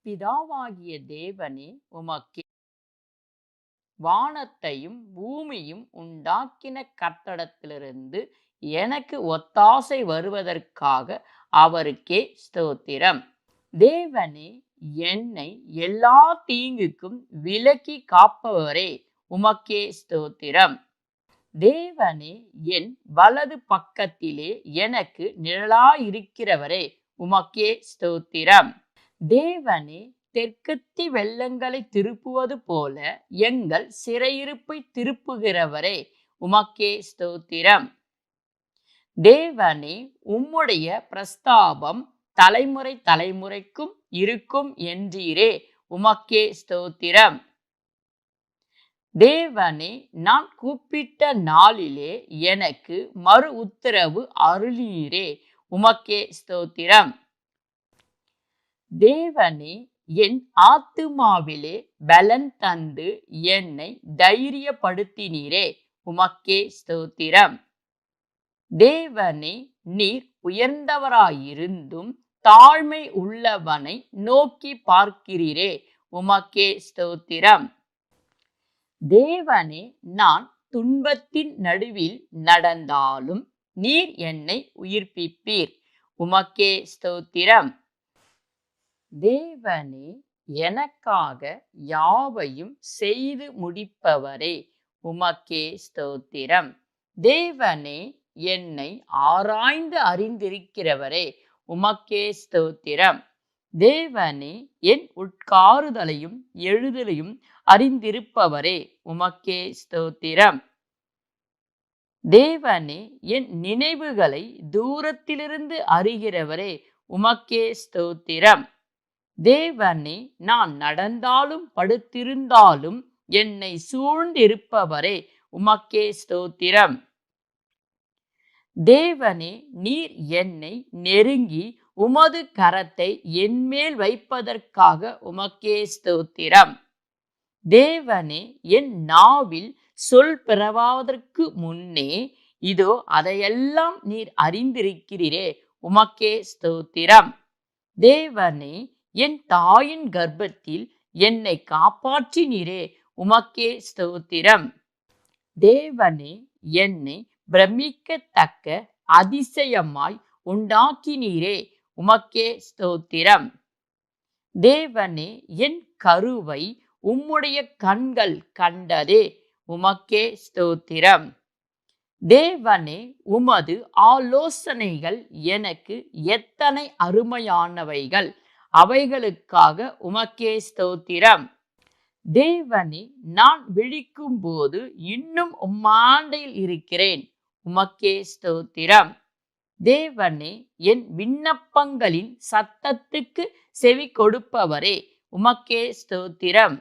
பிதாவாகிய தேவனே உமக்கே. வானத்தையும் பூமியும் உண்டாக்கின கர்த்தரிடத்திலிருந்து எனக்கு ஒத்தாசை வருவதற்காக அவருக்கே ஸ்தோத்திரம். தேவனே, என்னை எல்லா தீங்குக்கும் விலக்கி காப்பவரே உமக்கே ஸ்தோத்திரம். தேவனே, என் வலது பக்கத்திலே எனக்கு நிழலாயிருக்கிறவரே உமக்கே ஸ்தோத்திரம். தேவனே, தெற்கத்தி வெள்ளங்களை திருப்புவது போல எங்கள் சிறையிருப்பை திருப்புகிறவரே உமக்கே ஸ்தோத்திரம். தேவனே, உம்முடைய பிரஸ்தாபம் தலைமுறை தலைமுறைக்கும் இருக்கும் என்றீரே உமக்கே ஸ்தோத்திரம். தேவனே, நான் கூப்பிட்ட நாளிலே எனக்கு மறு உத்தரவு அருளீரே உமக்கே ஸ்தோத்திரம். தேவனே, என் ஆத்துமாவிலே பலன் தந்து என்னை தைரியப்படுத்தினீரே உமக்கே ஸ்தோத்திரம். தேவனே, நீர் உயர்ந்தவராயிருந்தும் தாழ்மை உள்ளவனை நோக்கி பார்க்கிறீரே உமக்கே ஸ்தோத்திரம். தேவனே, நான் துன்பத்தின் நடுவில் நடந்தாலும் நீர் என்னை உயிர்ப்பிப்பீர் உமக்கே ஸ்தோத்திரம். தேவனே, எனக்காக யாவையும் செய்து முடிப்பவரே உமக்கே ஸ்தோத்திரம். தேவனே, என்னை ஆராய்ந்து அறிந்திருக்கிறவரே உமக்கே ஸ்தோத்திரம். தேவனே, என் உட்காருதலையும் எழுதலையும் அறிந்திருப்பவரே உமக்கே ஸ்தோத்திரம். தேவனே, என் நினைவுகளை தூரத்திலிருந்து அறிகிறவரே உமக்கே ஸ்தோத்திரம். தேவனே, நான் நடந்தாலும் படுத்திருந்தாலும் என்னை சூழ்ந்திருப்பவரே உமக்கே ஸ்தோத்திரம். தேவனே, நீர் என்னை நெருங்கி உமது கரத்தை என்மேல் வைப்பதற்காக உமக்கே ஸ்தோத்திரம். தேவனே, என் நாவில் சொல் பிறவாவதற்கு முன்னே இதோ அதையெல்லாம் நீர் அறிந்திருக்கிறீரே உமக்கே ஸ்தோத்திரம். தேவனே, என் தாயின் கர்ப்பத்தில் என்னை காப்பாற்றினீரே உமக்கே ஸ்தோத்திரம். தேவனே, என்னை பிரமிக்கத்தக்க அதிசயமாய் உண்டாக்கினீரே உமக்கே ஸ்தோத்திரம். தேவனே, என் கருவை உம்முடைய கண்கள் கண்டதே உமக்கே ஸ்தோத்திரம். தேவனே, உமது ஆலோசனைகள் எனக்கு எத்தனை அருமையானவைகள், அவைகளுக்காக உமக்கே ஸ்தோத்திரம். தேவனே, நான் விழிக்கும் போது இன்னும் உம்மாண்டையில் இருக்கிறேன் உமக்கே ஸ்தோத்திரம். தேவனே, என் விண்ணப்பங்களின் சத்தத்துக்கு செவி கொடுப்பவரே உமக்கே ஸ்தோத்திரம்.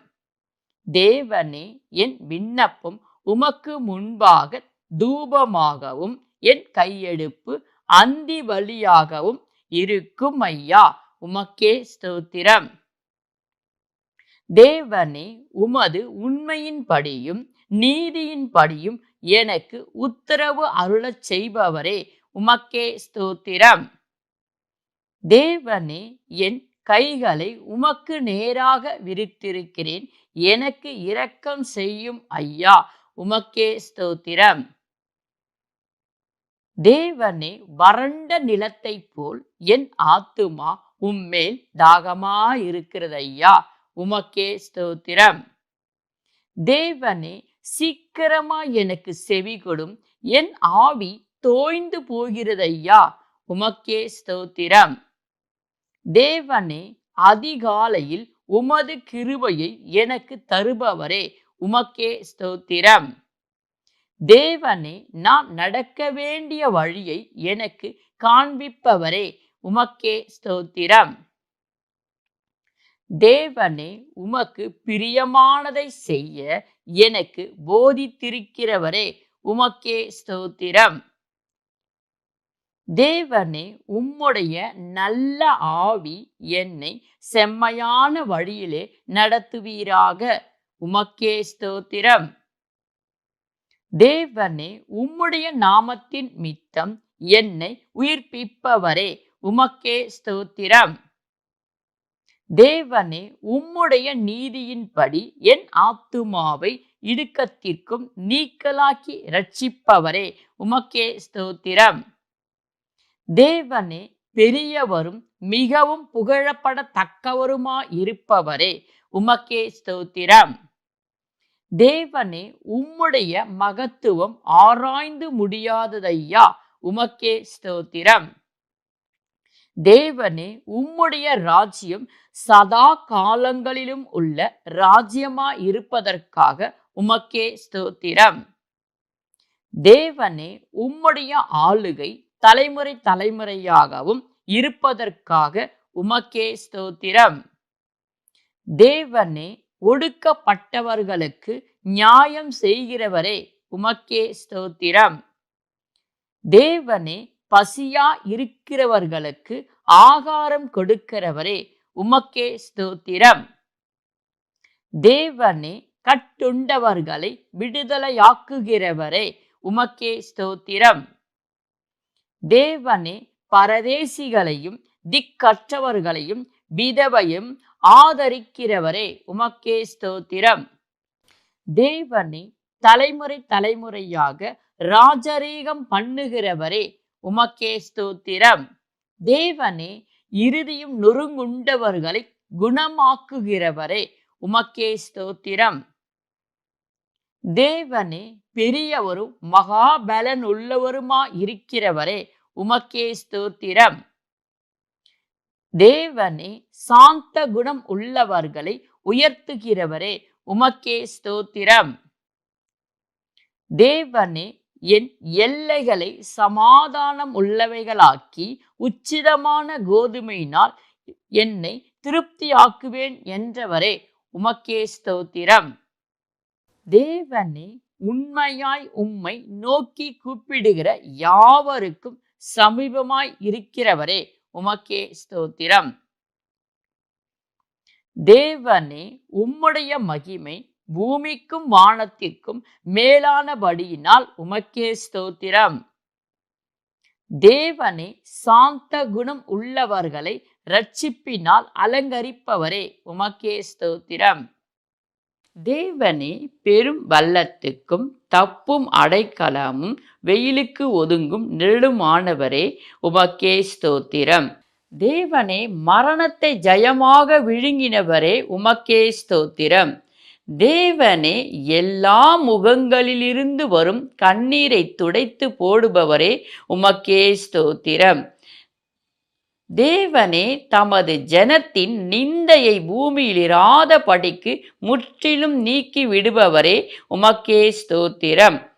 தேவனே, என் விண்ணப்பம் உமக்கு முன்பாக தூபமாகவும் என் கையெடுப்பு அந்தி வழியாகவும் இருக்கும் ஐயா உமக்கே ஸ்தோத்திரம். தேவனே, உமது உண்மையின்படியும் நீதியின்படியும் எனக்கு உத்தரவு அருளச் செய்பவரே உமக்கே ஸ்தோத்திரம். தேவனே, என் கைகளை உமக்கு நேராக விரித்திருக்கிறேன், எனக்கு இரக்கம் செய்யும் ஐயா உமக்கே ஸ்தோத்திரம். தேவனே, வறண்ட நிலத்தை போல் என் ஆத்துமா உம்மேல் தாகமாயிருக்கிறது ஐயா உமக்கே ஸ்தோத்திரம். தேவனே, சீக்கிரமாய் எனக்கு செவி கொடும், என் ஆவி தோய்ந்து போகிறது ஐயா உமக்கே ஸ்தோத்திரம். தேவனே, அதிகாலையில் உமது கிருபையை எனக்கு தருபவரே உமக்கே ஸ்தோத்திரம். தேவனே, நான் நடக்க வேண்டிய வழியை எனக்கு காண்பிப்பவரே உமக்கே ஸ்தோத்திரம். தேவனே, உமக்கு பிரியமானதை செய்ய எனக்கு போதித்திருக்கிறவரே உமக்கே ஸ்தோத்திரம். தேவனே, உம்முடைய நல்ல ஆவி என்னை செம்மையான வழியிலே நடத்துவீராக உமக்கே ஸ்தோத்திரம். தேவனே, உம்முடைய நாமத்தின் மித்தம் என்னை உயிர்ப்பிப்பவரே உமக்கே ஸ்தோத்திரம். தேவனே, உம்முடைய நீதியின்படி என் ஆத்துமாவை இடுக்கத்திற்கும் நீக்கலாக்கி இரட்சிப்பவரே, உமக்கே ஸ்தோத்திரம். தேவனே, பெரியவரும் மிகவும் புகழப்படத்தக்கவருமாயிருப்பவரே, உமக்கே ஸ்தோத்திரம். தேவனே, உம்முடைய மகத்துவம் ஆராய்ந்து முடியாததையா, உமக்கே ஸ்தோத்திரம். தேவனே, உம்முடைய ராஜ்யம் சதா காலங்களிலும் உள்ள ராஜ்யமாயிருப்பதற்காக உமக்கே ஸ்தோத்திரம். தேவனே, உம்முடைய ஆளுகை தலைமுறை தலைமுறையாகவும் இருப்பதற்காக உமக்கே ஸ்தோத்திரம். தேவனே, ஒடுக்கப்பட்டவர்களுக்கு நியாயம் செய்கிறவரே, உமக்கே ஸ்தோத்திரம். தேவனே, பசியா இருக்கிறவர்களுக்கு ஆகாரம் கொடுக்கிறவரே, உமக்கே ஸ்தோத்திரம். தேவனே, கட்டுண்டவர்களை விடுதலையாக்குகிறவரே, உமக்கே ஸ்தோத்திரம். தேவனே, பரதேசிகளையும் திக்கற்றவர்களையும் விதவையும் ஆதரிக்கிறவரே, உமக்கே ஸ்தோத்திரம். தேவனே, தலைமுறை தலைமுறையாக ராஜரீகம் பண்ணுகிறவரே, உமக்கே ஸ்தோத்திரம். தேவனே, இருதயம் நொறுங்குண்டவர்களை குணமாக்குகிறவரே, உமக்கே ஸ்தோத்திரம். தேவனே, பெரியவரும் மகாபலன் உள்ளவருமாயிருக்கிறவரே, உமக்கே ஸ்தோத்திரம். தேவனே, சாந்த குணம் உள்ளவர்களை உயர்த்துகிறவரே, உமக்கே ஸ்தோத்திரம். தேவனே, என் எல்லைகளை சமாதானம் உள்ளவைகளாக்கி உச்சிதமான கோதுமையினால் என்னை திருப்தியாக்குவேன் என்றவரே, உமக்கே ஸ்தோத்திரம். தேவனே, உண்மையாய் உம்மை நோக்கி கூப்பிடுகிற யாவருக்கும் சமீபமாய் இருக்கிறவரே, உமக்கே ஸ்தோத்திரம். தேவனே, உம்முடைய மகிமை பூமிக்கும் வானத்திற்கும் மேலானபடியினால் உமக்கே ஸ்தோத்திரம். தேவனே, சாந்த குணம் உள்ளவர்களை இரட்சிப்பினால் அலங்கரிப்பவரே, உமக்கே ஸ்தோத்திரம். தேவனே, பெரும் வல்லத்துக்கும் தப்பும் அடைக்கலமும் வெயிலுக்கு ஒதுங்கும் நிழலுமானவரே, உமக்கே ஸ்தோத்திரம். தேவனே, மரணத்தை ஜெயமாக விழுங்கினவரே, உமக்கே ஸ்தோத்திரம். தேவனே, எல்லா முகங்களிலிருந்து வரும் கண்ணீரை துடைத்து போடுபவரே, உமக்கே ஸ்தோத்திரம். தேவனே, தமது ஜனத்தின் நிந்தையை பூமியில் இராதபடிக்கு முற்றிலும் நீக்கி விடுபவரே, உமக்கே ஸ்தோத்திரம்.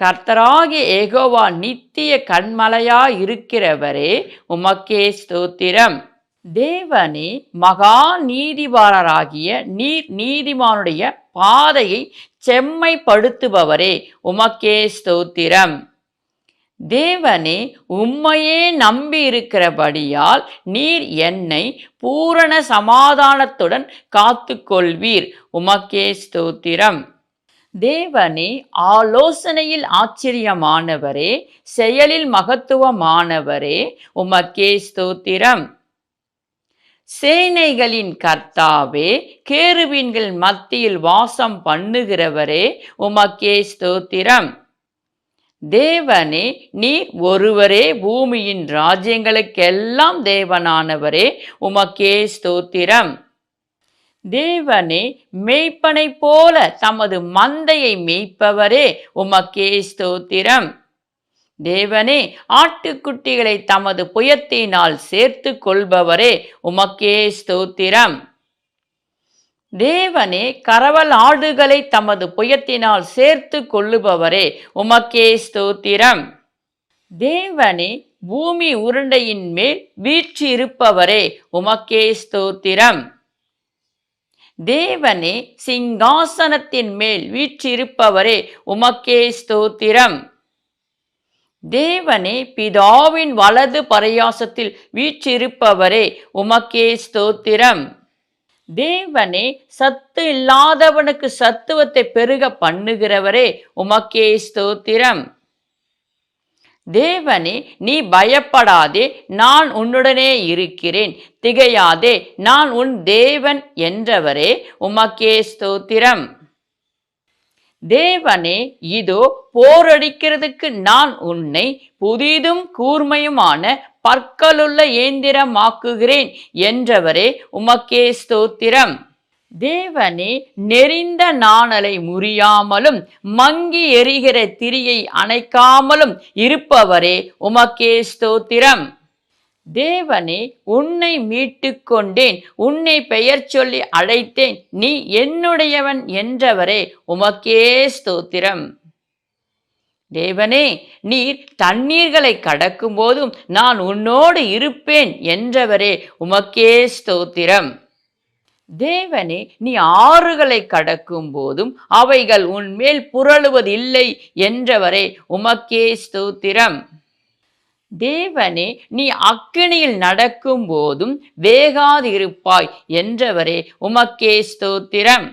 கர்த்தராகிய யெகோவா நித்திய கன்மலையாயிருக்கிறவரே, உமக்கே ஸ்தோத்திரம். தேவனே, மகா நீதிபாரராகிய நீர் நீதிமானுடைய பாதையை செம்மைப்படுத்துபவரே, உமக்கே ஸ்தோத்திரம். தேவனே, உம்மையே நம்பி இருக்கிறபடியால் நீர் என்னை பூரண சமாதானத்துடன் காத்து கொள்வீர், உமக்கே ஸ்தோத்திரம். தேவனே, ஆலோசனையில் ஆச்சரியமானவரே, செயலில் மகத்துவமானவரே, உமக்கே ஸ்தோத்திரம். சேனைகளின் கர்த்தாவே, கேருபீன்கள் மத்தியில் வாசம் பண்ணுகிறவரே, உமக்கே ஸ்தோத்திரம். தேவனே, நீர் ஒருவரே பூமியின் ராஜ்யங்களுக்கெல்லாம் தேவனானவரே, உமக்கே ஸ்தோத்திரம். தேவனே, மேய்ப்பனை போல தமது மந்தையை மேய்ப்பவரே, உமக்கே ஸ்தோத்திரம். தேவனே, ஆட்டுக்குட்டிகளை தமது புயத்தினால் சேர்த்து கொள்பவரே, உமக்கே ஸ்தோத்திரம். தேவனே, கறவல் ஆடுகளை தமது புயத்தினால் சேர்த்து கொள்ளுபவரே, உமக்கே ஸ்தோத்திரம். தேவனே, பூமி உருண்டையின் மேல் வீற்றிருப்பவரே, உமக்கே ஸ்தோத்திரம். தேவனே, சிங்காசனத்தின் மேல் வீற்றிருப்பவரே, உமக்கே ஸ்தோத்திரம். தேவனே, பிதாவின் வலது பரியாசத்தில் வீற்றிருப்பவரே, உமக்கே ஸ்தோத்திரம். தேவனே, சத்து இல்லாதவனுக்கு சத்துவத்தை பெருக பண்ணுகிறவரே, உமக்கே ஸ்தோத்திரம். தேவனே, நீ பயப்படாதே, நான் உன்னுடனே இருக்கிறேன், திகையாதே, நான் உன் தேவன் என்றவரே, உமக்கே ஸ்தோத்திரம். தேவனே, இதோ போரடிக்கிறதுக்கு நான் உன்னை புதிதும் கூர்மையுமான பற்களுள்ள ஏந்திரமாக்குகிறேன் என்றவரே, உமக்கே ஸ்தோத்திரம். தேவனே, நெறிந்த நாணலை முறியாமலும் மங்கி எரிகிற திரியை அணைக்காமலும் இருப்பவரே, உமக்கே ஸ்தோத்திரம். தேவனே, உன்னை மீட்டு கொண்டேன், உன்னை பெயர் சொல்லி அழைத்தேன், நீ என்னுடையவன் என்றவரே, உமக்கே ஸ்தோத்திரம். தேவனே, நீர் தண்ணீர்களை கடக்கும் போதும் நான் உன்னோடு இருப்பேன் என்றவரே, உமக்கே ஸ்தோத்திரம். தேவனே, நீ ஆறுகளை கடக்கும் போதும் அவைகள் உன்மேல் புரளுவதில்லை என்றவரே, உமக்கே ஸ்தோத்திரம். தேவனே, நீ அக்கினியில் நடக்கும் போதும் வேகாதிருப்பாய் என்றவரே, உமக்கே ஸ்தோத்திரம்.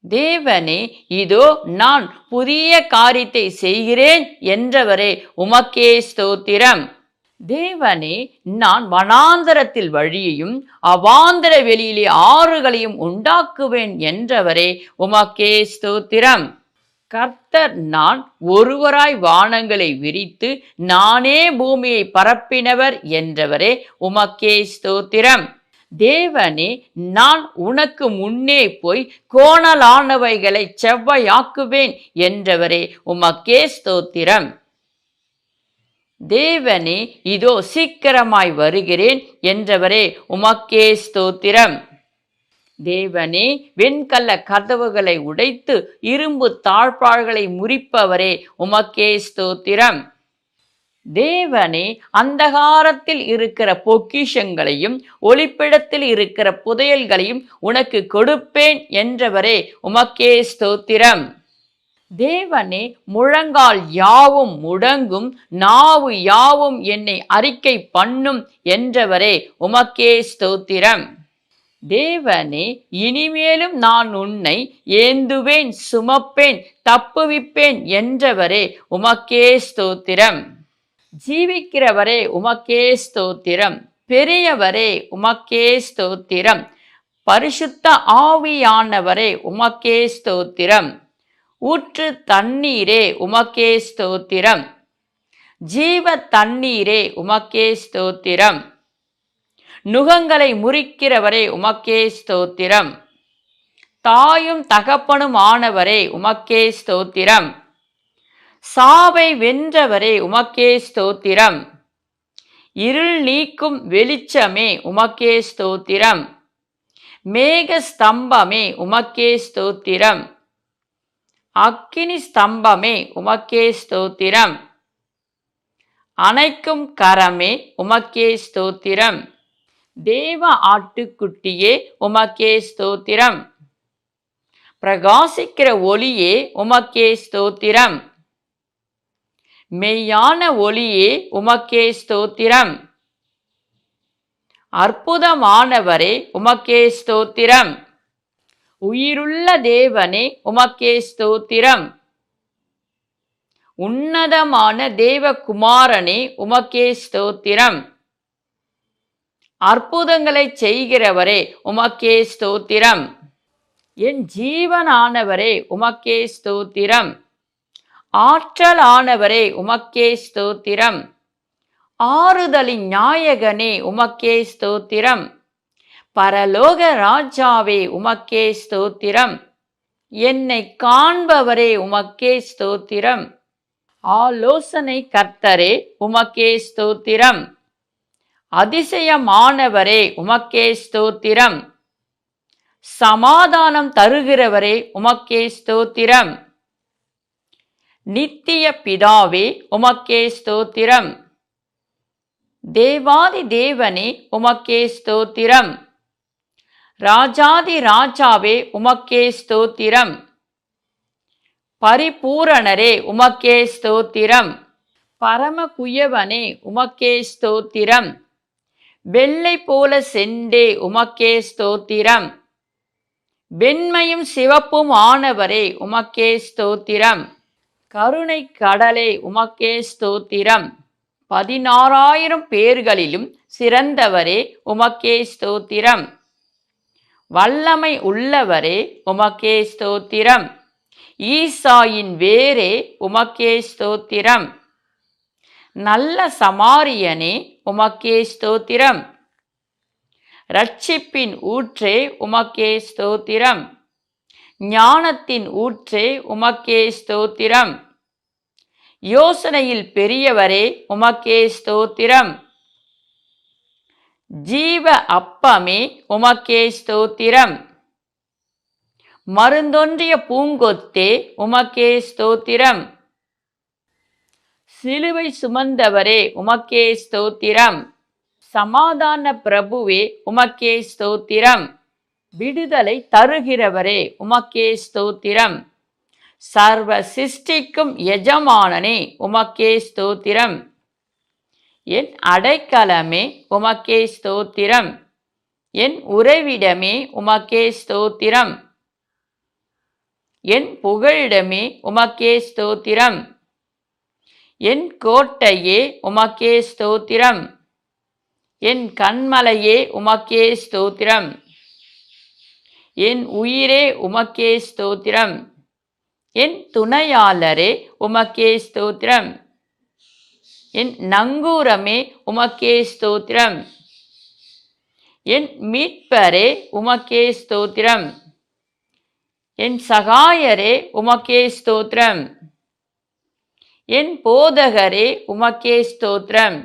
தேவனே, இதோ நான் புதிய காரியத்தை செய்கிறேன் என்றவரே, உமக்கே ஸ்தோத்திரம். தேவனே, நான் வனாந்தரத்தில் வழியையும் அவாந்தர வெளியிலே ஆறுகளையும் உண்டாக்குவேன் என்றவரே, உமக்கே ஸ்தோத்திரம். கர்த்தர் நான் ஒருவராய் வானங்களை விரித்து நானே பூமியை பரப்பினவர் என்றவரே, உமக்கே ஸ்தோத்திரம். தேவனே, நான் உனக்கு முன்னே போய் கோணலானவைகளை செவ்வையாக்குவேன் என்றவரே, உமக்கே ஸ்தோத்திரம். தேவனே, இதோ சீக்கிரமாய் வருகிறேன் என்றவரே, உமக்கே ஸ்தோத்திரம். தேவனே, வெண்கல கதவுகளை உடைத்து இரும்பு தாழ்பாள்களை முறிப்பவரே, உமக்கே ஸ்தோத்திரம். தேவனே, அந்தகாரத்தில் இருக்கிற பொக்கிஷங்களையும் ஒளிப்பிடத்தில் இருக்கிற புதையல்களையும் உனக்கு கொடுப்பேன் என்றவரே, உமக்கே ஸ்தோத்திரம். தேவனே, முழங்கால் யாவும் முடங்கும், நாவு யாவும் என்னை அறிக்கை பண்ணும் என்றவரே, உமக்கே ஸ்தோத்திரம். தேவனே, இனிமேலும் நான் உன்னை ஏந்துவேன், சுமப்பேன், தப்புவிப்பேன் என்றவரே, உமக்கே ஸ்தோத்திரம். ஜீவிக்கிறவரே, உமக்கே ஸ்தோத்திரம். பெரியவரே, உமக்கே ஸ்தோத்திரம். பரிசுத்த ஆவியானவரே, உமக்கே ஸ்தோத்திரம். ஊற்று தண்ணீரே, உமக்கே ஸ்தோத்திரம். ஜீவ தண்ணீரே, உமக்கே ஸ்தோத்திரம். நுகங்களை முறிக்கிறவரே, உமக்கே ஸ்தோத்திரம். தாயும் தகப்பனும் ஆனவரே, உமக்கே ஸ்தோத்திரம். சாவை வென்றவரே, உமக்கே ஸ்தோத்திரம். இருள் நீக்கும் வெளிச்சமே, உமக்கே ஸ்தோத்திரம். மேக ஸ்தம்பமே, உமக்கே ஸ்தோத்திரம். அக்கினி ஸ்தம்பமே, உமக்கே ஸ்தோத்திரம். அணைக்கும் கரமே, உமக்கே ஸ்தோத்திரம். தேவ ஆட்டுக்குட்டியே, உமக்கே ஸ்தோத்திரம். பிரகாசிக்கிற ஒளியே, உமக்கே ஸ்தோத்திரம். மெய்யான ஒளியே, உமக்கே ஸ்தோத்திரம். அற்புதமானவரே, உமக்கே ஸ்தோத்திரம். உயிருள்ள தேவனே, உமக்கே ஸ்தோத்திரம். உன்னதமான தேவகுமாரனே, உமக்கே ஸ்தோத்திரம். அற்புதங்களை செய்கிறவரே, உமக்கே ஸ்தோத்திரம். என் ஜீவனானவரே, உமக்கே ஸ்தோத்திரம். ஆற்றலானவரே, உமக்கே ஸ்தோத்திரம். ஆறுதலின் நாயகனே, உமக்கே ஸ்தோத்திரம். பரலோக ராஜாவே, உமக்கே ஸ்தோத்திரம். என்னை காண்பவரே, உமக்கே ஸ்தோத்திரம். ஆலோசனை கர்த்தரே, உமக்கே ஸ்தோத்திரம். அதிசயமானவரே, உமக்கே ஸ்தோத்திரம். சமாதானம் தருகிறவரே, உமக்கே ஸ்தோத்திரம். நித்திய பிதாவே, உமக்கே ஸ்தோத்திரம். தேவாதி தேவனே, உமக்கே ஸ்தோத்திரம். ராஜாதி ராஜாவே, உமக்கே ஸ்தோத்திரம். பரிபூரணரே, உமக்கே ஸ்தோத்திரம். பரம குயவனே, உமக்கே ஸ்தோத்திரம். வெள்ளை போல செண்டே, உமக்கே ஸ்தோத்திரம். வெண்மையும் சிவப்பும் ஆனவரே, உமக்கே ஸ்தோத்திரம். கருணை கடலே உமக்கே ஸ்தோத்திரம். 16,000 பேர்களிலும் சிறந்தவரே உமக்கே ஸ்தோத்திரம். வல்லமை உள்ளவரே உமக்கே ஸ்தோத்திரம். ஈசாயின் வேரே உமக்கே ஸ்தோத்திரம். நல்ல சமாரியனே உமக்கே ஸ்தோத்திரம். இரட்சிப்பின் ஊற்றே உமக்கே ஸ்தோத்திரம். ஞானத்தின் ஊற்றே உமக்கே ஸ்தோத்திரம். யோசனையில் பெரியவரே உமக்கே ஸ்தோத்திரம். ஜீவ அப்பமே உமக்கே ஸ்தோத்திரம். மருந்தொன்றிய பூங்கொத்தே உமக்கே ஸ்தோத்திரம். சிலுவை சுமந்தவரே உமக்கே ஸ்தோத்திரம். சமாதான பிரபுவே உமக்கே ஸ்தோத்திரம். விடுதலை தருகிறவரே உமக்கே ஸ்தோத்திரம். சர்வ சிருஷ்டிக்கும் எஜமானனே உமக்கே ஸ்தோத்திரம். என் அடைக்கலமே உமக்கே ஸ்தோத்திரம். என் உறைவிடமே உமக்கே ஸ்தோத்திரம். என் புகழிடமே உமக்கே ஸ்தோத்திரம். என் கோட்டையே உமக்கே ஸ்தோத்திரம். என் கன்மலையே உமக்கே ஸ்தோத்திரம். என் உயிரே உமக்கே ஸ்தோத்திரம். என் துணையாளரே உமக்கே ஸ்தோத்திரம். என் நங்கூரமே உமக்கே ஸ்தோத்திரம். என் மீட்பரே உமக்கே ஸ்தோத்திரம். என் சகாயரே உமக்கே ஸ்தோத்திரம். என் போதகரே உமக்கே ஸ்தோத்திரம்.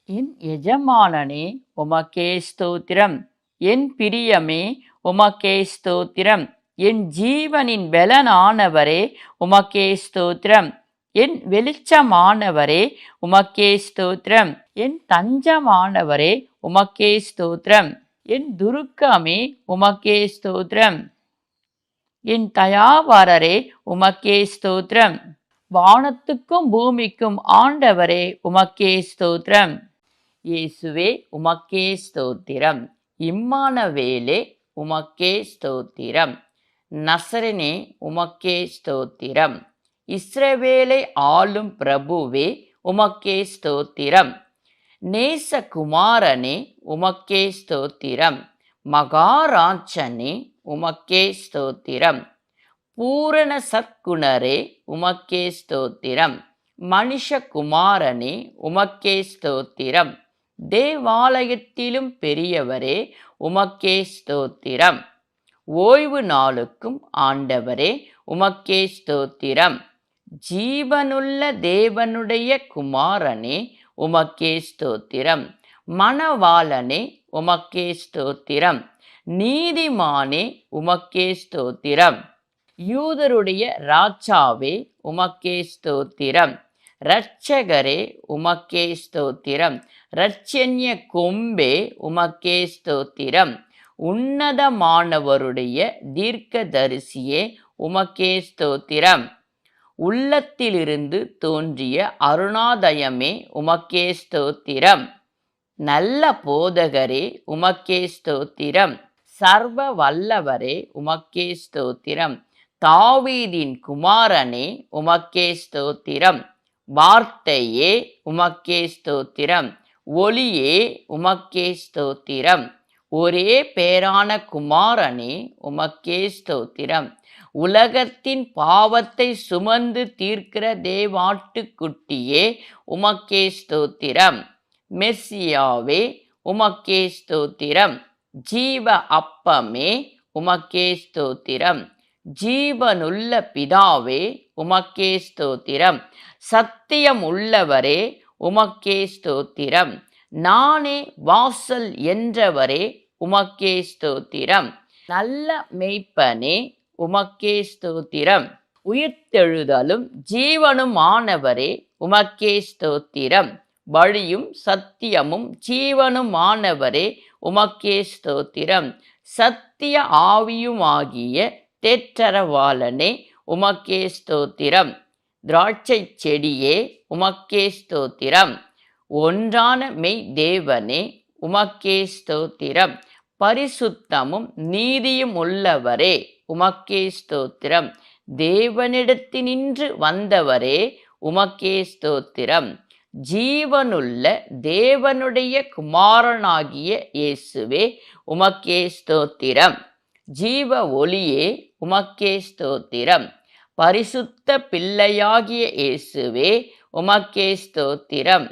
என் எஜமானனே உமக்கே ஸ்தோத்திரம். என் பிரியமே உமக்கே ஸ்தோத்திரம். என் ஜீவனின் பலனானவரே உமக்கே ஸ்தோத்திரம். என் வெளிச்சமானவரே உமக்கே ஸ்தோத்திரம். என் தஞ்சமானவரே உமக்கே ஸ்தோத்திரம். என் துருக்கமே உமக்கே ஸ்தோத்திரம். என் தயாவரரே உமக்கே ஸ்தோத்திரம். வானத்துக்கும் பூமிக்கும் ஆண்டவரே உமக்கே ஸ்தோத்திரம். இயேசுவே உமக்கே ஸ்தோத்திரம். இம்மானவேலே உமக்கே ஸ்தோத்திரம். நசரேனே உமக்கே ஸ்தோத்திரம். இஸ்ரவேலை ஆளும் பிரபுவே உமக்கே ஸ்தோத்திரம். நேசகுமாரனே உமக்கே ஸ்தோத்திரம். மகாராஜனே உமக்கே ஸ்தோத்திரம். பூரண சத்குணரே உமக்கே ஸ்தோத்திரம். மனுஷகுமாரனே உமக்கே ஸ்தோத்திரம். தேவாலயத்திலும் பெரியவரே உமக்கே ஸ்தோத்திரம். ஓய்வு நாளுக்கும் ஆண்டவரே உமக்கே ஸ்தோத்திரம். ஜீவனுள்ள தேவனுடைய குமாரனே உமக்கே ஸ்தோத்திரம். மணவாளனே உமக்கே ஸ்தோத்திரம். நீதிமானே உமக்கே ஸ்தோத்திரம். யூதருடைய ராஜாவே உமக்கே ஸ்தோத்திரம். இரட்சகரே உமக்கே ஸ்தோத்திரம். இரட்சண்ய கொம்பே உமக்கே ஸ்தோத்திரம். உன்னதமானவருடைய தீர்க்கதரிசியே உமக்கே ஸ்தோத்திரம். உள்ளத்திலிருந்து தோன்றிய அருணாதயமே உமக்கே ஸ்தோத்திரம். நல்ல போதகரே உமக்கே ஸ்தோத்திரம். சர்வ வல்லவரே உமக்கே ஸ்தோத்திரம். தாவீதின் குமாரனே உமக்கே ஸ்தோத்திரம். வார்த்தையே உமக்கே ஸ்தோத்திரம். ஒளியே உமக்கே ஸ்தோத்திரம். ஒரே பேரான குமாரனே உமக்கே ஸ்தோத்திரம். உலகத்தின் பாவத்தை சுமந்து தீர்க்கிற தேவாட்டுக்குட்டியே உமக்கே ஸ்தோத்திரம். மெஸ்ஸியாவே உமக்கே ஸ்தோத்திரம். ஜீவ அப்பமே உமக்கே ஸ்தோத்திரம். ஜீவனுள்ள பிதாவே உமக்கே ஸ்தோத்திரம். சத்தியம் உள்ளவரே உமக்கே ஸ்தோத்திரம். நானே வாசல் என்றவரே உமக்கே ஸ்தோத்திரம். நல்ல மேய்ப்பனே உமக்கே ஸ்தோத்திரம். உயிர்த்தெழுதலும் ஜீவனுமானவரே உமக்கே ஸ்தோத்திரம். வழியும் சத்தியமும் ஜீவனுமானவரே உமக்கே ஸ்தோத்திரம். சத்திய ஆவியுமாகிய தேற்றரவாளனே உமக்கே ஸ்தோத்திரம். திராட்சை செடியே உமக்கே ஸ்தோத்திரம். ஒன்றான மெய் தேவனே உமக்கே ஸ்தோத்திரம். பரிசுத்தமும் நீதியும் உள்ளவரே உமக்கே ஸ்தோத்திரம். தேவனிடத்தினின்று வந்தவரே உமக்கே ஸ்தோத்திரம். ஜீவனுள்ள தேவனுடைய குமாரனாகிய இயேசுவே உமக்கே ஸ்தோத்திரம். ஜீவ ஒளியே உமக்கே ஸ்தோத்திரம். பரிசுத்த பிள்ளையாகிய இயேசுவே உமக்கே ஸ்தோத்திரம்.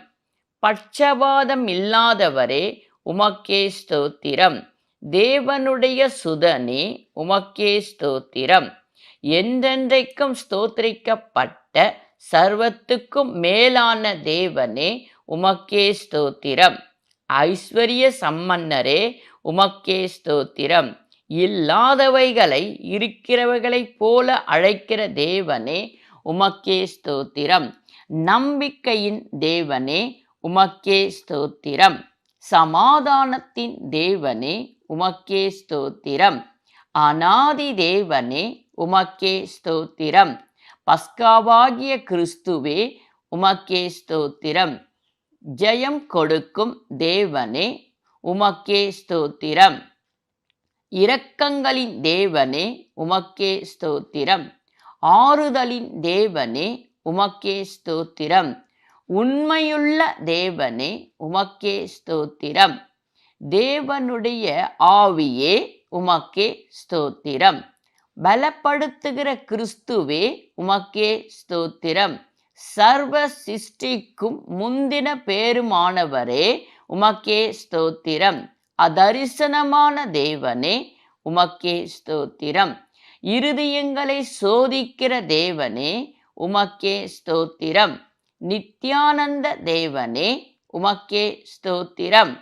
பட்சபாதம் இல்லாதவரே உமக்கே ஸ்தோத்திரம். தேவனுடைய சுதனே உமக்கே ஸ்தோத்திரம். என்றென்றைக்கும் ஸ்தோத்திரிக்கப்பட்ட சர்வத்துக்கும் மேலான தேவனே உமக்கே ஸ்தோத்திரம். ஐஸ்வர்ய சம்பன்னரே உமக்கே ஸ்தோத்திரம். இல்லாதவைகளை இருக்கிறவைகளைப் போல அழைக்கிற தேவனே உமக்கே ஸ்தோத்திரம். நம்பிக்கையின் தேவனே உமக்கே ஸ்தோத்திரம். சமாதானத்தின் தேவனே உமக்கே ஸ்தோத்திரம். அநாதி தேவனே உமக்கே ஸ்தோத்திரம். பஸ்காவாகிய கிறிஸ்துவே உமக்கே ஸ்தோத்திரம். ஜெயம் கொடுக்கும் தேவனே உமக்கே ஸ்தோத்திரம். இரக்கங்களின் தேவனே உமக்கே ஸ்தோத்திரம். ஆறுதலின் தேவனே உமக்கே ஸ்தோத்திரம். உண்மையுள்ள தேவனே உமக்கே ஸ்தோத்திரம். தேவனுடைய ஆவியே உமக்கே ஸ்தோத்திரம். பலப்படுத்துகிற கிறிஸ்துவே உமக்கே ஸ்தோத்திரம். சர்வ சிருஷ்டிக்கும் முந்தின பேருமானவரே உமக்கே ஸ்தோத்திரம். அதரிசனமான தேவனே உமக்கே ஸ்தோத்திரம். இருதயங்களை சோதிக்கிற தேவனே உமக்கே ஸ்தோத்திரம். நித்யானந்த தேவனே உமக்கே ஸ்தோத்திரம்.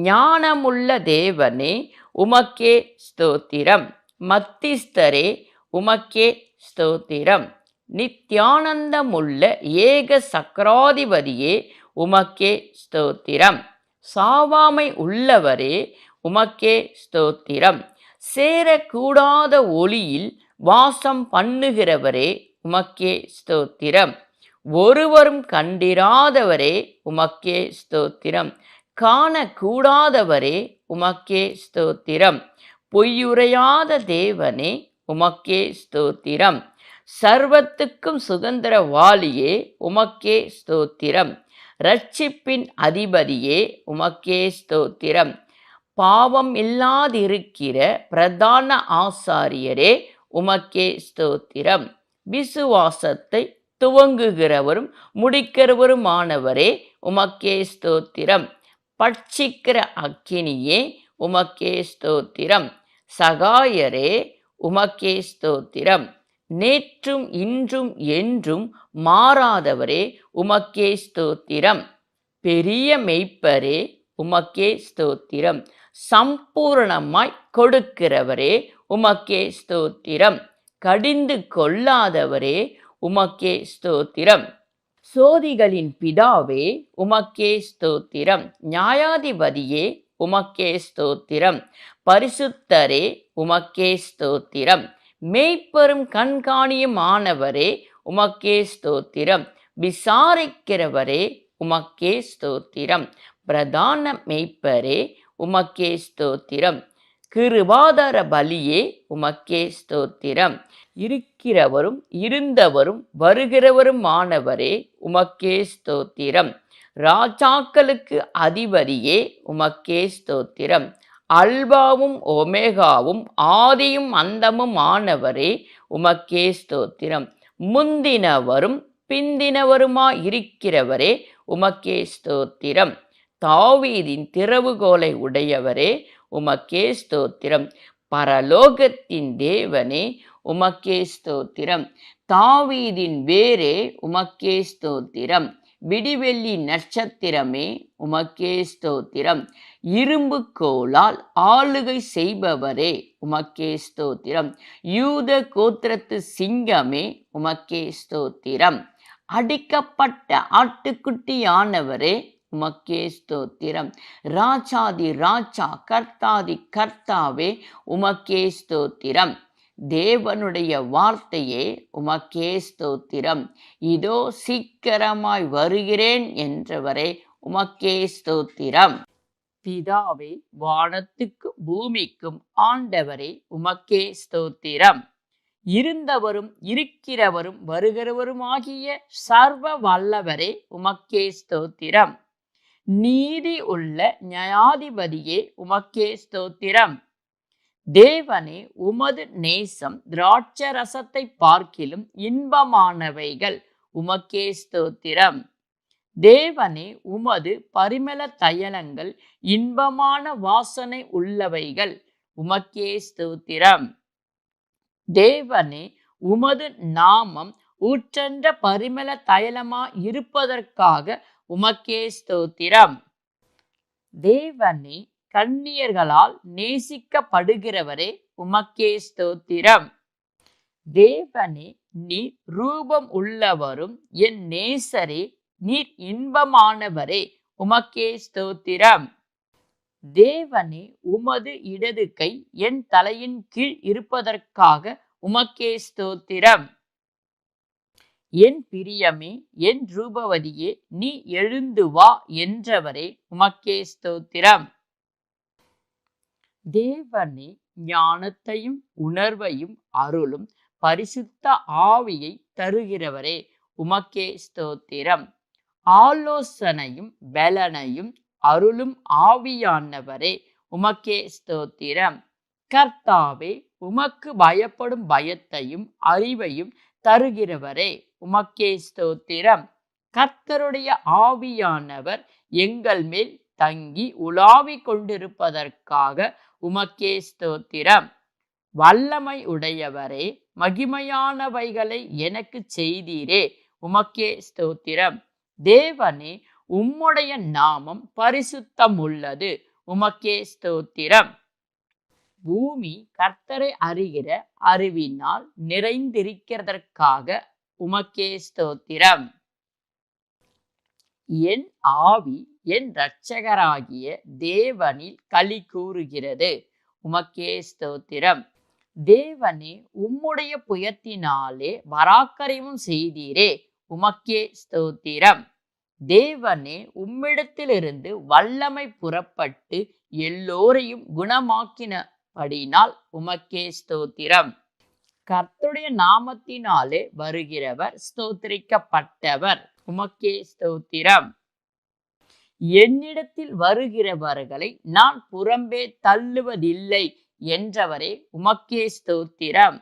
ஞானமுள்ள தேவனே உமக்கே ஸ்தோத்திரம். மத்திஸ்தரே உமக்கே ஸ்தோத்திரம். நித்யானந்தமுள்ள ஏக சக்கராதிபதியே உமக்கே ஸ்தோத்திரம். சாவாமை உள்ளவரே உமக்கே ஸ்தோத்திரம். சேரக்கூடாத ஒளியில் வாசம் பண்ணுகிறவரே உமக்கே ஸ்தோத்திரம். ஒருவரும் கண்டிராதவரே உமக்கே ஸ்தோத்திரம். காணக்கூடாதவரே உமக்கே ஸ்தோத்திரம். பொய்யுரையாத தேவனே உமக்கே ஸ்தோத்திரம். சர்வத்துக்கும் சுதந்திரவாளியே உமக்கே ஸ்தோத்திரம். இரட்சிப்பின் அதிபதியே உமக்கே ஸ்தோத்திரம். பாவம் இல்லாதிருக்கிற பிரதான ஆசாரியரே உமக்கே ஸ்தோத்திரம். விசுவாசத்தை துவங்குகிறவரும் முடிக்கிறவருமானவரே உமக்கே ஸ்தோத்திரம். பட்சிக்கிற அக்கினியே உமக்கே ஸ்தோத்திரம். சகாயரே உமக்கே ஸ்தோத்திரம். நேற்றும் இன்றும் என்றும் மாறாதவரே உமக்கே ஸ்தோத்திரம். பெரிய மெய்ப்பரே உமக்கே ஸ்தோத்திரம். சம்பூரணமாய் கொடுக்கிறவரே உமக்கே ஸ்தோத்திரம். கடிந்து கொள்ளாதவரே உமக்கே ஸ்தோத்திரம். சோதிகளின் பிதாவே உமக்கே ஸ்தோத்திரம். நியாயாதிபதியே உமக்கே ஸ்தோத்திரம். பரிசுத்தரே உமக்கே ஸ்தோத்திரம். மெய்ப்பெரும் கண்காணியுமானவரே உமக்கே ஸ்தோத்திரம். விசாரிக்கிறவரே உமக்கே ஸ்தோத்திரம். பிரதான மெய்ப்பரே உமக்கே ஸ்தோத்திரம். கிருபாதார பலியே உமக்கே ஸ்தோத்திரம். இருக்கிறவரும் இருந்தவரும் வருகிறவருமானவரே உமக்கே ஸ்தோத்திரம். ராஜாக்களுக்கு அதிபதியே உமக்கே ஸ்தோத்திரம். அல்பாவும் ஒமேகாவும் ஆதியும் அந்தமும் ஆனவரே உமக்கே ஸ்தோத்திரம். முந்தினவரும் பிந்தினவருமாயிருக்கிறவரே உமக்கே ஸ்தோத்திரம். தாவீதின் திறவுகோலை உடையவரே உமக்கே ஸ்தோத்திரம். பரலோகத்தின் தேவனே உமக்கே ஸ்தோத்திரம். தாவீதின் வேரே உமக்கே ஸ்தோத்திரம். விடிவெள்ளி நட்சத்திரமே உமக்கே ஸ்தோத்திரம். இரும்பு கோலால் ஆளுகை செய்பவரே உமக்கே ஸ்தோத்திரம். யூத கோத்திரத்து சிங்கமே உமக்கே ஸ்தோத்திரம். அடிக்கப்பட்ட ஆட்டுக்குட்டியானவரே உமக்கே ஸ்தோத்திரம். ராஜாதி ராஜா கர்த்தாதி கர்த்தாவே உமக்கே ஸ்தோத்திரம். தேவனுடைய வார்த்தையே உமக்கே ஸ்தோத்திரம். இதோ சீக்கிரமாய் வருகிறேன் என்றவரே உமக்கே ஸ்தோத்திரம். பிதாவே, வானத்துக்கும் பூமிக்கும் ஆண்டவரே உமக்கே ஸ்தோத்திரம். இருந்தவரும் இருக்கிறவரும் வருகிறவருமாகிய சர்வ வல்லவரே உமக்கே ஸ்தோத்திரம். நீதி உள்ள நியாயாதிபதியே உமக்கே ஸ்தோத்திரம். தேவனே, உமது நேசம் திராட்சரசத்தை பார்க்கிலும் இன்பமானவைகள், உமக்கே ஸ்தோத்திரம். தேவனே, உமது பரிமள தைலங்கள் இன்பமான வாசனை உள்ளவைகள், உமக்கே ஸ்தோத்திரம். தேவனே, உமது நாமம் ஊற்றென்ற பரிமள தைலமா இருப்பதற்காக உமக்கே ஸ்தோத்திரம். தேவனே, கன்னியர்களால் நேசிக்கப்படுகிறவரே உமக்கே ஸ்தோத்திரம். தேவனே, நீர் ரூபம் உள்ளவரும் என் நேசரே, நீர் இன்பமானவரே உமக்கே ஸ்தோத்திரம். தேவனே, உமது இடது கை என் தலையின் கீழ் இருப்பதற்காக உமக்கே ஸ்தோத்திரம். என் பிரியமே, என் ரூபவதியே, நீ எழுந்து வா என்றவரே உமக்கே ஸ்தோத்திரம். தேவனே, ஞானத்தையும் உணர்வையும் அருளும் பரிசுத்த ஆவியை தருகிறவரே உமக்கே ஸ்தோத்திரம். ஆலோசனையும் பலனையும் அருளும் ஆவியானவரே உமக்கே ஸ்தோத்திரம். கர்த்தாவே, உமக்கு பயப்படும் பயத்தையும் அறிவையும் தருகிறவரே உமக்கே ஸ்தோத்திரம். கர்த்தருடைய ஆவியானவர் எங்கள் மேல் தங்கி உலாவிக் கொண்டிருப்பதற்காக உமக்கே ஸ்தோத்திரம். வல்லமை உடையவரே, மகிமையானவைகளை எனக்கு செய்தீரே உமக்கே ஸ்தோத்திரம். தேவனே, உம்முடைய நாமம் பரிசுத்தம் உள்ளது, உமக்கே ஸ்தோத்திரம். பூமி கர்த்தரை அறிகிற அறிவினால் நிறைந்திருக்கிறதற்காக உமக்கே ஸ்தோத்திரம். என் ஆவி என் இரட்சகராகிய தேவனில் களி கூறுகிறது, உமக்கே ஸ்தோத்திரம். தேவனே, உம்முடைய புயத்தினாலே பராக்கிரமம் செய்தீரே உமக்கே ஸ்தோத்திரம். தேவனே, உம்மிடத்திலிருந்து வல்லமை புறப்பட்டு எல்லோரையும் குணமாக்கினபடினால் உமக்கே ஸ்தோத்திரம். கர்த்தருடைய நாமத்தினாலே வருகிறவர் ஸ்தோத்திரிக்கப்பட்டவர், உமக்கே ஸ்தோத்திரம். என்னிடத்தில் வருகிறவர்களை நான் புறம்பே தள்ளுவதில்லை என்றவரே உமக்கே ஸ்தோத்திரம்.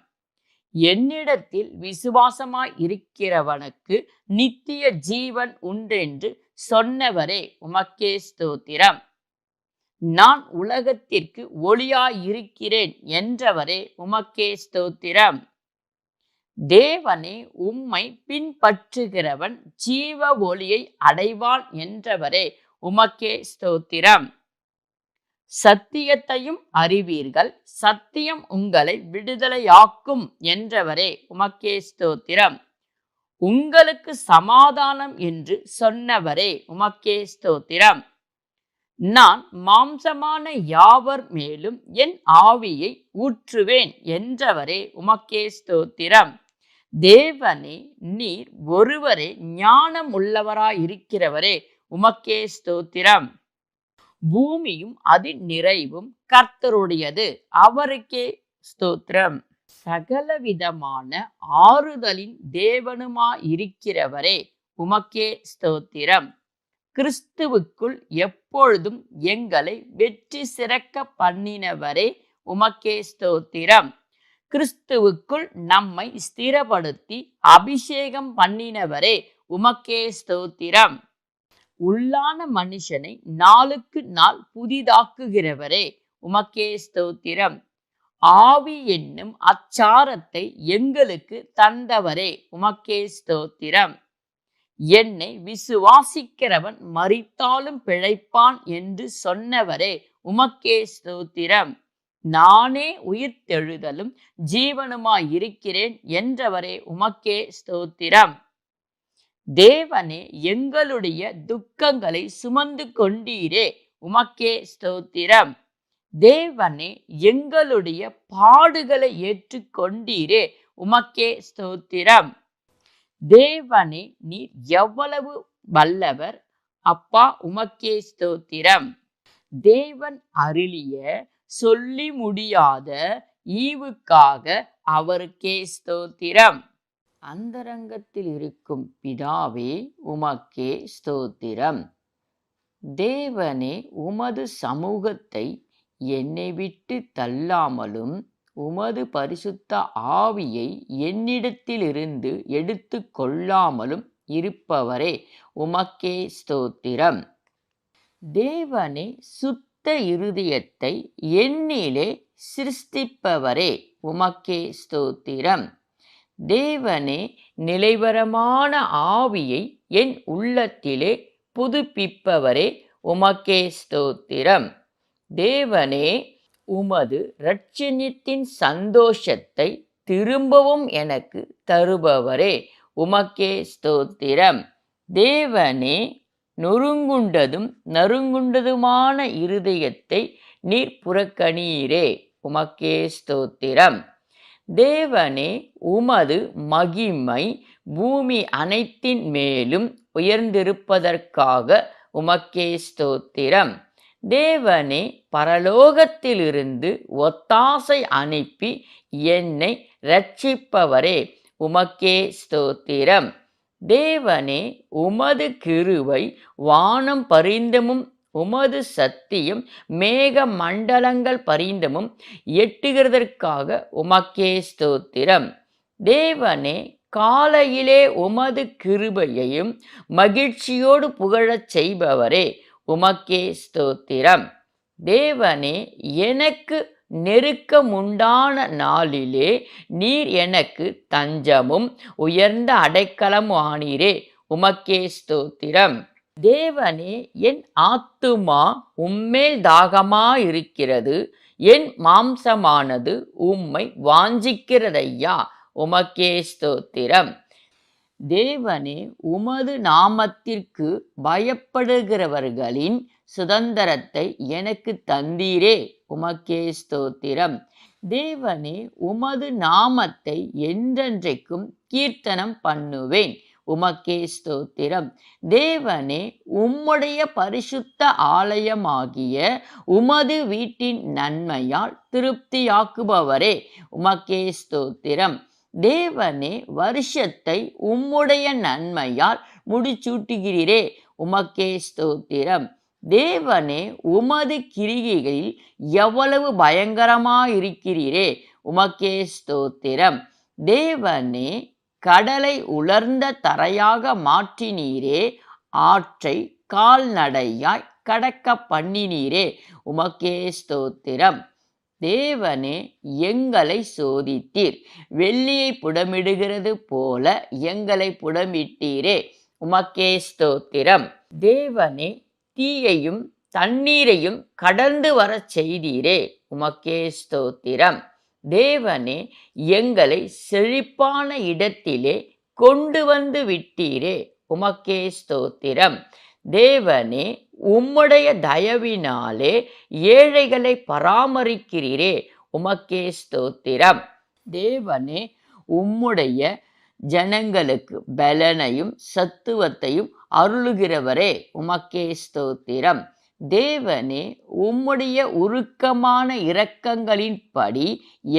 என்னிடத்தில் விசுவாசமாய் இருக்கிறவனுக்கு நித்திய ஜீவன் உண்டென்று சொன்னவரே உமக்கே ஸ்தோத்திரம். நான் உலகத்திற்கு ஒளியாயிருக்கிறேன் என்றவரே உமக்கே ஸ்தோத்திரம். தேவனே, உம்மை பின்பற்றுகிறவன் ஜீவ ஒளியை அடைவான் என்றவரே உமக்கே ஸ்தோத்திரம். சத்தியத்தையும் அறிவீர்கள், சத்தியம் உங்களை விடுதலையாக்கும் என்றவரே உமக்கே ஸ்தோத்திரம். உங்களுக்கு சமாதானம் என்று சொன்னவரே உமக்கே ஸ்தோத்திரம். நான் மாம்சமான யாவர் மேலும் என் ஆவியை ஊற்றுவேன் என்றவரே உமக்கே ஸ்தோத்திரம். தேவனே, நீர் ஒருவரே ஞானம் உள்ளவராயிருக்கிறவரே உமக்கே ஸ்தோத்திரம். பூமியும் அதன் நிறைவும் கர்த்தருடையது, அவருக்கே ஸ்தோத்திரம். சகலவிதமான ஆறுதலின் தேவனுமாயிருக்கிறவரே உமக்கே ஸ்தோத்திரம். கிறிஸ்துவுக்குள் எப்பொழுதும் எங்களை வெற்றி சிறக்க பண்ணினவரே உமக்கே ஸ்தோத்திரம். கிறிஸ்துவுக்குள் நம்மை ஸ்திரப்படுத்தி அபிஷேகம் பண்ணினவரே உமக்கே ஸ்தோத்திரம். உள்ளான மனுஷனை நாளுக்கு நாள் புதிதாக்குகிறவரே உமக்கே ஸ்தோத்திரம். ஆவி என்னும் அச்சாரத்தை எங்களுக்கு தந்தவரே உமக்கே ஸ்தோத்திரம். என்னை விசுவாசிக்கிறவன் மரித்தாலும் பிழைப்பான் என்று சொன்னவரே உமக்கே ஸ்தோத்திரம். நானே உயிர்த்தெழுதலும் ஜீவனுமாயிருக்கிறேன் என்றவரே உமக்கே ஸ்தோத்திரம். தேவனே, எங்களுடைய துக்கங்களை சுமந்து கொண்டீரே உமக்கே ஸ்தோத்திரம். தேவனே, எங்களுடைய பாடுகளை ஏற்றுக்கொண்டீரே உமக்கே ஸ்தோத்திரம். தேவனே, நீர் எவ்வளவு வல்லவர், அப்பா உமக்கே ஸ்தோத்திரம். தேவன் அருளிய சொல்லி முடியாத ஈவுக்காக அவருக்கே ஸ்தோத்திரம். அந்தரங்கத்தில் இருக்கும் பிதாவே உமக்கே ஸ்தோத்திரம். தேவனே, உமது சமூகத்தை என்னை விட்டு தள்ளாமலும் உமது பரிசுத்த ஆவியை என்னிடத்திலிருந்து எடுத்து கொள்ளாமலும் இருப்பவரே உமக்கே ஸ்தோத்திரம். தேவனே, சுத்த இருதயத்தை என்னிலே சிருஷ்டிப்பவரே உமக்கே ஸ்தோத்திரம். தேவனே, நிலைவரமான ஆவியை என் உள்ளத்திலே புதுப்பிப்பவரே உமக்கே ஸ்தோத்திரம். தேவனே, உமது இரட்சணியத்தின் சந்தோஷத்தை திரும்பவும் எனக்கு தருபவரே உமக்கே ஸ்தோத்திரம். தேவனே, நொறுங்குண்டதும் நறுங்குண்டதுமான இருதயத்தை நீர் புறக்கணீரே உமக்கே ஸ்தோத்திரம். தேவனே, உமது மகிமை பூமி அனைத்தின் மேலும் உயர்ந்திருப்பதற்காக உமக்கே ஸ்தோத்திரம். தேவனே, பரலோகத்திலிருந்து ஒத்தாசை அனுப்பி என்னை இரட்சிப்பவரே உமக்கே ஸ்தோத்திரம். தேவனே, உமது கிருபை வானம் பரிந்தமும் உமது சத்தியம் மேக மண்டலங்கள் பரிந்தமும் எட்டுகிறதற்காக உமக்கே ஸ்தோத்திரம். தேவனே, காலையிலே உமது கிருபையையும் மகிழ்ச்சியோடு புகழச் செய்பவரே உமக்கே ஸ்தோத்திரம். தேவனே, எனக்கு நெருக்கமுண்டான நாளிலே நீர் எனக்கு தஞ்சமும் உயர்ந்த அடைக்கலமும் ஆனீரே உமக்கே ஸ்தோத்திரம். தேவனே, என் ஆத்துமா உம்மேல் தாகமாயிருக்கிறது, என் மாம்சமானது உம்மை வாஞ்சிக்கிறதையா உமக்கே ஸ்தோத்திரம். தேவனே, உமது நாமத்திற்கு பயப்படுகிறவர்களின் சுதந்திரத்தை எனக்கு தந்தீரே உமக்கே ஸ்தோத்திரம். தேவனே, உமது நாமத்தை என்றென்றைக்கும் கீர்த்தனம் பண்ணுவேன் உமக்கே ஸ்தோத்திரம். தேவனே, உம்முடைய பரிசுத்த ஆலயமாகிய உமது வீட்டின் நன்மையால் திருப்தியாக்குபவரே உமக்கே ஸ்தோத்திரம். தேவனே, வருஷத்தை உம்முடைய நன்மையால் முடிச்சூட்டுகிறீரே உமக்கே ஸ்தோத்திரம். தேவனே, உமது கிரிகைகளில் எவ்வளவு பயங்கரமாயிருக்கிறீரே உமக்கே ஸ்தோத்திரம். தேவனே, கடலை உலர்ந்த தரையாக மாற்றினீரே, ஆற்றை கால்நடையாய் கடக்க பண்ணினீரே உமக்கே ஸ்தோத்திரம். தேவனே, எங்களை சோதித்தீர், வெள்ளியை புடமிடுகிறது போல எங்களை புடமிட்டீரே உமக்கே ஸ்தோத்திரம். தேவனே, தீயையும் தண்ணீரையும் கடந்து வரச் செய்தீரே உமக்கே ஸ்தோத்திரம். தேவனே, எங்களை செழிப்பான இடத்திலே கொண்டு வந்து விட்டீரே உமக்கே ஸ்தோத்திரம். தேவனே, உம்முடைய தயவினாலே ஏழைகளை பராமரிக்கிறீரே உமக்கே ஸ்தோத்திரம். தேவனே, உம்முடைய ஜனங்களுக்கு பலனையும் சத்துவத்தையும் அருளுகிறவரே உமக்கே ஸ்தோத்திரம். தேவனே, உம்முடைய உருக்கமான இரக்கங்களின்படி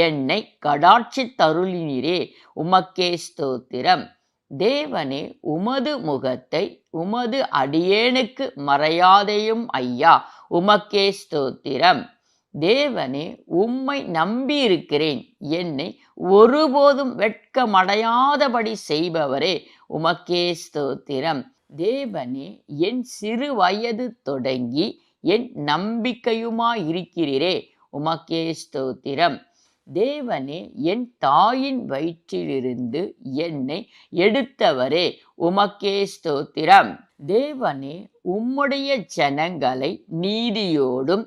என்னை கடாட்சித் தருளினீரே உமக்கே ஸ்தோத்திரம். தேவனே, உமது முகத்தை உமது அடியேனுக்கு மறையாதையும் ஐயா உமக்கே ஸ்தோத்திரம். தேவனே, உம்மை நம்பியிருக்கிறேன், என்னை ஒருபோதும் வெட்கமடையாதபடி செய்பவரே உமக்கே ஸ்தோத்திரம். தேவனே, என் சிறு வயது தொடங்கி என் நம்பிக்கையுமாயிருக்கிறீரே உமக்கே ஸ்தோத்திரம். தேவனே, என் தாயின் வயிற்றிலிருந்து என்னை எடுத்தவரே உமக்கே ஸ்தோத்திரம். தேவனே, உம்முடைய ஜனங்களை நீதியோடும்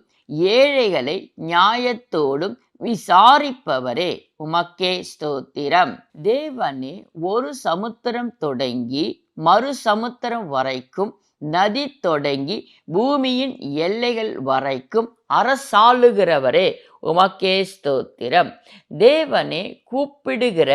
ஏழைகளை நியாயத்தோடும் விசாரிப்பவரே உமக்கே ஸ்தோத்திரம். தேவனே, ஒரு சமுத்திரம் தொடங்கி மறு சமுத்திரம் வரைக்கும், நதி தொடங்கி பூமியின் எல்லைகள் வரைக்கும் அரசாளுகிறவரே உமக்கே ஸ்தோத்திரம். தேவனே, கூப்பிடுகிற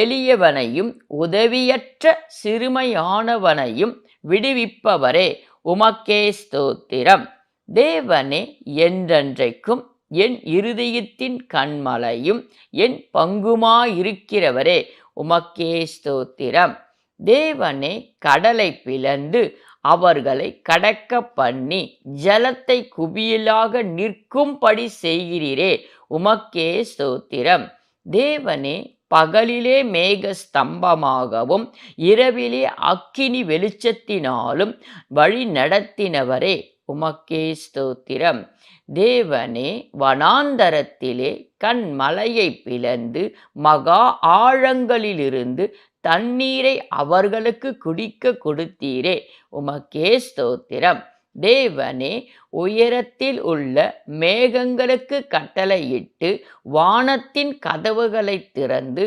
எளியவனையும் உதவியற்ற சிறுமையானவனையும் விடுவிப்பவரே உமக்கே ஸ்தோத்திரம். தேவனே, என்றென்றைக்கும் என் இருதயத்தின் கண்மலையும் என் பங்குமாயிருக்கிறவரே உமக்கே ஸ்தோத்திரம். தேவனே, கடலை பிளந்து அவர்களை கடக்க பண்ணி ஜலத்தை குவியலாக நிற்கும்படி செய்கிறீரே உமக்கே ஸ்தோத்திரம். தேவனே, பகலிலே மேக ஸ்தம்பமாகவும் இரவிலே அக்கினி வெளிச்சத்தினாலும் வழி நடத்தினவரே உமக்கே ஸ்தோத்திரம். தேவனே, வனாந்தரத்திலே கண்மலையை பிளந்து மகா ஆழங்களிலிருந்து தண்ணீரை அவர்களுக்கு குடிக்க கொடுத்தீரே உமக்கே ஸ்தோத்திரம். தேவனே, உயரத்தில் உள்ள மேகங்களுக்கு கட்டளையிட்டு வானத்தின் கதவுகளை திறந்து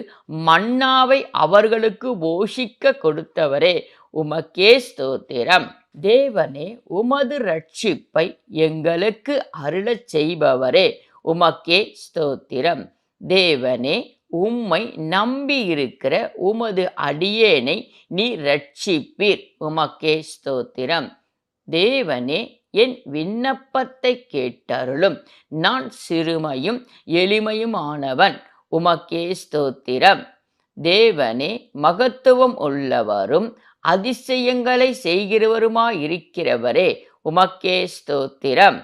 மன்னாவை அவர்களுக்கு போஷிக்க கொடுத்தவரே உமக்கே ஸ்தோத்திரம். தேவனே, உமது ரட்சிப்பை எங்களுக்கு அருளச் செய்பவரே உமக்கே ஸ்தோத்திரம். தேவனே, உம்மை நம்பியிருக்கிற உமது அடியேனை நீ ரட்சிப்பீர் உமக்கே ஸ்தோத்திரம். தேவனே, என் விண்ணப்பத்தை கேட்டருளும். நான் சிறுமையும் எளிமையுமானவன் உமக்கே ஸ்தோத்திரம். தேவனே, மகத்துவம் உள்ளவரும் அதிசயங்களை செய்கிறவருமாயிருக்கிறவரே உமக்கே ஸ்தோத்திரம்.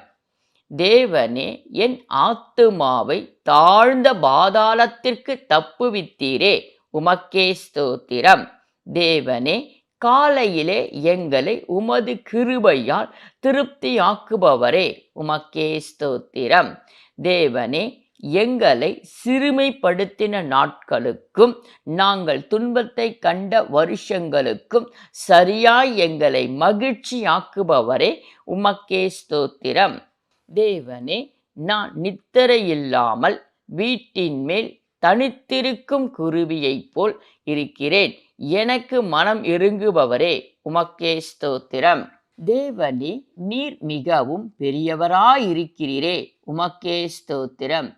தேவனே, என் ஆத்துமாவை தாழ்ந்த பாதாளத்திற்கு தப்புவித்தீரே உமக்கே ஸ்தோத்திரம். தேவனே, காலையிலே எங்களை உமது கிருபையால் திருப்தியாக்குபவரே உமக்கே ஸ்தோத்திரம். தேவனே, எங்களை சிறுமைப்படுத்தின நாட்களுக்கும் நாங்கள் துன்பத்தை கண்ட வருஷங்களுக்கும் சரியாய் எங்களை மகிழ்ச்சியாக்குபவரே உமக்கே ஸ்தோத்திரம். தேவனே, நான் நித்திரையில்லாமல் வீட்டின் மேல் தனித்திருக்கும் குருவியைப் போல் இருக்கிறேன். எனக்கு மனம் இறங்குபவரே உமக்கே ஸ்தோத்திரம். தேவனே, நீர் மிகவும் பெரியவராயிருக்கிறீரே உமக்கே ஸ்தோத்திரம்.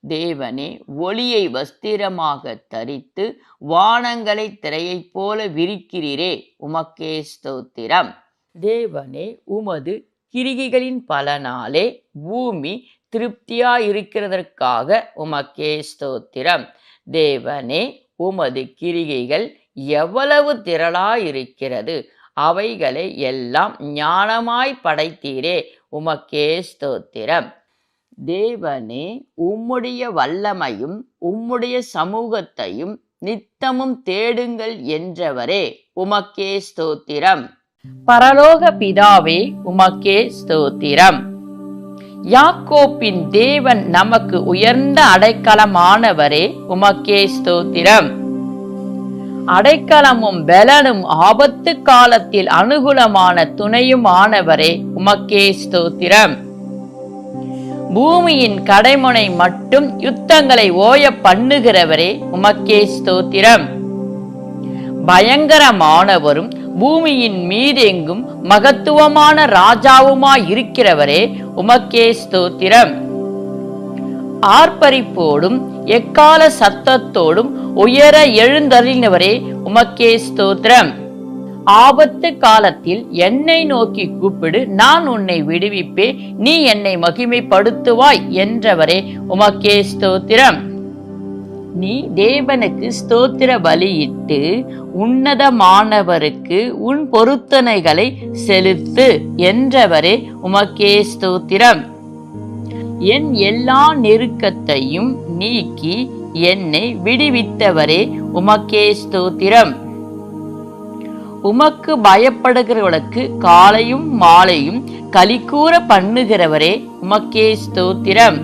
தேவனே, ஒளியை வஸ்திரமாக தரித்து வானங்களை திரையைப் போல விரிக்கிறீரே உமக்கே ஸ்தோத்திரம். தேவனே, உமது கிரிகைகளின் பலனாலே பூமி திருப்தியாயிருக்கிறதற்காக உமக்கே ஸ்தோத்திரம். தேவனே, உமது கிரிகைகள் எவ்வளவு திரளாயிருக்கிறது, அவைகளை எல்லாம் ஞானமாய் படைத்தீரே உமக்கே ஸ்தோத்திரம். தேவனே, உம்முடைய வல்லமையும் உம்முடைய சமூகத்தையும் நித்தமும் தேடுங்கள் என்றவரே உமக்கே ஸ்தோத்திரம். பரலோக பிதாவே உமக்கே ஸ்தோத்திரம். யாக்கோப்பின் தேவன் நமக்கு உயர்ந்த அடைக்கலமானவரே உமக்கே ஸ்தோத்திரம். அடைக்கலமும் பலனும் ஆபத்து காலத்தில் அனுகூலமான துணையுமானவரே உமக்கே ஸ்தோத்திரம். பூமியின் கடைமுனை மட்டும் யுத்தங்களை ஓய பண்ணுகிறவரே உமக்கே ஸ்தோத்திரம். பயங்கரமானவரும் பூமியின் மீதெங்கும் மகத்துவமான ராஜாவுமாயிருக்கிறவரே உமக்கே ஸ்தோத்திரம். ஆர்ப்பரிப்போடும் எக்கால சத்தத்தோடும் உயர எழுந்தருளினவரே உமக்கே ஸ்தோத்திரம். ஆபத்து காலத்தில் என்னை நோக்கி கூப்பிடு, நான் உன்னை விடுவிப்பே, நீ என்னை மகிமைப்படுத்துவாய் என்றவரே உமக்கே ஸ்தோத்திரம். நீ தேவனுக்கு ஸ்தோத்திர பலியிட்டு உன்னதமானவருக்கு உன் பொருத்தனைகளை செலுத்து என்றவரே உமக்கே ஸ்தோத்திரம். என் எல்லா நெருக்கத்தையும் நீக்கி என்னை விடுவித்தவரே உமக்கே ஸ்தோத்திரம். உமக்கு பயப்படுகிறவர்களுக்கு காலையும் மாலையும் களிகூர பண்ணுகிறவரே உமக்கே ஸ்தோத்திரம்.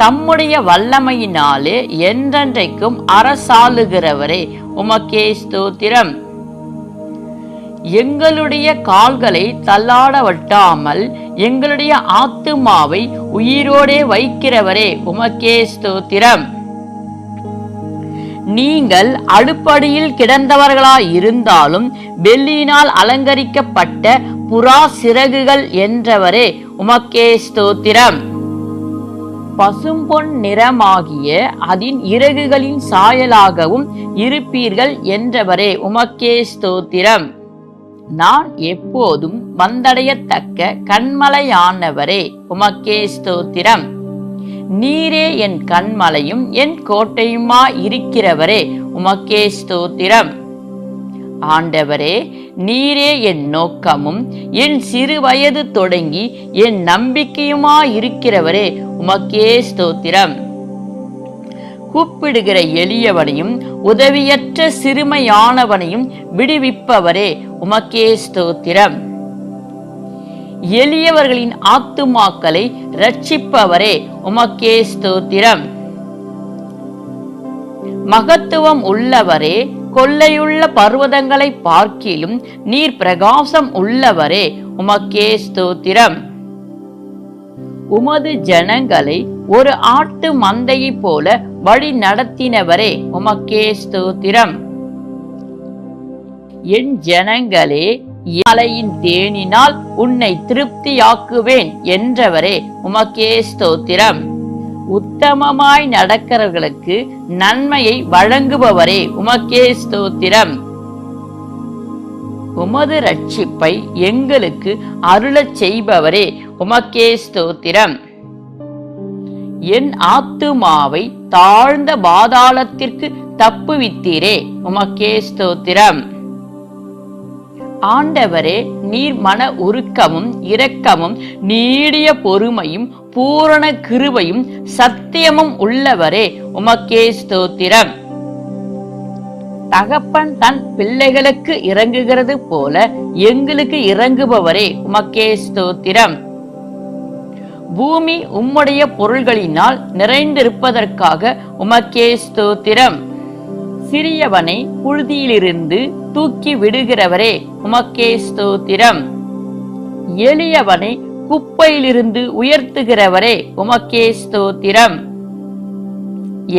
தம்முடைய வல்லமையினாலே என்றென்றைக்கும் அரசாளுகிறவரே உமக்கே ஸ்தோத்திரம். எங்களுடைய கால்களை தள்ளாடவட்டாமல் எங்களுடைய ஆத்துமாவை உயிரோடே வைக்கிறவரே உமக்கே ஸ்தோத்திரம். நீங்கள் அடுப்படியில் கிடந்தவர்களாயிருந்தாலும் வெள்ளியினால் அலங்கரிக்கப்பட்ட புறா சிறகுகள் என்றவரே உமக்கே ஸ்தோத்திரம். பசும்பொன் நிறமாகிய அதன் இறகுகளின் சாயலாகவும் இருப்பீர்கள் என்றவரே உமக்கே ஸ்தோத்திரம். நான் எப்போதும் வந்தடையத்தக்க கண்மலையானவரே, உமக்கே ஸ்தோத்திரம். நீரே என் கண்மலையும் என் கோட்டையுமா இருக்கிறவரே, உமக்கே ஸ்தோத்திரம். ஆண்டவரே, நீரே என் நோக்கமும் என் சிறு வயது தொடங்கி என் நம்பிக்கையுமா இருக்கிறவரே, உமக்கே ஸ்தோத்திரம். கூப்பிடுகிற எளியவனையும் உதவியற்ற சிறுமையானவனையும் விடுவிப்பவரே, உமக்கே ஸ்தோத்திரம். எளியவர்களின் ஆத்துமாக்களை ரட்சிப்பவரே, உமக்கே ஸ்தோத்திரம். மகத்துவம் உள்ளவரே, கொள்ளையுள்ள பர்வதங்களை பார்க்கிலும் நீர் பிரகாசம் உள்ளவரே, உமக்கே ஸ்தோத்திரம். உமது ஜனங்களை ஒரு ஆட்டு மந்தையை போல வழி நடத்தினவரே, உமக்கே ஸ்தோத்திரம். என் ஜனங்களே, மலையின் தேனினால் உன்னை திருப்தியாக்குவேன் என்றவரே, உமக்கே ஸ்தோத்திரம். உத்தமமாய் நடக்கிறவர்களுக்கு நன்மையை வழங்குபவரே, உமக்கே ஸ்தோத்திரம். உமது ரட்சிப்பை எங்களுக்கு அருளச் செய்பவரே, உமக்கே ஸ்தோத்திரம். என் ஆத்துமாவை தாழ்ந்த பாதாளத்திற்கு தப்புவித்தீரே, உமக்கே ஸ்தோத்திரம். ஆண்டவரே, நீர் மன உருக்கமும் இரக்கமும் நீடிய பொறுமையும் பூரண கிருபையும் சத்தியமும் உள்ளவரே, உமக்கே ஸ்தோத்திரம். தகப்பன் தன் பிள்ளைகளுக்கு இறங்குகிறது போல எங்களுக்கு இறங்குபவரே, உமக்கே ஸ்தோத்திரம். பூமி உம்முடைய பொருள்களினால் நிறைந்திருப்பதற்காக உமக்கே ஸ்தோத்திரம். சிறியவனை புழுதியிலிருந்து தூக்கி விடுகிறவரே, உமக்கே ஸ்தோத்திரம். எளியவனை குப்பையிலிருந்து உயர்த்துகிறவரே, உமக்கே ஸ்தோத்திரம்.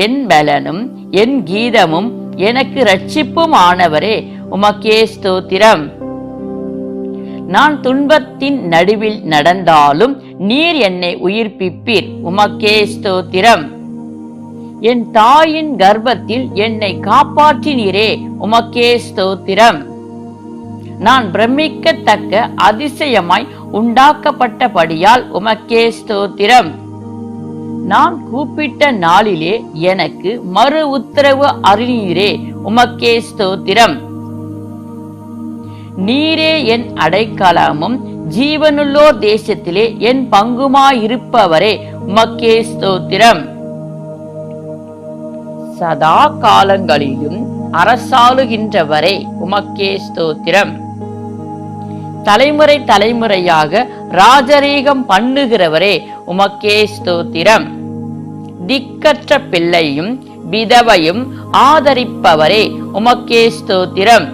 என் பலனும் என் கீதமும் எனக்கு இரட்சிப்பும் ஆனவரே, உமக்கே ஸ்தோத்திரம். நான் துன்பத்தின் நடுவில் நடந்தாலும் நீர் என்னை உயிர்ப்பிப்பீர், உமக்கே ஸ்தோத்திரம். என் தாயின் கர்ப்பத்தில் என்னை காப்பாற்றினீரே, உமக்கே ஸ்தோத்திரம். நான் பிரமிக்கத்தக்க அதிசயமாய் உண்டாக்கப்பட்டபடியால் உமக்கே ஸ்தோத்திரம். நான் கூப்பிட்ட நாளிலே எனக்கு மறு உத்தரவு அருளினீரே, உமக்கே ஸ்தோத்திரம். நீரே என் அடைக்கலமும் ஜீவனுள்ளோர் தேசத்திலே என் பங்குமாயிருப்பவரே, உமக்கே ஸ்தோத்திரம். சதா காலங்களிலும் அரசாளுகின்றவரே, உமக்கே ஸ்தோத்திரம். தலைமுறை தலைமுறையாக ராஜரீகம் பண்ணுகிறவரே, உமக்கே ஸ்தோத்திரம். திக்கற்ற பிள்ளையும் விதவையும் ஆதரிப்பவரே, உமக்கே ஸ்தோத்திரம்.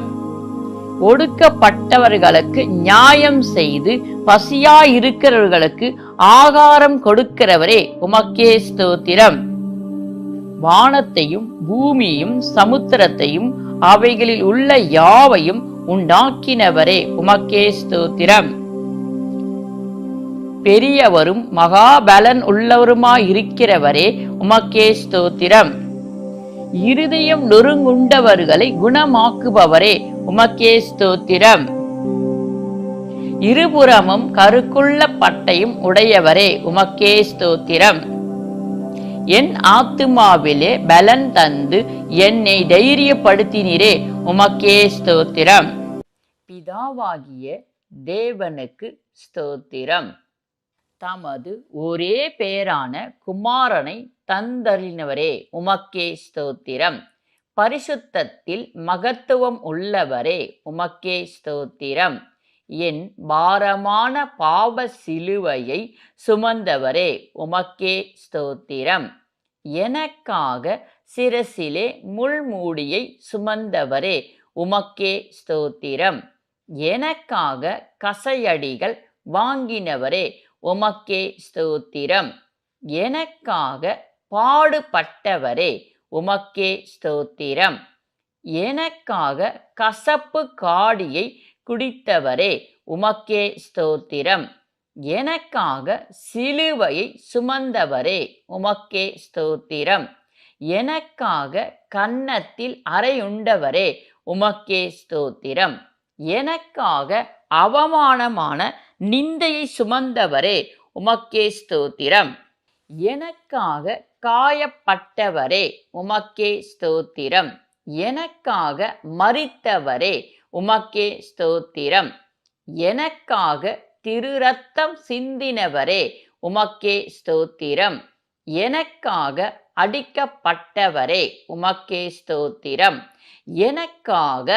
ஒடுக்கப்பட்டவர்களுக்கு நியாயம் செய்து பசியாயிருக்கிறவர்களுக்கு ஆகாரம் கொடுக்கிறவரே, உமக்கே ஸ்தோத்திரம். வானத்தையும் பூமியையும் சமுத்திரத்தையும் அவைகளில் உள்ள யாவையும் உண்டாக்கினவரே, உமக்கே ஸ்தோத்திரம். பெரியவரும் மகாபலன் உள்ளவருமாயிருக்கிறவரே, உமக்கே ஸ்தோத்திரம். இருதயம் நொறுங்குண்டவர்களை குணமாக்குபவரே, உமக்கே ஸ்தோத்திரம். இருபுறமும் கருக்குள்ள பட்டையும் உடையவரே, உமக்கே ஸ்தோத்திரம். என் ஆத்துமாவிலே பலன் தந்து என்னை தைரியப்படுத்தினீரே, உமக்கே ஸ்தோத்திரம். பிதாவாகிய தேவனுக்கு ஸ்தோத்திரம். தமது ஒரே பேரான குமாரனை தந்தருளினவரே, உமக்கே ஸ்தோத்திரம். பரிசுத்தத்தில் மகத்துவம் உள்ளவரே, உமக்கே ஸ்தோத்திரம். என் பாரமான பாவ சிலுவையை சுமந்தவரே, உமக்கே ஸ்தோத்திரம். எனக்காக சிரசிலே முள்மூடியை சுமந்தவரே, உமக்கே ஸ்தோத்திரம். எனக்காக கசையடிகள் வாங்கினவரே, உமக்கே ஸ்தோத்திரம். எனக்காக பாடுபட்டவரே, உமக்கே ஸ்தோத்திரம். எனக்காக கசப்பு காடியை குடித்தவரே, உமக்கே ஸ்தோத்திரம். எனக்காக சிலுவையை சுமந்தவரே, உமக்கே ஸ்தோத்திரம். எனக்காக கன்னத்தில் அறையுண்டவரே, உமக்கே ஸ்தோத்திரம். எனக்காக அவமானமான நிந்தையை சுமந்தவரே உமக்கே ஸ்தோத்திரம். எனக்காக காயப்பட்டவரே உமக்கே ஸ்தோத்திரம். எனக்காக மரித்தவரே உமக்கே ஸ்தோத்திரம். எனக்காக திருரத்தம் சிந்தினவரே உமக்கே ஸ்தோத்திரம். எனக்காக அடிக்கப்பட்டவரே உமக்கே ஸ்தோத்திரம். எனக்காக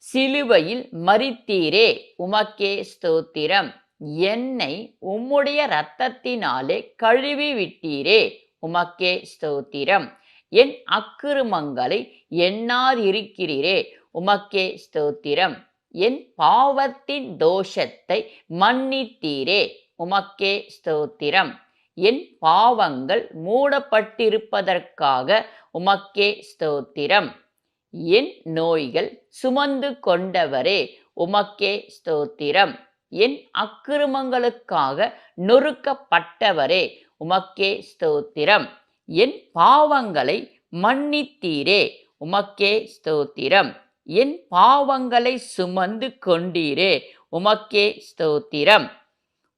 சிலுவையில் மரித்தீரே உமக்கே ஸ்தோத்திரம். என்னை உம்முடைய இரத்தத்தினாலே கழுவி விட்டீரே உமக்கே ஸ்தோத்திரம். என் அக்கிரமங்களை எண்ணாதிருக்கிறீரே உமக்கே ஸ்தோத்திரம். என் பாவத்தின் தோஷத்தை மன்னித்தீரே உமக்கே ஸ்தோத்திரம். என் பாவங்கள் மூடப்பட்டிருப்பதற்காக உமக்கே ஸ்தோத்திரம். என் நோய்கள் சுமந்து கொண்டவரே உமக்கே ஸ்தோத்திரம். என் அக்கிரமங்களுக்காக நொறுக்கப்பட்டவரே உமக்கே ஸ்தோத்திரம். என் பாவங்களை மன்னித்தீரே உமக்கே ஸ்தோத்திரம். என் பாவங்களை சுமந்து கொண்டீரே உமக்கே ஸ்தோத்திரம்.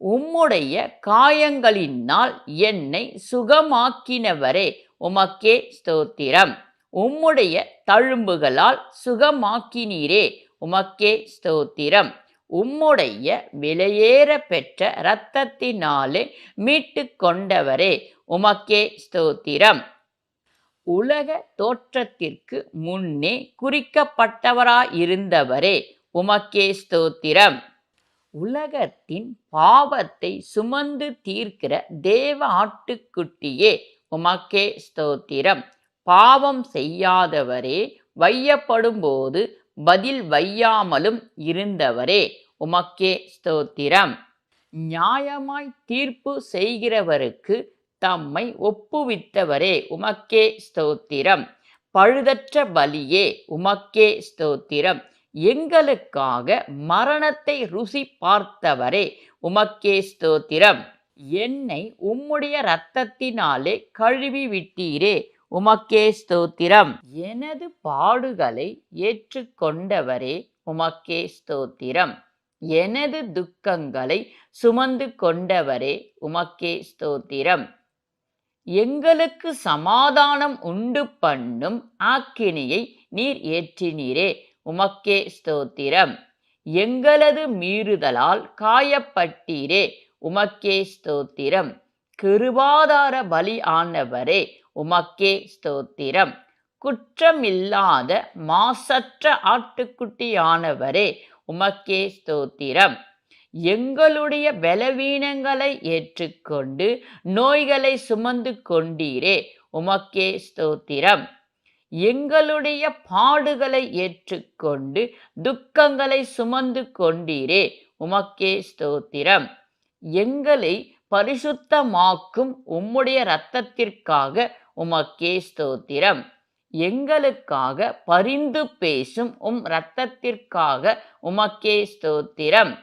உம்முடைய காயங்களினால் என்னை சுகமாக்கினவரே உமக்கே ஸ்தோத்திரம். உம்முடைய தழும்புகளால் சுகமாக்கினீரே உமக்கே ஸ்தோத்திரம். உம்முடைய விலையேற பெற்ற இரத்தத்தினாலே மீட்டு கொண்டவரே உமக்கே ஸ்தோத்திரம். உலக தோற்றத்திற்கு முன்னே குறிக்கப்பட்டவராயிருந்தவரே உமக்கே ஸ்தோத்திரம். உலகத்தின் பாவத்தை சுமந்து தீர்க்கிற தேவ ஆட்டுக்குட்டியே உமக்கே ஸ்தோத்திரம். பாவம் செய்யாதவரே, வையப்படும்போது பதில் வையாமலும் இருந்தவரே உமக்கே ஸ்தோத்திரம். நியாயமாய் தீர்ப்பு செய்கிறவருக்கு தம்மை ஒப்புவித்தவரே உமக்கே ஸ்தோத்திரம். பழுதற்ற பலியே உமக்கே ஸ்தோத்திரம். எங்களுக்காக மரணத்தை ருசி பார்த்தவரே உமக்கே ஸ்தோத்திரம். என்னை உம்முடைய இரத்தத்தினாலே கழுவி விட்டீரே உமக்கே ஸ்தோத்திரம். எனது பாடுகளை ஏற்றுக்கொண்டவரே உமக்கே ஸ்தோத்திரம். எனது துக்கங்களை சுமந்து கொண்டவரே உமக்கே ஸ்தோத்திரம். எங்களுக்கு சமாதானம் உண்டு பண்ணும் ஆக்கினியை நீர் ஏற்றினீரே உமக்கே ஸ்தோத்திரம். எங்களது மீறுதலால் காயப்பட்டீரே உமக்கே ஸ்தோத்திரம். கிருபாதார பலி ஆனவரே உமக்கே ஸ்தோத்திரம். குற்றமில்லாத மாசற்ற ஆட்டுக்குட்டியானவரே உமக்கே ஸ்தோத்திரம். எங்களுடைய பலவீனங்களை ஏற்றுக்கொண்டு நோய்களை சுமந்து கொண்டீரே உமக்கே ஸ்தோத்திரம். எங்களுடைய பாடுகளை ஏற்றுக்கொண்டு துக்கங்களை சுமந்து கொண்டீரே உமக்கே ஸ்தோத்திரம். எங்களை பரிசுத்தமாக்கும் உம்முடைய இரத்தத்திற்காக உமக்கே ஸ்தோத்திரம். எங்களுக்காக பரிந்து பேசும் இரத்தத்திற்காக உமக்கே ஸ்தோத்திரம்.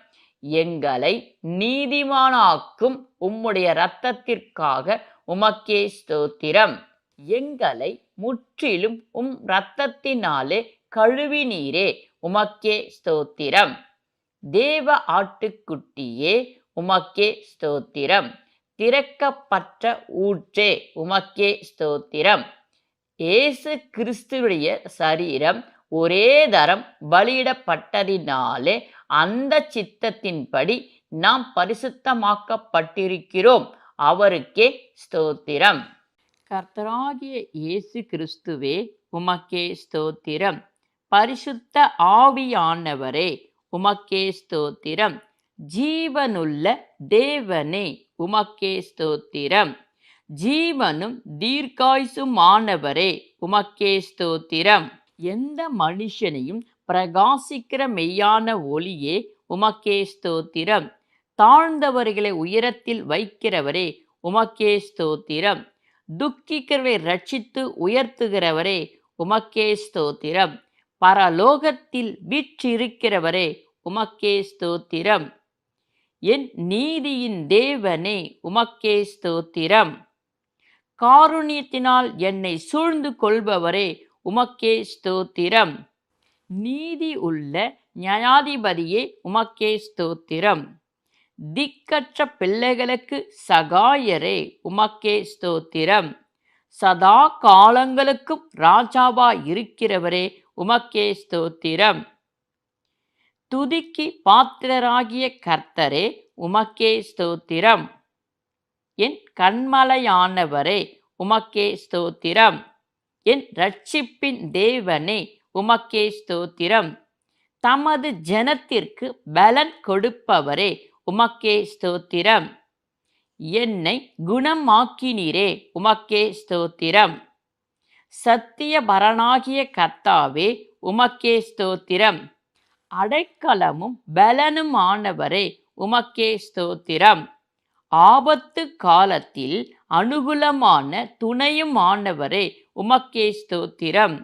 எங்களை நீதிமானாக்கும் உம்முடைய இரத்தத்திற்காக உமக்கே ஸ்தோத்திரம். எங்களை முற்றிலும் இரத்தத்தினாலே கழுவினீரே உமக்கே ஸ்தோத்திரம். தேவ ஆட்டுக்குட்டியே உமக்கே ஸ்தோத்திரம். திறக்கப்பட்ட ஊற்றே உமக்கே ஸ்தோத்திரம். இயேசு கிறிஸ்துவுடைய சரீரம் ஒரே தரம் பலியிடப்பட்டதினாலே அந்த சித்தத்தின்படி நாம் பரிசுத்தமாக்கப்பட்டிருக்கிறோம். அவருக்கே ஸ்தோத்திரம். கர்த்தராகிய இயேசு கிறிஸ்துவே உமக்கே ஸ்தோத்திரம். பரிசுத்த ஆவியானவரே உமக்கே ஸ்தோத்திரம். ஜீவனுள்ள தேவனே உமக்கே ஸ்தோத்திரம். ஜீவனும் தீர்க்காயுசுமானவரே உமக்கே ஸ்தோத்திரம். எந்த மனுஷனையும் பிரகாசிக்கிற மெய்யான ஒளியே உமக்கே ஸ்தோத்திரம். தாழ்ந்தவர்களை உயரத்தில் வைக்கிறவரே உமக்கே ஸ்தோத்திரம். துக்கிக்கிறவரை ரட்சித்து உயர்த்துகிறவரே உமக்கே ஸ்தோத்திரம். பரலோகத்தில் வீற்றிருக்கிறவரே உமக்கே ஸ்தோத்திரம். என் நீதியின் தேவனே உமக்கே ஸ்தோத்திரம். காருண்யத்தினால் என்னை சூழ்ந்து கொள்பவரே உமக்கே ஸ்தோத்திரம். நீதி உள்ள நியாயாதிபதியே உமக்கே ஸ்தோத்திரம். திக்கற்ற பிள்ளைகளுக்கு சகாயரே உமக்கே ஸ்தோத்திரம். சதா காலங்களுக்கும் ராஜாவாய் இருக்கிறவரே உமக்கே ஸ்தோத்திரம். துதிக்கு பாத்திரராகிய கர்த்தரே உமக்கே ஸ்தோத்திரம். என் கண்மலையானவரே உமக்கே ஸ்தோத்திரம். என் இரட்சிப்பின் தேவனே உமக்கே ஸ்தோத்திரம். தமது ஜனத்திற்கு பலன் கொடுப்பவரே உமக்கே ஸ்தோத்திரம். என்னை குணமாக்கினீரே உமக்கே ஸ்தோத்திரம். சத்திய பரனாகிய கர்த்தாவே உமக்கே ஸ்தோத்திரம். அடைக்கலமும் பலனுமானவரே உமக்கே ஸ்தோத்திரம். ஆபத்து காலத்தில் அனுகூலமான துணையுமானவரே உமக்கே ஸ்தோத்திரம்.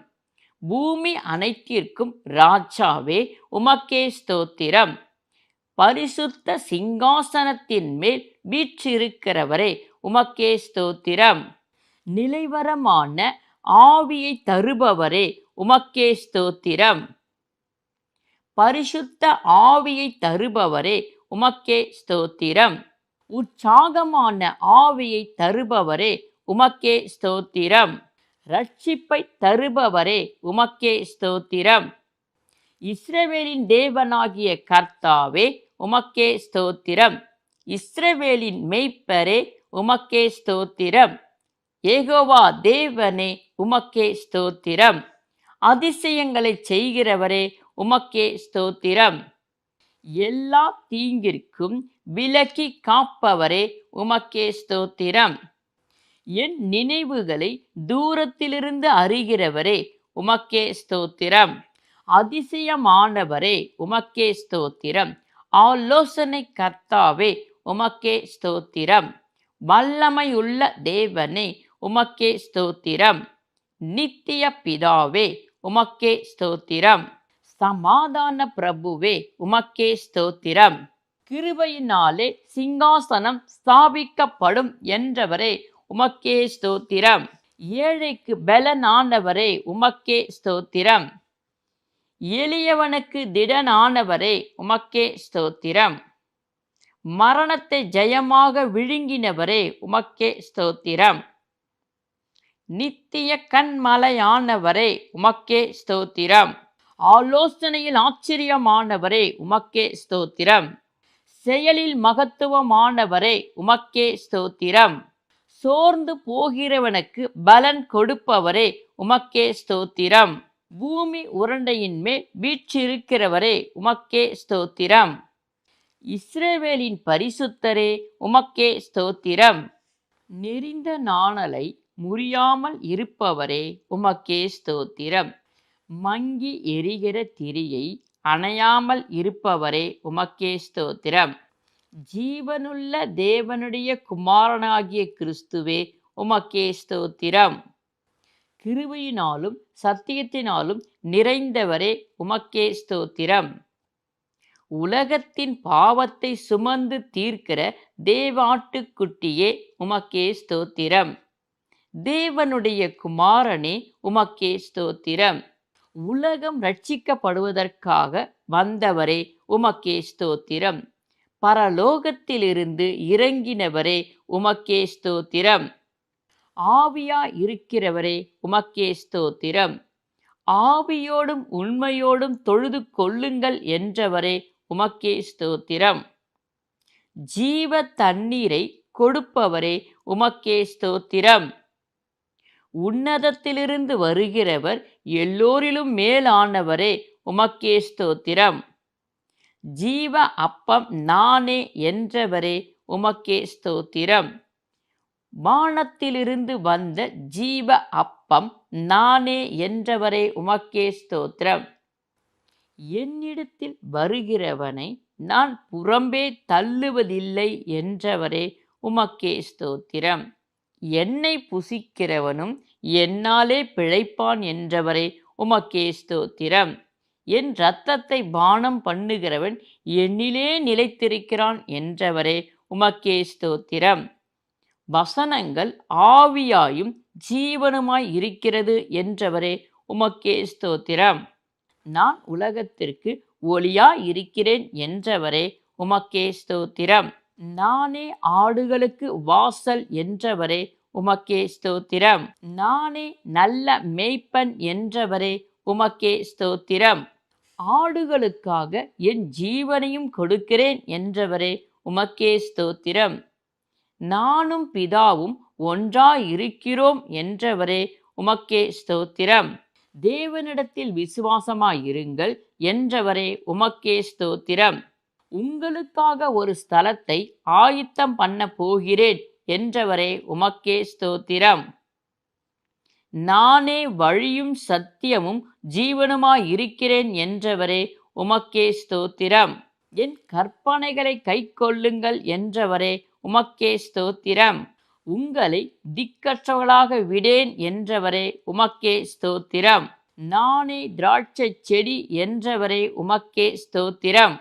பூமி அனைத்திற்கும் ராஜாவே உமக்கே ஸ்தோத்திரம். பரிசுத்த சிங்காசனத்தின் மேல் வீற்றிருக்கிறவரே உமக்கே ஸ்தோத்திரம். நிலைவரமான ஆவியை தருபவரே உமக்கே ஸ்தோத்திரம். பரிசுத்த ஆவியை தருபவரே உமக்கே ஸ்தோத்திரம். உற்சாகமான ஆவியை தருபவரே உமக்கே ஸ்தோத்திரம். இரட்சிப்பை தருபவரே உமக்கே ஸ்தோத்திரம். இஸ்ரவேலின் தேவனாகிய கர்த்தாவே உமக்கே ஸ்தோத்திரம். இஸ்ரவேலின் மெய்ப்பரே உமக்கே ஸ்தோத்திரம். யெகோவா தேவனே உமக்கே ஸ்தோத்திரம். அதிசயங்களை செய்கிறவரே உமக்கே ஸ்தோத்திரம். எல்லா தீங்கிற்கும் விலக்கி காப்பவரே உமக்கே ஸ்தோத்திரம். என் நினைவுகளை தூரத்திலிருந்து அறிகிறவரே உமக்கே ஸ்தோத்திரம். அதிசயமானவரே உமக்கே ஸ்தோத்திரம். ஆலோசனை கர்த்தாவே உமக்கே ஸ்தோத்திரம். வல்லமையுள்ள தேவனே உமக்கே ஸ்தோத்திரம். நித்திய பிதாவே உமக்கே ஸ்தோத்திரம். சமாதான பிரபுவே உமக்கே ஸ்தோத்திரம். கிருபையினாலே சிங்காசனம் ஸ்தாபிக்கப்படும் என்றவரே உமக்கே ஸ்தோத்திரம். ஏழைக்கு பலனானவரே உமக்கே ஸ்தோத்திரம். எளியவனுக்கு திடனானவரே உமக்கே ஸ்தோத்திரம். மரணத்தை ஜெயமாக விழுங்கினவரே உமக்கே ஸ்தோத்திரம். நித்திய கண்மலையானவரே உமக்கே ஸ்தோத்திரம். ஆலோசனையில் ஆச்சரியமானவரே உமக்கே ஸ்தோத்திரம். செயலில் மகத்துவமானவரே உமக்கே ஸ்தோத்திரம். சோர்ந்து போகிறவனுக்கு பலன் கொடுப்பவரே உமக்கே ஸ்தோத்திரம். பூமி உருண்டையின் மேல் வீற்றிருக்கிறவரே உமக்கே ஸ்தோத்திரம். இஸ்ரவேலின் பரிசுத்தரே உமக்கே ஸ்தோத்திரம். நெரிந்த நாணலை முறியாமல் இருப்பவரே உமக்கே ஸ்தோத்திரம். மங்கி எரிகிற திரியை அணையாமல் இருப்பவரே உமக்கே ஸ்தோத்திரம். ஜீவனுள்ள தேவனுடைய குமாரனாகிய கிறிஸ்துவே உமக்கே ஸ்தோத்திரம். கிருபையினாலும் சத்தியத்தினாலும் நிறைந்தவரே உமக்கே ஸ்தோத்திரம். உலகத்தின் பாவத்தை சுமந்து தீர்க்கிற தேவாட்டுக்குட்டியே உமக்கே ஸ்தோத்திரம். தேவனுடைய குமாரனே உமக்கே ஸ்தோத்திரம். உலகம் ரட்சிக்கப்படுவதற்காக வந்தவரே உமக்கே ஸ்தோத்திரம். பரலோகத்திலிருந்து இறங்கினவரே உமக்கே ஸ்தோத்திரம். ஆவியா இருக்கிறவரே உமக்கே ஸ்தோத்திரம். ஆவியோடும் உண்மையோடும் தொழுது கொள்ளுங்கள் என்றவரே உமக்கே ஸ்தோத்திரம். ஜீவ தண்ணீரை கொடுப்பவரே உமக்கே ஸ்தோத்திரம். உன்னதத்திலிருந்து வருகிறவர் எல்லோரிலும் மேலானவரே உமக்கே ஸ்தோத்திரம். ஜீவ அப்பம் நானே என்றவரே உமக்கே ஸ்தோத்திரம். வானத்திலிருந்து வந்த ஜீவ அப்பம் நானே என்றவரே உமக்கே ஸ்தோத்திரம். என்னிடத்தில் வருகிறவனை நான் புறம்பே தள்ளுவதில்லை என்றவரே உமக்கே ஸ்தோத்திரம். என்னை புசிக்கிறவனும் என்னாலே பிழைப்பான் என்றவரே உமக்கே ஸ்தோத்திரம். என் இரத்தத்தை பானம் பண்ணுகிறவன் என்னிலே நிலைத்திருக்கிறான் என்றவரே உமக்கே ஸ்தோத்திரம். வசனங்கள் ஆவியாயும் ஜீவனுமாய் இருக்கிறது என்றவரே உமக்கே ஸ்தோத்திரம். நான் உலகத்திற்கு ஒளியாய் இருக்கிறேன் என்றவரே உமக்கே ஸ்தோத்திரம். நானே ஆடுகளுக்கு வாசல் என்றவரே உமக்கே ஸ்தோத்திரம். நானே நல்ல மேய்ப்பன் என்றவரே உமக்கே ஸ்தோத்திரம். ஆடுகளுக்காக என் ஜீவனையும் கொடுக்கிறேன் என்றவரே உமக்கே ஸ்தோத்திரம். நானும் பிதாவும் ஒன்றாயிருக்கிறோம் என்றவரே உமக்கே ஸ்தோத்திரம். தேவனிடத்தில் விசுவாசமாயிருங்கள் என்றவரே உமக்கே ஸ்தோத்திரம். உங்களுக்காக ஒரு ஸ்தலத்தை ஆயத்தம் பண்ண போகிறேன் என்றவரே உமக்கே ஸ்தோத்திரம். நானே வழியும் சத்தியமும் ஜீவனுமாயிருக்கிறேன் என்றவரே உமக்கே ஸ்தோத்திரம். என் கற்பனைகளை கைக்கொள்ளுங்கள் என்றவரே உமக்கே ஸ்தோத்திரம். உங்களை திக்கற்றவர்களாக விடேன் என்றவரே உமக்கே ஸ்தோத்திரம். நானே திராட்சை செடி என்றவரே உமக்கே ஸ்தோத்திரம்.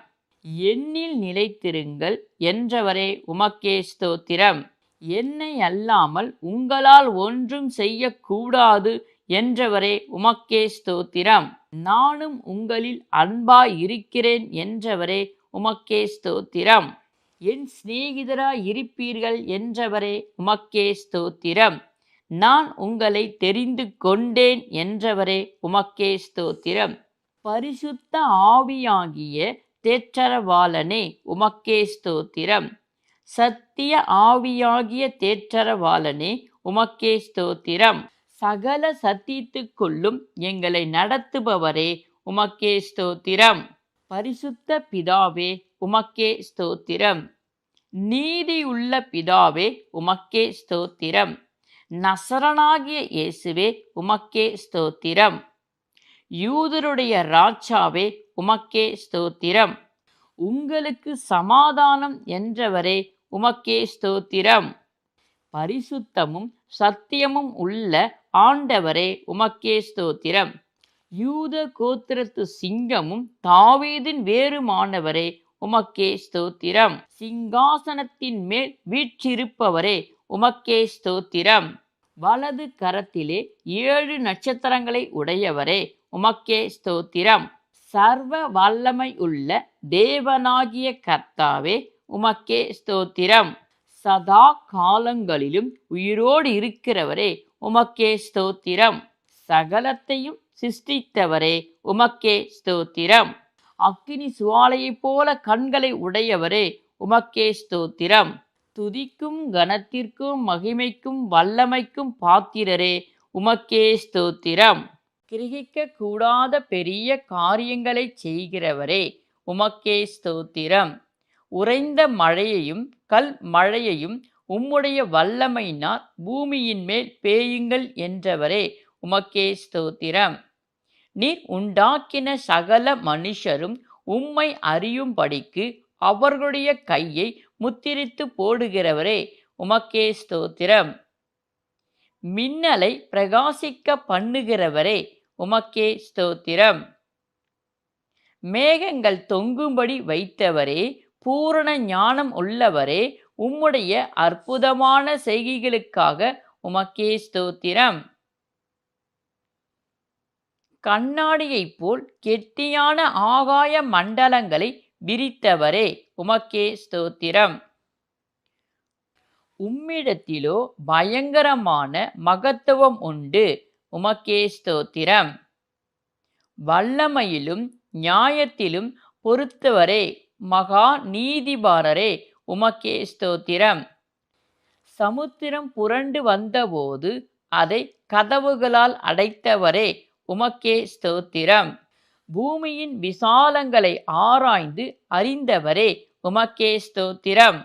என்னில் நிலைத்திருங்கள் என்றவரே உமக்கே ஸ்தோத்திரம். என்னை அல்லாமல் உங்களால் ஒன்றும் செய்யக்கூடாது என்றவரே உமக்கே ஸ்தோத்திரம். நானும் உங்களில் அன்பாய் இருக்கிறேன் என்றவரே உமக்கே ஸ்தோத்திரம். என் சிநேகிதராய் இருப்பீர்கள் என்றவரே உமக்கே ஸ்தோத்திரம். நான் உங்களை தெரிந்து கொண்டேன் என்றவரே உமக்கே ஸ்தோத்திரம். பரிசுத்த ஆவியாகிய தேற்றரவாளனே உமக்கே ஸ்தோத்திரம். சத்திய ஆவியாகிய தேற்றரவாளனே உமக்கே ஸ்தோத்திரம். சகல சத்தியத்துக்குள்ளும் எங்களை நடத்துபவரே உமக்கே ஸ்தோத்திரம். பரிசுத்த பிதாவே உமக்கே ஸ்தோத்திரம். நீதியுள்ள பிதாவே உமக்கே ஸ்தோத்திரம். நசரனாகிய இயேசுவே உமக்கே ஸ்தோத்திரம். யூதருடைய ராஜாவே உமக்கே ஸ்தோத்திரம். உங்களுக்கு சமாதானம் என்றவரே உமக்கே ஸ்தோத்திரம். பரிசுத்தமும் சத்தியமும் உள்ள ஆண்டவரே உமக்கே ஸ்தோத்திரம். யூத கோத்திரத்து சிங்கமும் தாவீதின் வேறுமானவரே உமக்கே ஸ்தோத்திரம். சிங்காசனத்தின் மேல் வீற்றிருப்பவரே உமக்கே ஸ்தோத்திரம். வலது கரத்திலே 7 நட்சத்திரங்களை உடையவரே உமக்கே ஸ்தோத்திரம். சர்வ வல்லமை உள்ள தேவனாகிய கர்த்தாவே உமக்கே ஸ்தோத்திரம். சதா காலங்களிலும் உயிரோடு இருக்கிறவரே உமக்கே ஸ்தோத்திரம். சகலத்தையும் சிருஷ்டித்தவரே உமக்கே ஸ்தோத்திரம். அக்கினி சுவாலையைப் போல கண்களை உடையவரே உமக்கே ஸ்தோத்திரம். துதிக்கும் கனத்திற்கும் மகிமைக்கும் வல்லமைக்கும் பாத்திரரே உமக்கே ஸ்தோத்திரம். கிரகிக்க கூடாத பெரிய காரியங்களை செய்கிறவரே உமக்கே ஸ்தோத்திரம். உறைந்த மழையையும் கல் மழையையும் உம்முடைய வல்லமையினால் பூமியின் மேல் பேயுங்கள் என்றவரே உமக்கே ஸ்தோத்திரம். நீர் உண்டாக்கின சகல மனுஷரும் உம்மை அறியும்படிக்கு அவர்களுடைய கையை முத்திரித்து போடுகிறவரே உமக்கே ஸ்தோத்திரம். மின்னலை பிரகாசிக்க பண்ணுகிறவரே உமக்கே ஸ்தோத்திரம். மேகங்கள் தொங்கும்படி வைத்தவரே, பூரண ஞானம் உள்ளவரே, உம்முடைய அற்புதமான செய்கைகளுக்காக உமக்கே ஸ்தோத்திரம். கண்ணாடியைப் போல் கெட்டியான ஆகாய மண்டலங்களை விரித்தவரே உமக்கே ஸ்தோத்திரம். உம்மிடத்திலோ பயங்கரமான மகத்துவம் உண்டு உமக்கே ஸ்தோத்திரம். வல்லமையிலும் நியாயத்திலும் பொறுத்தவரே, மகா நீதிபாரரே உமக்கே ஸ்தோத்திரம். சமுத்திரம் புரண்டு வந்தபோது அதை கதவுகளால் அடைத்தவரே உமக்கே ஸ்தோத்திரம். பூமியின் விசாலங்களை ஆராய்ந்து அறிந்தவரே உமக்கே ஸ்தோத்திரம்.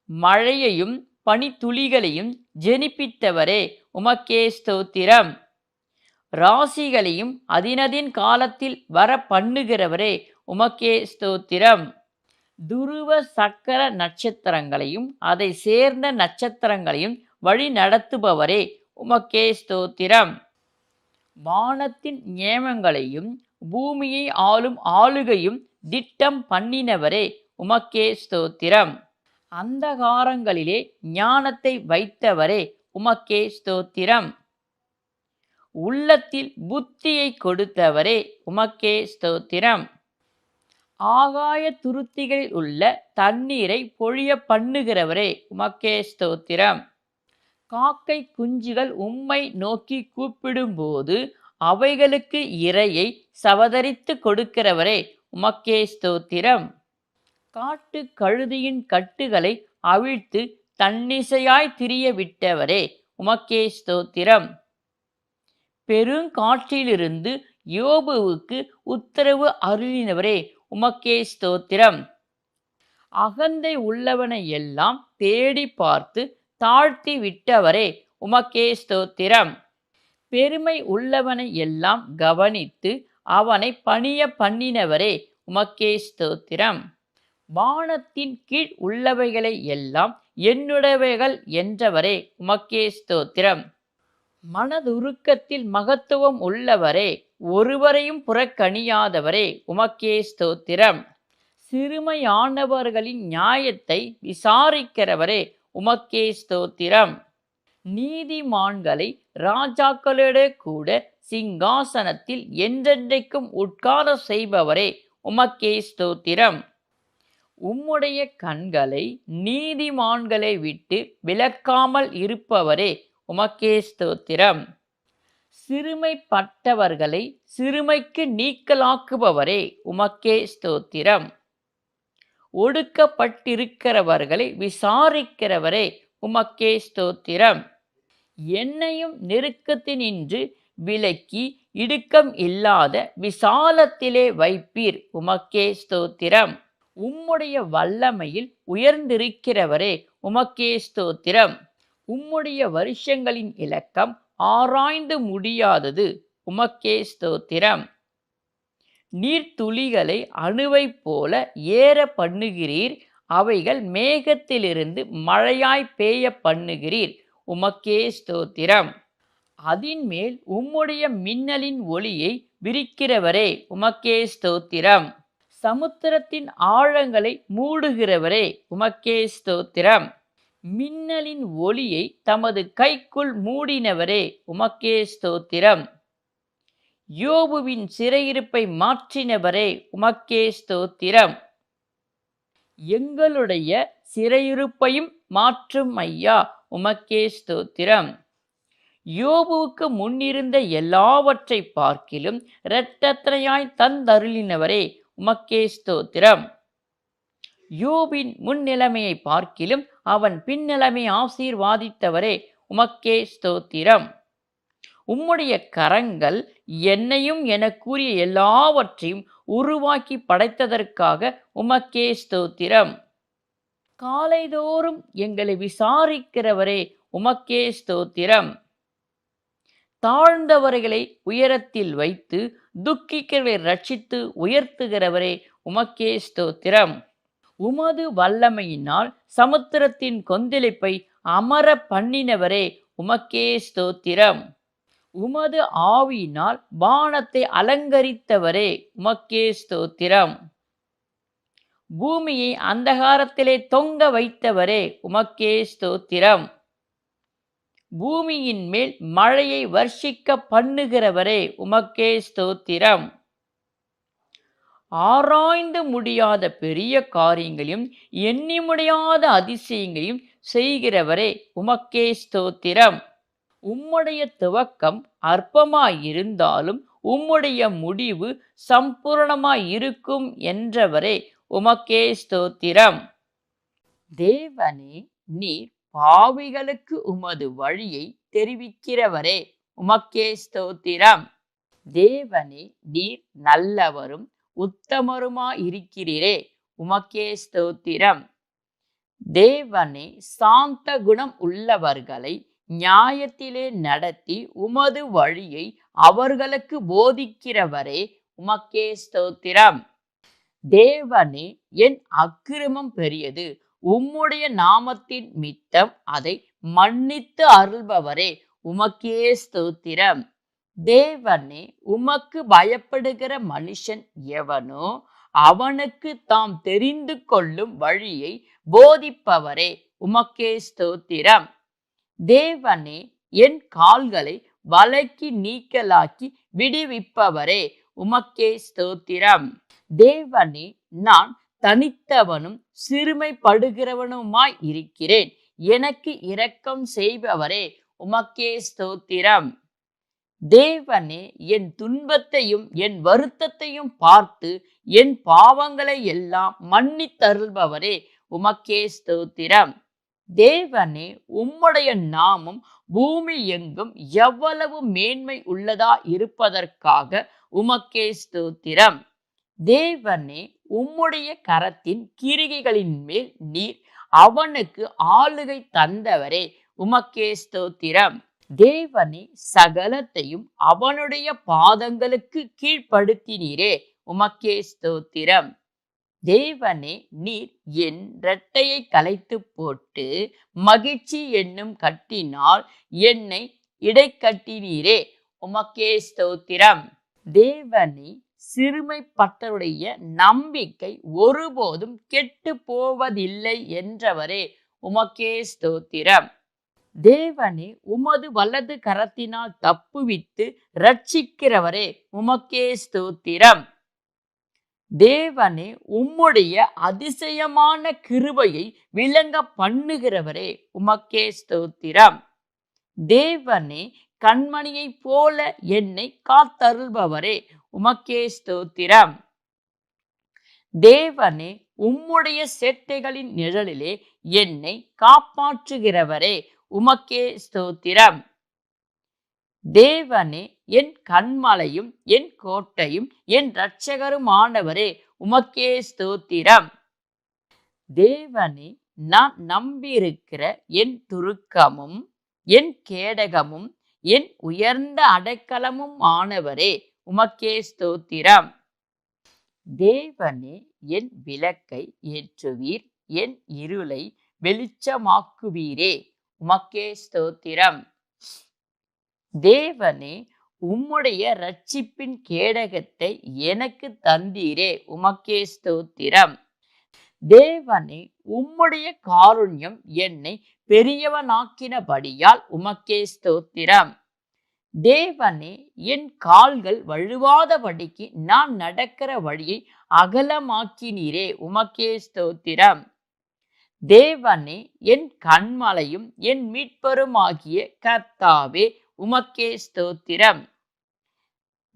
மழையையும் பனித்துளிகளையும் ஜெனிப்பித்தவரே உமக்கே ஸ்தோத்திரம். ராசிகளையும் அதினதின் காலத்தில் வர பண்ணுகிறவரே உமக்கே ஸ்தோத்திரம். துருவ சக்கர நட்சத்திரங்களையும் அதை சேர்ந்த நட்சத்திரங்களையும் வழி நடத்துபவரே உமக்கே ஸ்தோத்திரம். வானத்தின் நியமங்களையும் பூமியை ஆளும் ஆளுகையும் திட்டம் பண்ணினவரே உமக்கே ஸ்தோத்திரம். அந்தகாரங்களிலே ஞானத்தை வைத்தவரே உமக்கே ஸ்தோத்திரம். உள்ளத்தில் புத்தியை கொடுத்தவரே உமக்கே ஸ்தோத்திரம். ஆகாய துருத்திகளில் உள்ள தண்ணீரை பொழிய பண்ணுகிறவரே உமக்கே ஸ்தோத்திரம். காக்கை குஞ்சுகள் உம்மை நோக்கி கூப்பிடும்போது அவைகளுக்கு இரையை சவதரித்து கொடுக்கிறவரே உமக்கே ஸ்தோத்திரம். காட்டு கழுதியின் கட்டுகளை அவிழ்த்து தன்னிசையாய் திரிய விட்டவரே உமக்கே ஸ்தோத்திரம். பெருங்காற்றிலிருந்து யோபுவுக்கு உத்தரவு அருளினவரே உமக்கே ஸ்தோத்திரம். அகந்தை உள்ளவனை எல்லாம் தேடி பார்த்து தாழ்த்தி விட்டவரே உமக்கே ஸ்தோத்திரம். பெருமை உள்ளவனை எல்லாம் கவனித்து அவனை பணிய பண்ணினவரே உமக்கே ஸ்தோத்திரம். வானத்தின் கீழ் உள்ளவைகளை எல்லாம் என்னுடையவைகள் என்றவரே உமக்கே ஸ்தோத்திரம். மனதுருக்கத்தில் மகத்துவம் உள்ளவரே, ஒருவரையும் புறக்கணியாதவரே உமக்கே ஸ்தோத்திரம். சிறுமையானவர்களின் நியாயத்தை விசாரிக்கிறவரே உமக்கே ஸ்தோத்திரம். நீதிமான்களை ராஜாக்களோட கூட சிங்காசனத்தில் என்றென்றைக்கும் உட்கார செய்பவரே உமக்கே ஸ்தோத்திரம். உம்முடைய கண்களை நீதிமான்களை விட்டு விலக்காமல் இருப்பவரே உமக்கே ஸ்தோத்திரம். சிறுமைப்பட்டவர்களை சிறுமைக்கு நீக்கலாக்குபவரே உமக்கே ஸ்தோத்திரம். ஒடுக்கப்பட்டிருக்கிறவர்களை விசாரிக்கிறவரே உமக்கே ஸ்தோத்திரம். என்னையும் நெருக்கத்தினின்று விலக்கி இடுக்கம் இல்லாத விசாலத்திலே வைப்பீர் உமக்கே ஸ்தோத்திரம். உம்முடைய வல்லமையில் உயர்ந்திருக்கிறவரே உமக்கே ஸ்தோத்திரம். உம்முடைய வருஷங்களின் இலக்கம் ஆராய்ந்து முடியாதது உமக்கே ஸ்தோத்திரம். நீர்த்துளிகளை அணுவைப் போல ஏற பண்ணுகிறீர், அவைகள் மேகத்திலிருந்து மழையாய் பேய பண்ணுகிறீர் உமக்கே ஸ்தோத்திரம். அதின்மேல் உம்முடைய மின்னலின் ஒளியை விரிக்கிறவரே உமக்கே ஸ்தோத்திரம். சமுத்திரத்தின் ஆழங்களை மூடுகிறவரே உமக்கே ஸ்தோத்திரம். மின்னலின் ஒளியை தமது கைக்குள் மூடினவரே உமக்கே ஸ்தோத்திரம். யோபுவின் சிறையிருப்பை மாற்றினவரே உமக்கே ஸ்தோத்திரம். எங்களுடைய சிறையிருப்பையும் மாற்றும் ஐயா உமக்கே ஸ்தோத்திரம். யோபுவுக்கு முன்னிருந்த எல்லாவற்றை பார்க்கிலும் இரட்டத்தனையாய் தந்தருளினவரே உமக்கே ஸ்தோத்திரம். யோபின் முன்னிலைமையை பார்க்கிலும் அவன் பின்னிலைமை ஆசீர்வாதித்தவரே உமக்கே ஸ்தோத்திரம். உம்முடைய கரங்கள் என்னையும் எனக்குரிய எல்லாவற்றையும் உருவாக்கி படைத்ததற்காக உமக்கே ஸ்தோத்திரம். காலைதோறும் எங்களை விசாரிக்கிறவரே உமக்கே ஸ்தோத்திரம். தாழ்ந்தவர்களை உயரத்தில் வைத்து துக்கிக்கிறவரை ரட்சித்து உயர்த்துகிறவரே உமக்கே ஸ்தோத்திரம். உமது வல்லமையினால் சமுத்திரத்தின் கொந்தளிப்பை அமர பண்ணினவரே உமக்கே ஸ்தோத்திரம். உமது ஆவியினால் வானத்தை அலங்கரித்தவரே உமக்கே ஸ்தோத்திரம். பூமியை அந்தகாரத்திலே தொங்க வைத்தவரே உமக்கே ஸ்தோத்திரம். பூமியின் மேல் மழையை வர்ஷிக்க பண்ணுகிறவரே உமக்கே ஸ்தோத்திரம். ஆராய்ந்து முடியாத பெரிய காரியங்களையும் எண்ணி முடியாத அதிசயங்களையும் செய்கிறவரே உமக்கே ஸ்தோத்திரம். உம்முடைய துவக்கம் அற்பமாயிருந்தாலும் உம்முடைய முடிவு சம்பூர்ணமாயிருக்கும் என்றவரே உமக்கே ஸ்தோத்திரம். தேவனே, நீர் பாவிகளுக்கு உமது வழியை தெரிவிக்கிறவரே உமக்கே ஸ்தோத்திரம். தேவனே, நீர் நல்லவரும் உத்தமருமாயிருக்கிறீரே உமக்கே ஸ்தோத்திரம். தேவனே, சாந்த குணம் உள்ளவர்களை நியாயத்திலே நடத்தி உமது வழியை அவர்களுக்கு போதிக்கிறவரே உமக்கே ஸ்தோத்திரம். தேவனே, என் அக்கிரமம் பெரியது, உம்முடைய நாமத்தின் மித்தம் அதை மன்னித்து அருள்பவரே உமக்கே ஸ்தோத்திரம். தேவனே, உமக்கு பயப்படுகிற மனுஷன் எவனோ அவனுக்கு தாம் தெரிந்து கொள்ளும் வழியை போதிப்பவரே உமக்கே ஸ்தோத்திரம். தேவனே, என் கால்களை வலைக்கு நீக்கலாக்கி விடுவிப்பவரே, உமக்கே ஸ்தோத்திரம். தேவனே, நான் தனித்தவனும் சிறுமைப்படுகிறவனுமாய் இருக்கிறேன். எனக்கு இரக்கம் செய்பவரே, உமக்கே ஸ்தோத்திரம். தேவனே, என் துன்பத்தையும் என் வருத்தத்தையும் பார்த்து என் பாவங்களை எல்லாம் மன்னித்தருள்பவரே, உமக்கே ஸ்தோத்திரம். தேவனே, உம்முடைய நாமம் பூமி எங்கும் எவ்வளவு மேன்மை உள்ளதா இருப்பதற்காக உமக்கே ஸ்தோத்திரம். தேவனே, உம்முடைய கரத்தின் கிரிகைகளின் மேல் நீர் அவனுக்கு ஆளுகை தந்தவரே, உமக்கே ஸ்தோத்திரம். தேவனே, சகலத்தையும் அவனுடைய பாதங்களுக்கு கீழ்ப்படுத்தினீரே, உமக்கே ஸ்தோத்திரம். தேவனே, நீர் என் இரட்டையை கலைத்து போட்டு மகிழ்ச்சி என்னும் கட்டினால் என்னை இடைக்கட்டினீரே, உமக்கே ஸ்தோத்திரம். தேவனே, சிறுமைப்பட்டவருடைய நம்பிக்கை ஒருபோதும் கெட்டு போவதில்லை என்றவரே, உமக்கே ஸ்தோத்திரம். தேவனே, உமது வலது கரத்தினால் தப்புவித்து ரட்சிக்கிறவரே, உமக்கே ஸ்தோத்திரம். தேவனே, உம்முடைய அதிசயமான கிருபையை விளங்க பண்ணுகிறவரே, உமக்கே ஸ்தோத்திரம். தேவனே, கண்மணியைப் போல என்னை காத்தருள்பவரே, உமக்கே ஸ்தோத்திரம். தேவனே, உம்முடைய சேட்டைகளின் நிழலிலே என்னை காப்பாற்றுகிறவரே, உமக்கே ஸ்தோத்திரம். தேவனே, என் கண்மலையும் என் கோட்டையும் என் இரட்சகருமானவரே, உமக்கே ஸ்தோத்திரம். தேவனே, நான் நம்பியிருக்கிற என் துருக்கமும் என் கேடகமும் என் உயர்ந்த அடைக்கலமும் ஆனவரே, உமக்கே ஸ்தோத்திரம். தேவனே, என் விளக்கை ஏற்றுவீர், என் இருளை வெளிச்சமாக்குவீரே, உமக்கே ஸ்தோத்திரம். தேவனே, உம்முடைய இரட்சிப்பின் கேடகத்தை எனக்கு தந்தீரே, உமக்கே ஸ்தோத்திரம். தேவனே, உம்முடைய காருண்யம் என்னை பெரியவனாக்கினபடியால் உமக்கே ஸ்தோத்திரம். தேவனே, என் கால்கள் வழுவாதபடிக்கு நான் நடக்கிற வழியை அகலமாக்கினீரே, உமக்கே ஸ்தோத்திரம். தேவனே, என் கண்மலையும் என் மீட்பருமாகிய கர்த்தாவே, உமக்கே ஸ்தோத்திரம்.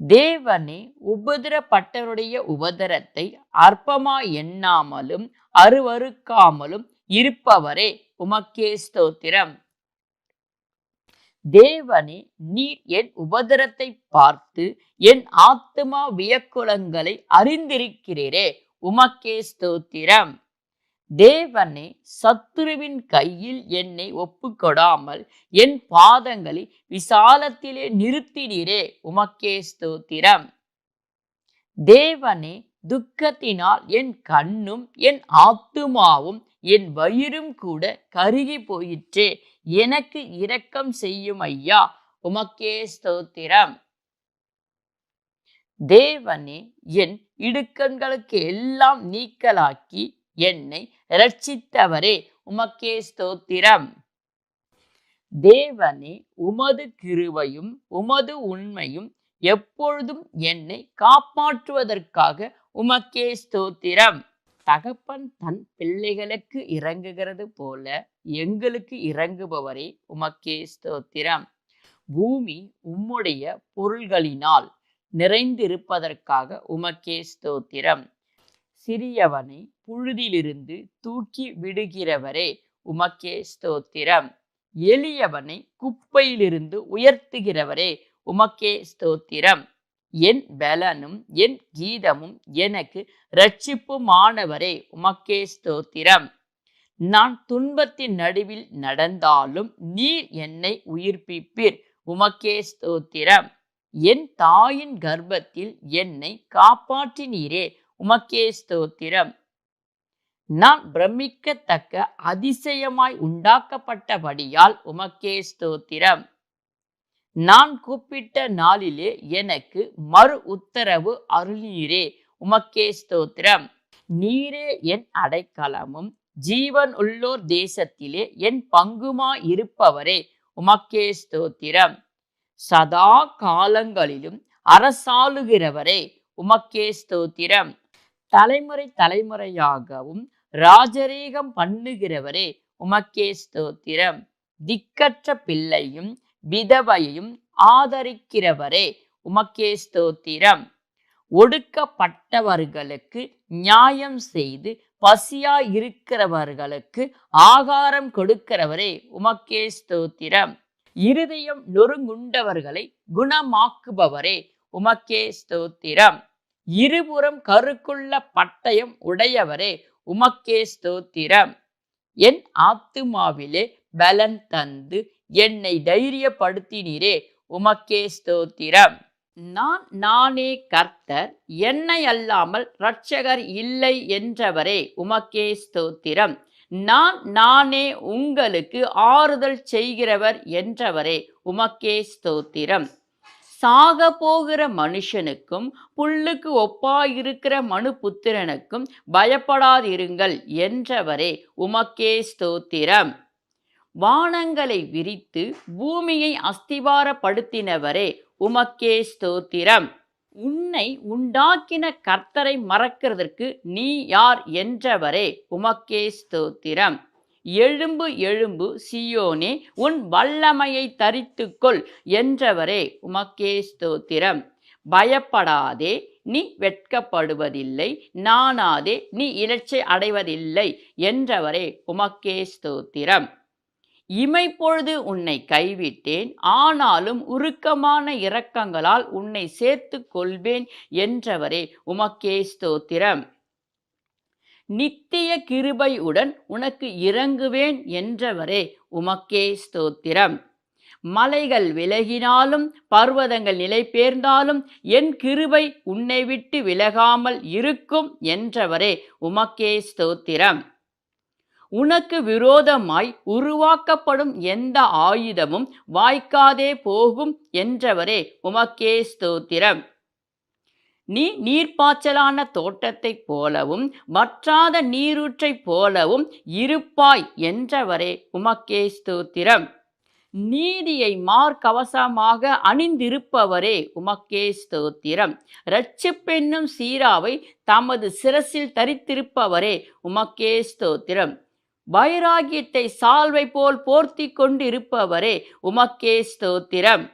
தேவனே, உபதிரப்பட்டவருடைய உபதரத்தை அற்பமாய் எண்ணாமலும் அருவருக்காமலும் இருப்பவரே, உமக்கே ஸ்தோத்திரம். தேவனே, நீர் என் உபதரத்தை பார்த்து என் ஆத்துமா வியக்குலங்களை அறிந்திருக்கிறீரே, உமக்கே ஸ்தோத்திரம். தேவனே, சத்துருவின் கையில் என்னை ஒப்புக்கொடாமல் என் பாதங்களை விசாலத்திலே நிறுத்தினீரே, உமக்கே ஸ்தோத்திரம். தேவனே, துக்கத்தினால் என் கண்ணும் என் ஆத்துமாவும் என் வயிறும் கூட கருகி போயிற்றே, எனக்கு இரக்கம் செய்யும் ஐயா, உமக்கே ஸ்தோத்திரம். தேவனே, என் இடுக்கண்களுக்கு எல்லாம் நீக்கலாக்கி என்னை இரட்சித்தவரே, உமக்கே ஸ்தோத்திரம். தேவனே, உமது கிருபையும் உமது உண்மையும் எப்பொழுதும் என்னை காப்பாற்றுவதற்காக உமக்கே ஸ்தோத்திரம். தகப்பன் தன் பிள்ளைகளுக்கு இறங்குகிறது போல எங்களுக்கு இறங்குபவரே, உமக்கே ஸ்தோத்திரம். பூமி உம்முடைய பொருள்களினால் நிறைந்திருப்பதற்காக உமக்கே ஸ்தோத்திரம். சிறியவனை புழுதியிலிருந்து தூக்கி விடுகிறவரே, உமக்கே ஸ்தோத்திரம். எளியவனை குப்பையிலிருந்து உயர்த்துகிறவரே, உமக்கே ஸ்தோத்திரம். என் பலனும் என் கீதமும் எனக்கு இரட்சிப்புமானவரே, உமக்கே ஸ்தோத்திரம். நான் துன்பத்தின் நடுவில் நடந்தாலும் நீர் என்னை உயிர்ப்பிப்பீர், உமக்கே ஸ்தோத்திரம். என் தாயின் கர்ப்பத்தில் என்னை காப்பாற்றினீரே, உமக்கே ஸ்தோத்திரம். நான் பிரமிக்கத்தக்க அதிசயமாய் உண்டாக்கப்பட்டபடியால் உமக்கே ஸ்தோத்திரம். நான் கூப்பிட்ட நாளிலே எனக்கு மறு உத்தரவு அருளினீரே, உமக்கே ஸ்தோத்திரம். நீரே என் அடைக்கலமும் ஜீவன் உள்ளோர் தேசத்திலே என் பங்குமாய் இருப்பவரே, உமக்கே ஸ்தோத்திரம். சதா காலங்களிலும் அரசாளுகிறவரே உமக்கே ஸ்தோத்திரம். தலைமுறை தலைமுறையாகவும் ராஜரீகம் பண்ணுகிறவரே உமக்கே ஸ்தோத்திரம். திக்கற்ற பிள்ளையும் விதவையும் ஆதரிக்கிறவரே உமக்கே ஸ்தோத்திரம். ஒடுக்கப்பட்டவர்களுக்கு நியாயம் செய்து பசியாய் இருக்கிறவர்களுக்கு ஆகாரம் கொடுக்கிறவரே உமக்கே ஸ்தோத்திரம். இருதயம் நொறுங்குண்டவர்களை குணமாக்குபவரே உமக்கே ஸ்தோத்திரம். இருபுறம் கருக்குள்ள பட்டயம் உடையவரே உமக்கே ஸ்தோத்திரம். என் ஆத்துமாவிலே பலன் தந்து என்னை தைரியப்படுத்தினீரே உமக்கே ஸ்தோத்திரம். நானே கர்த்தர், என்னை அல்லாமல் இரட்சகர் இல்லை என்றவரே உமக்கே ஸ்தோத்திரம். நானே உங்களுக்கு ஆறுதல் செய்கிறவர் என்றவரே உமக்கே ஸ்தோத்திரம். சாக போகிற மனுஷனுக்கும் புல்லுக்கு ஒப்பாயிருக்கிற மனுபுத்திரனுக்கும் பயப்படாதிருங்கள் என்றவரே உமக்கே ஸ்தோத்திரம். வானங்களை விரித்து பூமியை அஸ்திவாரப்படுத்தினவரே உமக்கே ஸ்தோத்திரம். உன்னை உண்டாக்கின கர்த்தரை மறக்கிறதற்கு நீ யார் என்றவரே உமக்கே ஸ்தோத்திரம். எழும்பு எழும்பு சீயோனே, உன் வல்லமையை தரித்துக்கொள் என்றவரே உமக்கே ஸ்தோத்திரம். பயப்படாதே, நீ வெட்கப்படுவதில்லை, நாணாதே, நீ இலட்சை அடைவதில்லை என்றவரே உமக்கே ஸ்தோத்திரம். இமைப்பொழுது உன்னை கைவிட்டேன், ஆனாலும் உருக்கமான இரக்கங்களால் உன்னை சேர்த்து கொள்வேன் என்றவரே உமக்கே ஸ்தோத்திரம். நித்திய கிருபையுடன் உனக்கு இறங்குவேன் என்றவரே உமக்கே ஸ்தோத்திரம். மலைகள் விலகினாலும் பர்வதங்கள் நிலை பெயர்ந்தாலும் என் கிருபை உன்னை விட்டு விலகாமல் இருக்கும் என்றவரே உமக்கே ஸ்தோத்திரம். உனக்கு விரோதமாய் உருவாக்கப்படும் எந்த ஆயுதமும் வாய்க்காதே போகும் என்றவரே உமக்கே ஸ்தோத்திரம். நீ நீர்ப்பாய்ச்சலான தோட்டத்தைப் போலவும் வற்றாத நீரூற்றைப் போலவும் இருப்பாய் என்றவரே உமக்கே ஸ்தோத்திரம். நீதியை மார்கவசமாக அணிந்திருப்பவரே உமக்கே ஸ்தோத்திரம். இரட்சிப்பென்னும் சீராவை தமது சிரசில் தரித்திருப்பவரே உமக்கே ஸ்தோத்திரம். வைராகியத்தை சால்வை போல் போர்த்தி கொண்டிருப்பவரே உமக்கே ஸ்தோத்திரம்.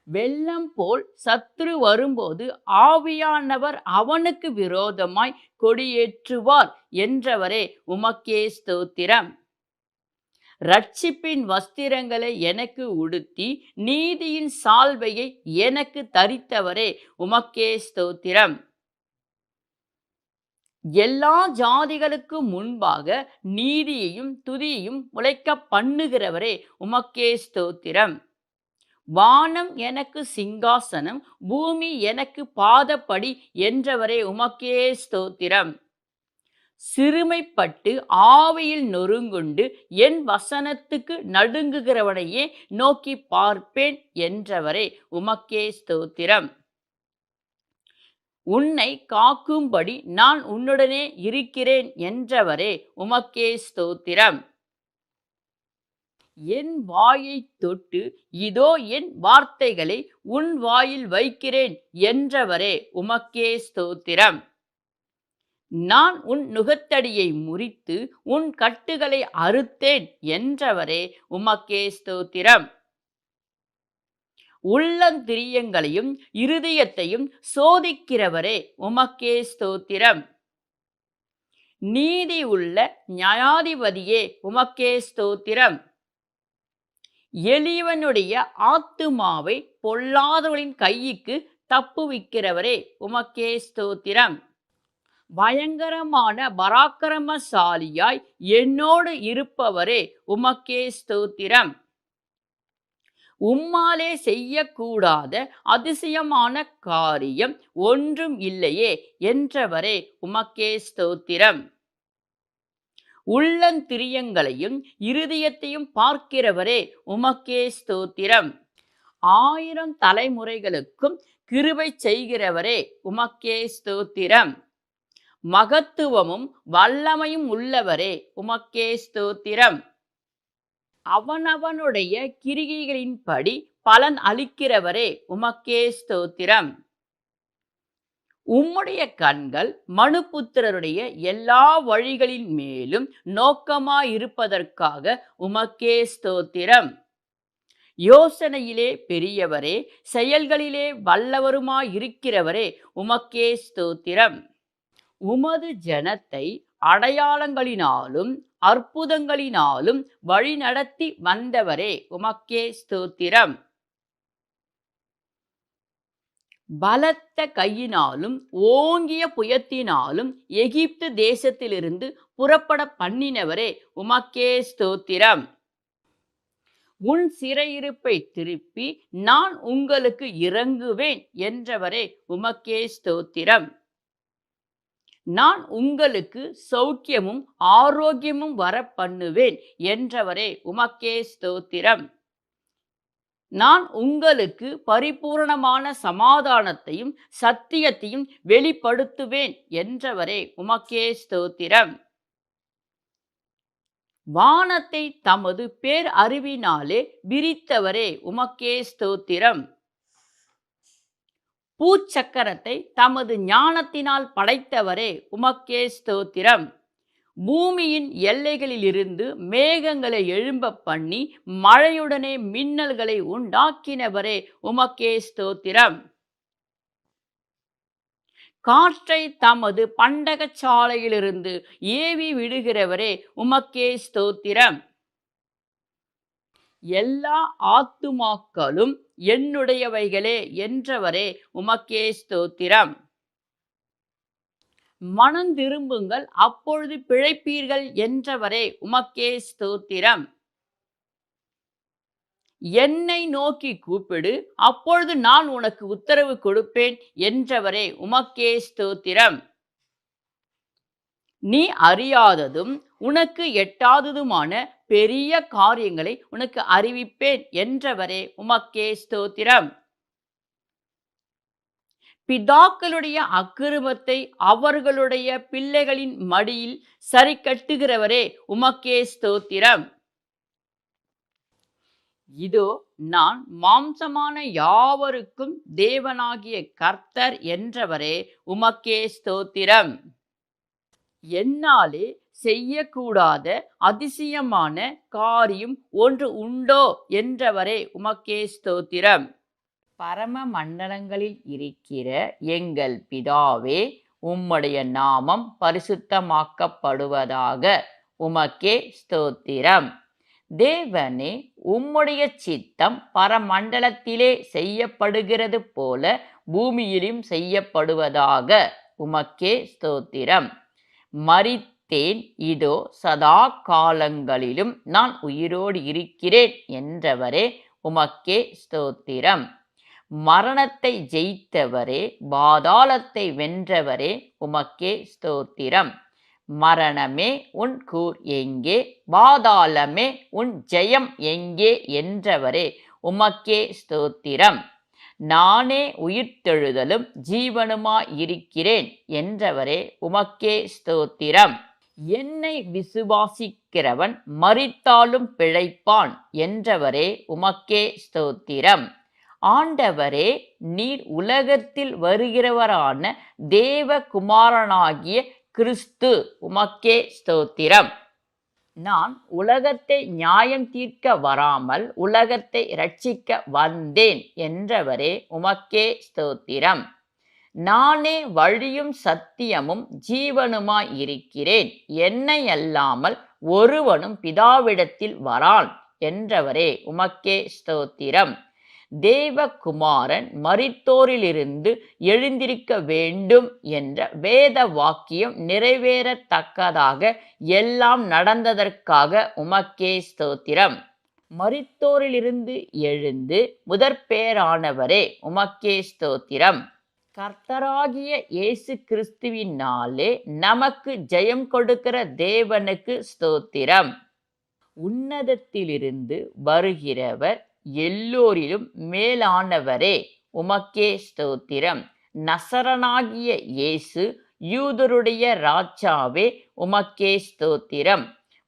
வெள்ளம் போல் சத்துரு வரும்போது ஆவியானவர் அவனுக்கு விரோதமாய் கொடியேற்றுவார் என்றவரே உமக்கே ஸ்தோத்திரம். இரட்சிப்பின் வஸ்திரங்களை எனக்கு உடுத்தி நீதியின் சால்வையை எனக்கு தரித்தவரே உமக்கே ஸ்தோத்திரம். எல்லா ஜாதிகளுக்கு முன்பாக நீதியையும் துதியையும் உழைக்க பண்ணுகிறவரே உமக்கே ஸ்தோத்திரம். வானம் எனக்கு சிங்காசனம், பூமி எனக்கு பாதப்படி என்றவரே உமக்கே ஸ்தோத்திரம். சிறுமைப்பட்டு ஆவியில் நொறுங்குண்டு என் வசனத்துக்கு நடுங்குகிறவனையே நோக்கி பார்ப்பேன் என்றவரே உமக்கே ஸ்தோத்திரம். உன்னை காக்கும்படி நான் உன்னுடனே இருக்கிறேன் என்றவரே உமக்கே ஸ்தோத்திரம். என் வாயை தொட்டு இதோ என் வார்த்தைகளை உன் வாயில் வைக்கிறேன் என்றவரே உமக்கே ஸ்தோத்திரம். நான் உன் நுகத்தடியை முறித்து உன் கட்டுகளை அறுத்தேன் என்றவரே உமக்கே ஸ்தோத்திரம். உள்ளந்திரியங்களையும் இருதயத்தையும் சோதிக்கிறவரே உமக்கே ஸ்தோத்திரம். நீதி உள்ள நியாயாதிபதியே உமக்கே ஸ்தோத்திரம். எளியவனுடைய ஆத்துமாவை பொல்லாதவளின் கைக்கு தப்புவிக்கிறவரே உமக்கே ஸ்தோத்திரம். பயங்கரமான பராக்கிரமசாலியாய் என்னோடு இருப்பவரே உமக்கே ஸ்தோத்திரம். உம்மாலே செய்யக்கூடாத அதிசயமான காரியம் ஒன்றும் இல்லையே என்றவரே உமக்கே ஸ்தோத்திரம். உள்ளந்திரியங்களையும் இருதயத்தையும் பார்க்கிறவரே உமக்கே ஸ்தோத்திரம். 1000 தலைமுறைகளுக்கும் கிருபை செய்கிறவரே உமக்கே ஸ்தோத்திரம். மகத்துவமும் வல்லமையும் உள்ளவரே உமக்கே ஸ்தோத்திரம். அவனவனுடைய கிரிகைகளின்படி பலன் அளிக்கிறவரே உமக்கே ஸ்தோத்திரம். உம்முடைய கண்கள் மனுபுத்திரருடைய எல்லா வழிகளின் மேலும் நோக்கமாயிருப்பதற்காக உமக்கே ஸ்தோத்திரம். யோசனையிலே பெரியவரே, செயல்களிலே வல்லவருமாயிருக்கிறவரே உமக்கே ஸ்தோத்திரம். உமது ஜனத்தை அடையாளங்களினாலும் அற்புதங்களினாலும் வழிநடத்தி வந்தவரே உமக்கே ஸ்தோத்திரம். பலத்த கையினாலும் ஓங்கிய புயத்தினாலும் எகிப்து தேசத்திலிருந்து புறப்பட பண்ணினவரே உமக்கே ஸ்தோத்திரம். உன் சிறையிருப்பை திருப்பி நான் உங்களுக்கு இறங்குவேன் என்றவரே உமக்கே ஸ்தோத்திரம். நான் உங்களுக்கு சௌக்கியமும் ஆரோக்கியமும் வர பண்ணுவேன் என்றவரே உமக்கே ஸ்தோத்திரம். நான் உங்களுக்கு பரிபூரணமான சமாதானத்தையும் சத்தியத்தையும் வெளிப்படுத்துவேன் என்றவரே உமக்கே ஸ்தோத்திரம். வானத்தை தமது பேர் அறிவினாலே விரித்தவரே உமக்கே ஸ்தோத்திரம். பூச்சக்கரத்தை தமது ஞானத்தினால் படைத்தவரே உமக்கே ஸ்தோத்திரம். பூமியின் எல்லைகளிலிருந்து மேகங்களை எழும்ப பண்ணி மழையுடனே மின்னல்களை உண்டாக்கினவரே உமக்கே ஸ்தோத்திரம். காற்றை தமது பண்டகச்சாலையிலிருந்து ஏவி விடுகிறவரே உமக்கே ஸ்தோத்திரம். எல்லா ஆத்துமாக்களும் என்னுடையவைகளே என்றவரே உமக்கே ஸ்தோத்திரம். மனம் திரும்புங்கள், அப்பொழுது பிழைப்பீர்கள் என்றவரே உமக்கே ஸ்தோத்திரம். என்னை நோக்கி கூப்பிடு, அப்பொழுது நான் உனக்கு உத்தரவு கொடுப்பேன் என்றவரே உமக்கே ஸ்தோத்திரம். நீ அறியாததும் உனக்கு எட்டாததுமான பெரிய காரியங்களை உனக்கு அறிவிப்பேன் என்றவரே உமக்கே ஸ்தோத்திரம். பிதாக்களுடைய அக்கிரமத்தை அவர்களுடைய பிள்ளைகளின் மடியில் சரி கட்டுகிறவரே உமக்கே ஸ்தோத்திரம். இதோ நான் மாம்சமான யாவருக்கும் தேவனாகிய கர்த்தர் என்றவரே உமக்கே ஸ்தோத்திரம். என்னாலே செய்யக்கூடாத அதிசயமான காரியம் ஒன்று உண்டோ என்றவரே உமக்கே ஸ்தோத்திரம். பரம மண்டலங்களில் இருக்கிற எங்கள் பிதாவே, உம்முடைய நாமம் பரிசுத்தமாக்கப்படுவதாக. உமக்கே ஸ்தோத்திரம். தேவனே, உம்முடைய சித்தம் பரமண்டலத்திலே செய்யப்படுகிறது போல பூமியிலும் செய்யப்படுவதாக. உமக்கே ஸ்தோத்திரம். மரித்தேன், இதோ சதா காலங்களிலும் நான் உயிரோடு இருக்கிறேன் என்றவரே உமக்கே ஸ்தோத்திரம். மரணத்தை ஜெயித்தவரே, பாதாளத்தை வென்றவரே உமக்கே ஸ்தோத்திரம். மரணமே உன் கூர் எங்கே, பாதாளமே உன் ஜெயம் எங்கே என்றவரே உமக்கே ஸ்தோத்திரம். நானே உயிர்த்தெழுதலும் ஜீவனுமாயிருக்கிறேன் என்றவரே உமக்கே ஸ்தோத்திரம். என்னை விசுவாசிக்கிறவன் மரித்தாலும் பிழைப்பான் என்றவரே உமக்கே ஸ்தோத்திரம். ஆண்டவரே, நீர் உலகத்தில் வருகிறவரான தேவகுமாரனாகிய கிறிஸ்து, உமக்கே ஸ்தோத்திரம். நான் உலகத்தை நியாயம் தீர்க்க வராமல் உலகத்தை இரட்சிக்க வந்தேன் என்றவரே உமக்கே ஸ்தோத்திரம். நானே வழியும் சத்தியமும் ஜீவனுமாய் இருக்கிறேன், என்னை அல்லாமல் ஒருவனும் பிதாவிடத்தில் வரான் என்றவரே உமக்கே ஸ்தோத்திரம். தேவகுமாரன் மரித்தோரிலிருந்து எழுந்திருக்க வேண்டும் என்ற வேத வாக்கியம் நிறைவேறத்தக்கதாக எல்லாம் நடந்ததற்காக உமக்கே ஸ்தோத்திரம். மரித்தோரிலிருந்து எழுந்து முதற்பேரானவரே உமக்கே ஸ்தோத்திரம். கர்த்தராகிய இயேசு கிறிஸ்துவினாலே நமக்கு ஜெயம் கொடுக்கிற தேவனுக்கு ஸ்தோத்திரம். உன்னதத்திலிருந்து வருகிறவர் எல்லோரிலும் மேலானவரே உமக்கே ஸ்தோத்திரம். நசரனாகிய இயேசு, யூதருடைய ராஜாவே உமக்கே ஸ்தோத்திரம்.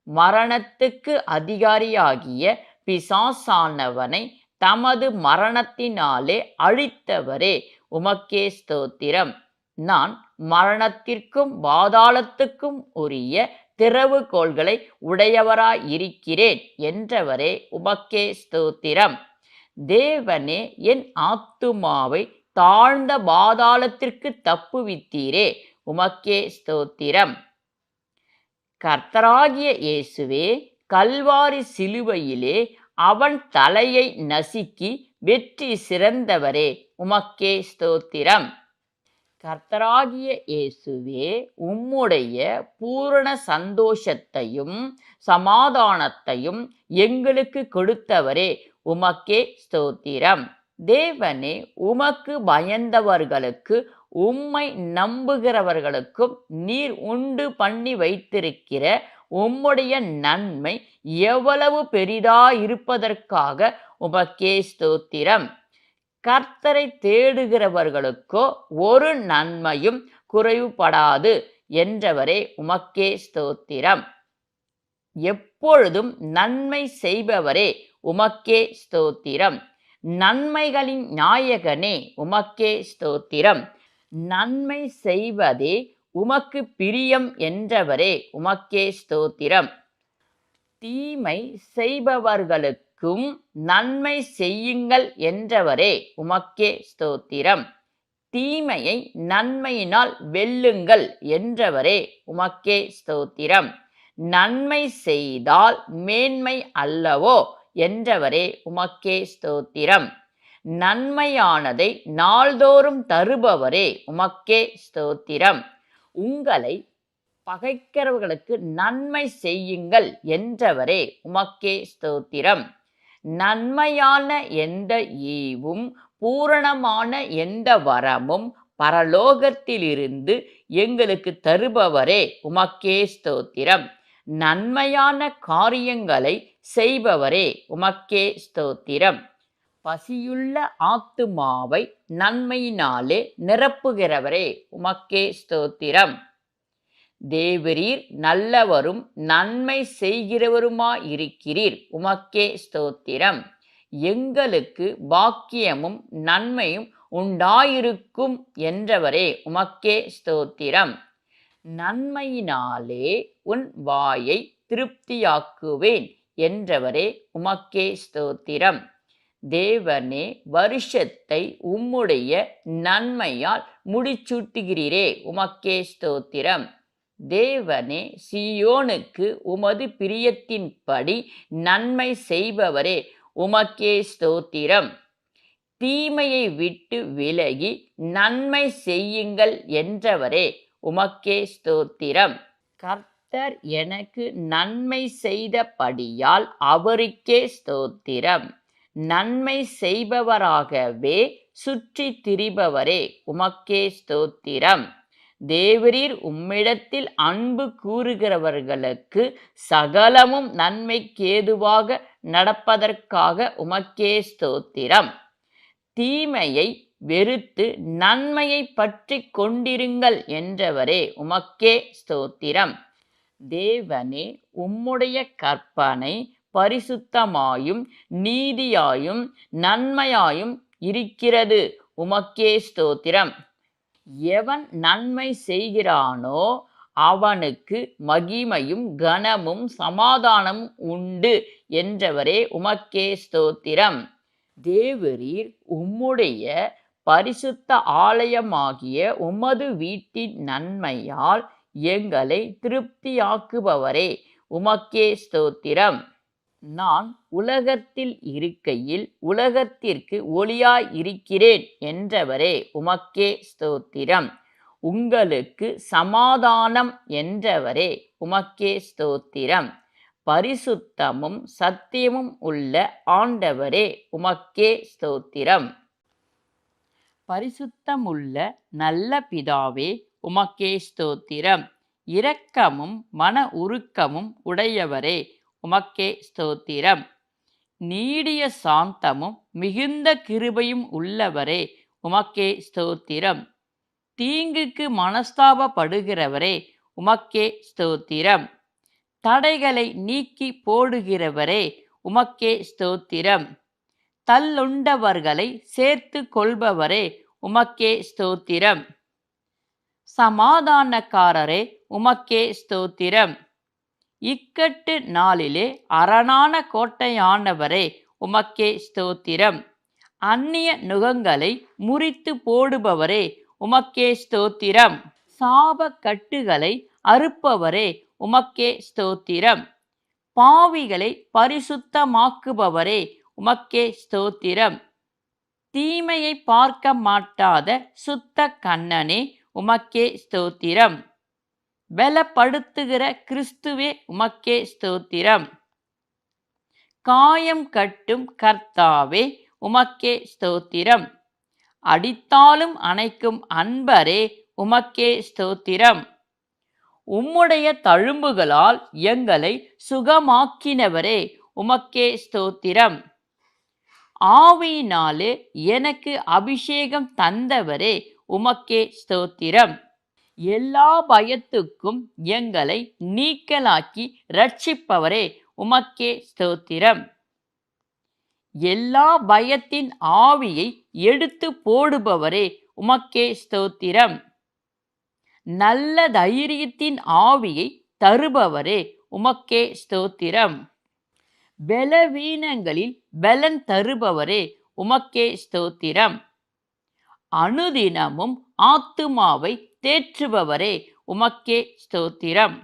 மரணத்துக்கு அதிகாரியாகிய பிசாசானவனை தமது மரணத்தினாலே அழித்தவரே, உமக்கே ஸ்தோத்திரம். நான் மரணத்திற்கும் பாதாளத்துக்கும் உரிய திறவுகோல்களை உடையவராயிருக்கிறேன் என்றவரே, உமக்கே ஸ்தோத்திரம். தேவனே, என் ஆத்துமாவை தாழ்ந்த பாதாளத்திற்கு தப்புவித்தீரே, உமக்கே ஸ்தோத்திரம். கர்த்தராகிய இயேசுவே, கல்வாரி சிலுவையிலே அவன் தலையை நசுக்கி வெற்றி சிறந்தவரே, உமக்கே ஸ்தோத்திரம். கர்த்தராகிய இயேசுவே, உம்முடைய பூரண சந்தோஷத்தையும் சமாதானத்தையும் எங்களுக்கு கொடுத்தவரே, உமக்கே ஸ்தோத்திரம். தேவனே, உமக்கு பயந்தவர்களுக்கு உம்மை நம்புகிறவர்களுக்கும் நீர் உண்டு பண்ணி வைத்திருக்கிற உம்முடைய நன்மை எவ்வளவு பெரிதாயிருப்பதற்காக உமக்கே ஸ்தோத்திரம். கர்த்தரை தேடுகிறவர்களுக்கோ ஒரு நன்மையும் குறைவுபடாது என்றவரே, உமக்கே ஸ்தோத்திரம். எப்பொழுதும் நன்மை செய்பவரே, உமக்கே ஸ்தோத்திரம். நன்மைகளின் நாயகனே, உமக்கே ஸ்தோத்திரம். நன்மை செய்வதே உமக்கு பிரியம் என்றவரே, உமக்கே ஸ்தோத்திரம். தீமை செய்பவர்களுக்கும் நன்மை செய்யுங்கள் என்றவரே, உமக்கே ஸ்தோத்திரம். தீமையை நன்மையினால் வெல்லுங்கள் என்றவரே, உமக்கே ஸ்தோத்திரம். நன்மை செய்தால் மேன்மை அல்லவோ என்றவரே, உமக்கே ஸ்தோத்திரம். நன்மையானதை நாள்தோறும் தருபவரே, உமக்கே ஸ்தோத்திரம். உங்களை பகைக்கிறவர்களுக்கு நன்மை செய்யுங்கள் என்றவரே, உமக்கே ஸ்தோத்திரம். நன்மையான எந்த ஈவும் பூரணமான எந்த வரமும் பரலோகத்திலிருந்து எங்களுக்கு தருபவரே, உமக்கே ஸ்தோத்திரம். நன்மையான காரியங்களை செய்பவரே, உமக்கே ஸ்தோத்திரம். பசியுள்ள ஆத்துமாவை நன்மையினாலே நிரப்புகிறவரே, உமக்கே ஸ்தோத்திரம். தேவரீர் நல்லவரும் நன்மை செய்கிறவருமாயிருக்கிறீர், உமக்கே ஸ்தோத்திரம். எங்களுக்கு பாக்கியமும் நன்மையும் உண்டாயிருக்கும் என்றவரே, உமக்கே ஸ்தோத்திரம். நன்மையினாலே உன் வாயை திருப்தியாக்குவேன் என்றவரே, உமக்கே ஸ்தோத்திரம். தேவனே, வருஷத்தை உம்முடைய நன்மையால் முடிச்சூட்டுகிறீரே, உமக்கே ஸ்தோத்திரம். தேவனே, சீயோனுக்கு உமது பிரியத்தின்படி நன்மை செய்பவரே, உமக்கே ஸ்தோத்திரம். தீமையை விட்டு விலகி நன்மை செய்யுங்கள் என்றவரே, உமக்கே ஸ்தோத்திரம். கர்த்தர் எனக்கு நன்மை செய்தபடியால் அவருக்கே ஸ்தோத்திரம். நன்மை செய்பவராகவே சுற்றி திரிபவரே, உமக்கே ஸ்தோத்திரம். தேவரீர் உம்மிடத்தில் அன்பு கூறுகிறவர்களுக்கு சகலமும் நன்மைக்கேதுவாக நடப்பதற்காக உமக்கே ஸ்தோத்திரம். தீமையை வெறுத்து நன்மையை பற்றி கொண்டிருங்கள் என்றவரே, உமக்கே ஸ்தோத்திரம். தேவனே, உம்முடைய கற்பனை பரிசுத்தமாயும் நீதியாயும் நன்மையாயும் இருக்கிறது, உமக்கே ஸ்தோத்திரம். எவன் நன்மை செய்கிறானோ அவனுக்கு மகிமையும் கனமும் சமாதானமும் உண்டு என்றவரே, உமக்கே ஸ்தோத்திரம். தேவரீர் உம்முடைய பரிசுத்த ஆலயமாகிய உமது வீட்டின் நன்மையால் எங்களை திருப்தியாக்குபவரே, உமக்கே ஸ்தோத்திரம். நான் உலகத்தில் இருக்கையில் உலகத்திற்கு ஒளியாய் இருக்கிறேன் என்றவரே, உமக்கே ஸ்தோத்திரம். உங்களுக்கு சமாதானம் என்றவரே, உமக்கே ஸ்தோத்திரம். பரிசுத்தமும் சத்தியமும் உள்ள ஆண்டவரே, உமக்கே ஸ்தோத்திரம். பரிசுத்தமுள்ள நல்ல பிதாவே, உமக்கே ஸ்தோத்திரம். இரக்கமும் மன உருக்கமும் உடையவரே, உமக்கே ஸ்தோத்திரம். நீடிய சாந்தமும் மிகுந்த கிருபையும் உள்ளவரே, உமக்கே ஸ்தோத்திரம். தீங்குக்கு மனஸ்தாபப்படுகிறவரே, உமக்கே ஸ்தோத்திரம். தடைகளை நீக்கி போடுகிறவரே, உமக்கே ஸ்தோத்திரம். தள்ளுண்டவர்களை சேர்த்து கொள்பவரே உமக்கே ஸ்தோத்திரம். சமாதானக்காரரே உமக்கே ஸ்தோத்திரம். இக்கட்டு நாளிலே அரணான கோட்டையானவரே உமக்கே ஸ்தோத்திரம். அந்நிய நுகங்களை முறித்து போடுபவரே உமக்கே ஸ்தோத்திரம். சாப கட்டுகளை அறுப்பவரே உமக்கே ஸ்தோத்திரம். பாவிகளை பரிசுத்தமாக்குபவரே உமக்கே ஸ்தோத்திரம். தீமையை பார்க்க மாட்டாத சுத்த கண்ணனே உமக்கே ஸ்தோத்திரம். பலப்படுத்துகிற கிறிஸ்துவே உமக்கே ஸ்தோத்திரம். காயம் கட்டும் கர்த்தாவே உமக்கே ஸ்தோத்திரம். அடித்தாலும் அணைக்கும் அன்பரே உமக்கே ஸ்தோத்திரம். உம்முடைய தழும்புகளால் எங்களை சுகமாக்கினவரே உமக்கே ஸ்தோத்திரம். ஆவியினாலே எனக்கு அபிஷேகம் தந்தவரே உமக்கே ஸ்தோத்திரம். எல்லா பயத்துக்கும் எங்களை நீக்கலாக்கி ரட்சிப்பவரே உமக்கே ஸ்தோத்திரம். எல்லா பயத்தின் ஆவியை எடுத்து போடுபவரே உமக்கே ஸ்தோத்திரம். நல்ல தைரியத்தின் ஆவியை தருபவரே உமக்கே ஸ்தோத்திரம். பலவீனங்களில் பலன் தருபவரே உமக்கே ஸ்தோத்திரம். அனுதினமும் ஆத்துமாவை தேற்றுபவரே உமக்கே ஸ்தோத்திரம்.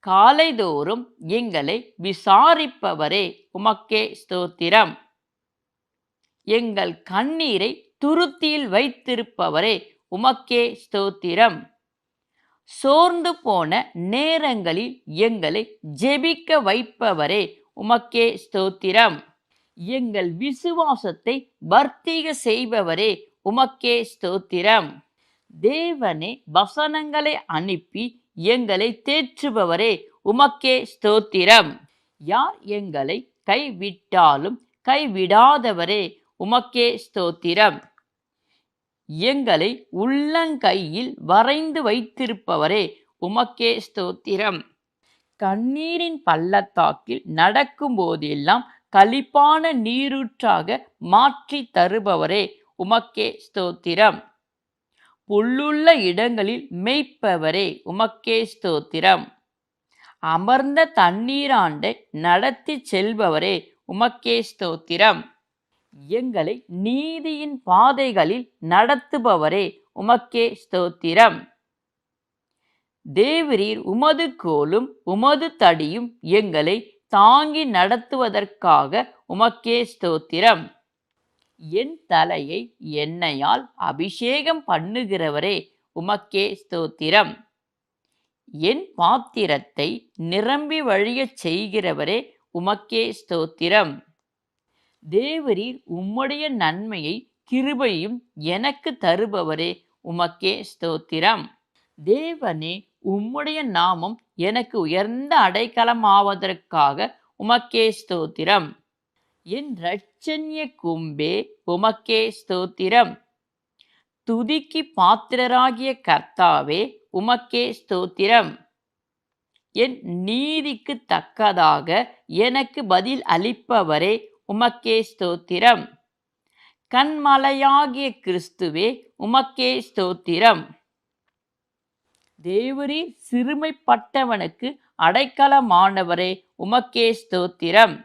காலைதோறும் எங்களை விசாரிப்பவரே உமக்கே ஸ்தோத்திரம். எங்கள் கண்ணீரை துருத்தியில் வைத்திருப்பவரே உமக்கே ஸ்தோத்திரம். சோர்ந்து போன நேரங்களில் எங்களை ஜெபிக்க வைப்பவரே உமக்கே ஸ்தோத்திரம். எங்கள் விசுவாசத்தை வர்த்திக செய்பவரே உமக்கே ஸ்தோத்திரம். தேவனே வசனங்களை அனுப்பி எங்களை தேற்றுபவரே உமக்கே ஸ்தோத்திரம். யார் எங்களை கைவிட்டாலும் கைவிடாதவரே உமக்கே ஸ்தோத்திரம். எங்களை உள்ளங்கையில் வரைந்து வைத்திருப்பவரே உமக்கே ஸ்தோத்திரம். கண்ணீரின் பள்ளத்தாக்கில் நடக்கும் போதெல்லாம் களிப்பான நீரூற்றாக மாற்றி தருபவரே உமக்கே ஸ்தோத்திரம். புல்லுள்ள இடங்களில் மேய்ப்பவரே உமக்கே ஸ்தோத்திரம். அமர்ந்த தண்ணீராண்டை நடத்தி செல்பவரே உமக்கே ஸ்தோத்திரம். எங்களை நீதியின் பாதைகளில் நடத்துபவரே உமக்கே ஸ்தோத்திரம். தேவரீர் உமது கோலும் உமது தடியும் எங்களை தாங்கி நடத்துவதற்காக உமக்கே ஸ்தோத்திரம். என் தலையை எண்ணெயால் அபிஷேகம் பண்ணுகிறவரே உமக்கே ஸ்தோத்திரம். என் பாத்திரத்தை நிரம்பி வழியச் செய்கிறவரே உமக்கே ஸ்தோத்திரம். தேவரீர் உம்முடைய நன்மையை கிருபையும் எனக்கு தருபவரே உமக்கே ஸ்தோத்திரம். தேவனே உம்முடைய நாமம் எனக்கு உயர்ந்த அடைக்கலமாவதற்காக உமக்கே ஸ்தோத்திரம். என் இரட்சண்ய கும்பே உமக்கே ஸ்தோத்திரம். துதிக்கு பாத்திரராகிய கர்த்தாவே உமக்கே ஸ்தோத்திரம். என் நீதிக்கு தக்கதாக எனக்கு பதில் அளிப்பவரே உமக்கே ஸ்தோத்திரம். கன்மலையாகிய கிறிஸ்துவே உமக்கே ஸ்தோத்திரம். தேவரீர் சிறுமைப்பட்டவனுக்கு அடைக்கலமானவரே உமக்கே ஸ்தோத்திரம்.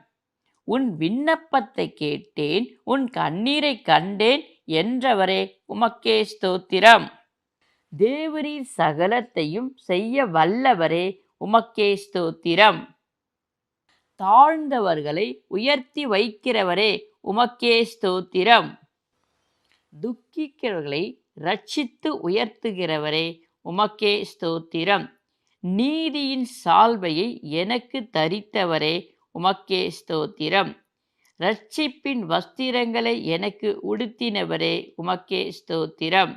உன் விண்ணப்பத்தை கேட்டேன், உன் கண்ணீரை கண்டேன் என்றவரே உமக்கே ஸ்தோத்திரம். தேவரீர் சகலத்தையும் செய்ய வல்லவரே உமக்கே ஸ்தோத்திரம். தாழ்ந்தவர்களை உயர்த்தி வைக்கிறவரே உமக்கே ஸ்தோத்திரம். துக்கிக்கிறவர்களை ரட்சித்து உயர்த்துகிறவரே உமக்கே ஸ்தோத்திரம். நீதியின் சால்வையை எனக்கு தரித்தவரே உமக்கே ஸ்தோத்திரம். இரட்சிப்பின் வஸ்திரங்களை எனக்கு உடுத்தினவரே உமக்கே ஸ்தோத்திரம்.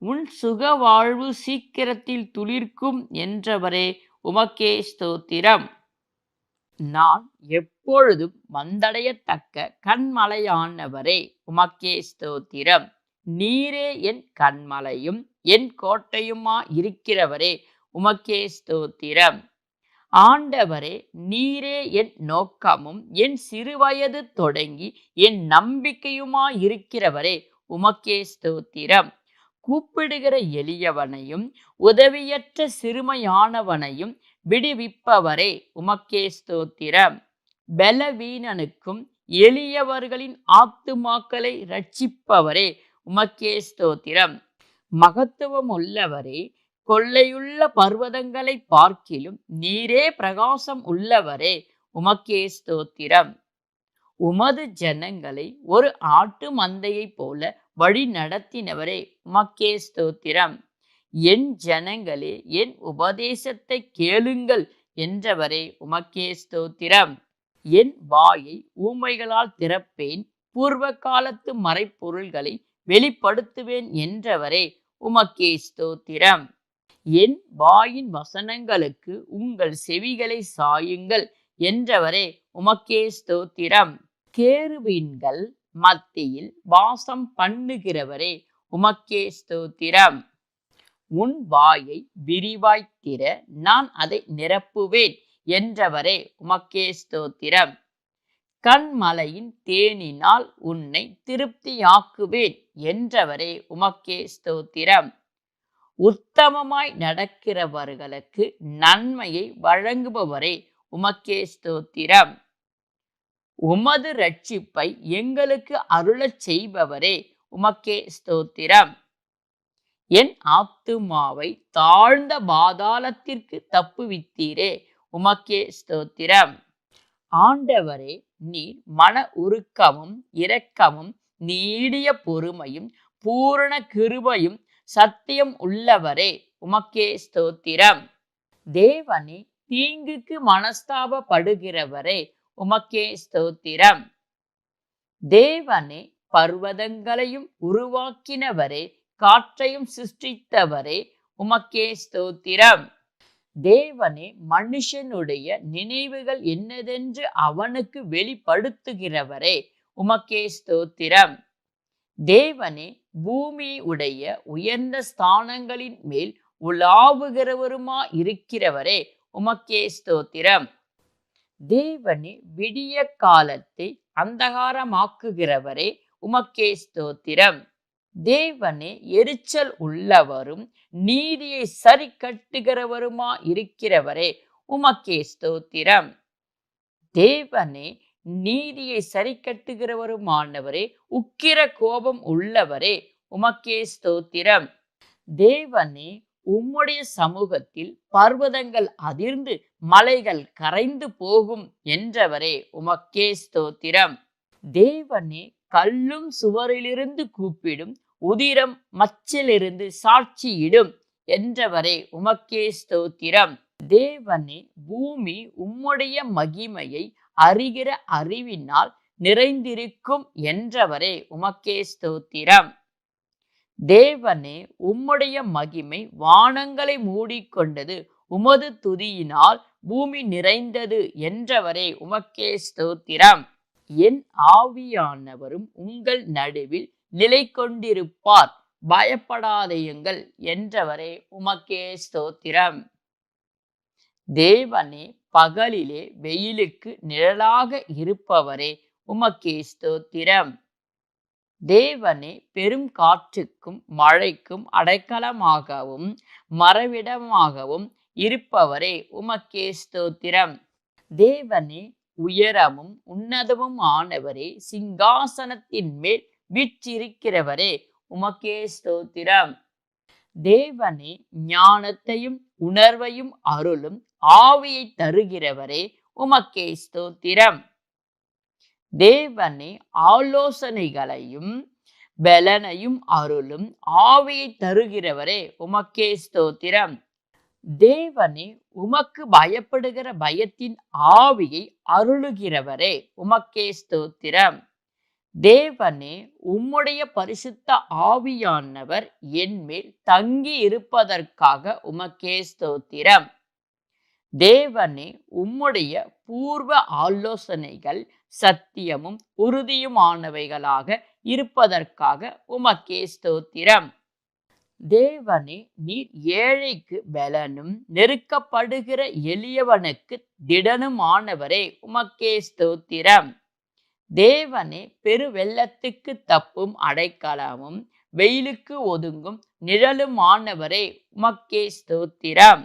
உன் சுகவாழ்வு சீக்கிரத்தில் துளிர்க்கும் என்றவரே உமக்கே ஸ்தோத்திரம். நான் எப்பொழுதும் வந்தடையத்தக்க கன்மலையானவரே உமக்கே ஸ்தோத்திரம். நீரே என் கன்மலையும் என் கோட்டையுமா இருக்கிறவரே உமக்கே ஸ்தோத்திரம். ஆண்டவரே, நீரே என் நோக்கமும் என் சிறுவயது தொடங்கி என் நம்பிக்கையுமாயிருக்கிறவரே, உமக்கே ஸ்தோத்திரம். கூப்பிடுகிற எளியவனையும் உதவியற்ற சிறுமையானவனையும் விடுவிப்பவரே, உமக்கே ஸ்தோத்திரம். பலவீனனுக்கும் எளியவர்களின் ஆத்துமாக்களை ரட்சிப்பவரே, உமக்கே ஸ்தோத்திரம். மகத்துவம் உள்ளவரே, கொள்ளையுள்ள பர்வதங்களை பார்க்கிலும் நீரே பிரகாசம் உள்ளவரே, உமக்கே ஸ்தோத்திரம். உமது ஜனங்களை ஒரு ஆட்டு மந்தையைப் போல வழி நடத்தினவரே, உமக்கே ஸ்தோத்திரம். என் ஜனங்களே, என் உபதேசத்தை கேளுங்கள் என்றவரே, உமக்கே ஸ்தோத்திரம். என் வாயை ஊமைகளால் திறப்பேன், பூர்வ காலத்து மறைப்பொருள்களை வெளிப்படுத்துவேன் என்றவரே, உமக்கே ஸ்தோத்திரம். என் வாயின் வசனங்களுக்கு உங்கள் செவிகளை சாயுங்கள் என்றவரே, உமக்கே ஸ்தோத்திரம். கேருபீன்கள் மத்தியில் வாசம் பண்ணுகிறவரே, உமக்கே ஸ்தோத்திரம். உன் வாயை விரிவாய் திற, நான் அதை நிரப்புவேன் என்றவரே, உமக்கே ஸ்தோத்திரம். கண்மலையின் தேனினால் உன்னை திருப்தியாக்குவேன் என்றவரே, உமக்கே ஸ்தோத்திரம். உத்தமமாய் நடக்கிறவர்களுக்கு நன்மையை வழங்குபவரே, உமக்கே ஸ்தோத்திரம். உமது ரட்சிப்பை எங்களுக்கு அருளச் செய்பவரே, உமக்கே ஸ்தோத்திரம். என் ஆத்துமாவை தாழ்ந்த பாதாளத்திற்கு தப்புவித்தீரே, உமக்கே ஸ்தோத்திரம். ஆண்டவரே, நீர் மன உருக்கமும் இரக்கமும் நீடிய பொறுமையும் பூரண கிருபையும் சத்தியம் உள்ளவரே, உமக்கே ஸ்தோத்திரம். தேவனே, தீங்குக்கு மனஸ்தாபப்படுகிறவரே, உமக்கே ஸ்தோத்திரம். தேவனே, பர்வதங்களையும் உருவாக்கினவரே, காற்றையும் சிருஷ்டித்தவரே, உமக்கே ஸ்தோத்திரம். தேவனே, மனுஷனுடைய நினைவுகள் என்னதென்று அவனுக்கு வெளிப்படுத்துகிறவரே, உமக்கே ஸ்தோத்திரம். தேவனே, பூமி உடைய உயர்ந்த ஸ்தானங்களின் மேல் உலாவுகிறவருமா இருக்கிறவரே, உமக்கே ஸ்தோத்திரம். தேவனே, விடிய காலத்தை அந்தகாரமாக்குகிறவரே, உமக்கே ஸ்தோத்திரம். தேவனே, எரிச்சல் உள்ளவரும் நீதியை சரி கட்டுகிறவருமா இருக்கிறவரே, உமக்கே ஸ்தோத்திரம். தேவனே, நீதியை சரி கட்டுகிறவருமானவரே, உக்கிர கோபம் உள்ளவரே, உமக்கே ஸ்தோத்திரம். தேவனே, உம்முடைய சமூகத்தில் பர்வதங்கள் அதிர்ந்து மலைகள் கரைந்து போகும் என்றவரே, உமக்கே ஸ்தோத்திரம். தேவனே, கல்லும் சுவரிலிருந்து கூப்பிடும், உதிரம் மச்சிலிருந்து சாட்சியிடும் என்றவரே, உமக்கே ஸ்தோத்திரம். தேவனே, பூமி உம்முடைய மகிமையை அறிகிற அறிவினால் நிறைந்திருக்கும் என்றவரே, உமக்கே ஸ்தோத்திரம். தேவனே, உம்முடைய மகிமை வானங்களை மூடிக்கொண்டது, உமது துதியினால் பூமி நிறைந்தது என்றவரே, உமக்கே ஸ்தோத்திரம். என் ஆவியானவரும் உங்கள் நடுவில் நிலை கொண்டிருப்பார், பயப்படாதேயுங்கள் என்றவரே, உமக்கே ஸ்தோத்திரம். தேவனே, பகலிலே வெயிலுக்கு நிழலாக இருப்பவரே, உமக்கே ஸ்தோத்திரம். தேவனே, பெரும் காற்றுக்கும் மழைக்கும் அடைக்கலமாகவும் மறைவிடமாகவும் இருப்பவரே, உமக்கே ஸ்தோத்திரம். தேவனே, உயரமும் உன்னதமும் ஆனவரே, சிங்காசனத்தின் மேல் வீற்றிருக்கிறவரே, உமக்கே ஸ்தோத்திரம். தேவனே, ஞானத்தையும் உணர்வையும் அருளும் ஆவியை தருகிறவரே, உமக்கே ஸ்தோத்திரம். தேவனே, ஆலோசனைகளையும் பலனையும் அருளும் ஆவியை தருகிறவரே, உமக்கே ஸ்தோத்திரம். தேவனே, உமக்கு பயப்படுகிற பயத்தின் ஆவியை அருளுகிறவரே, உமக்கே ஸ்தோத்திரம். தேவனே, உம்முடைய பரிசுத்த ஆவியானவர் என்மேல் தங்கி இருப்பதற்காக உமக்கே ஸ்தோத்திரம். தேவனே, உம்முடைய பூர்வ ஆலோசனைகள் சத்தியமும் உறுதியுமானவைகளாக இருப்பதற்காக உமக்கே ஸ்தோத்திரம். தேவனே, நீர் ஏழைக்கு பலனும் நெருக்கப்படுகிற எளியவனுக்கு திடனுமானவரே, உமக்கே ஸ்தோத்திரம். தேவனே, பெருவெள்ளத்துக்கு தப்பும் அடைக்கலமும் வெயிலுக்கு ஒதுங்கும் நிழலுமானவரே, உமக்கே ஸ்தோத்திரம்.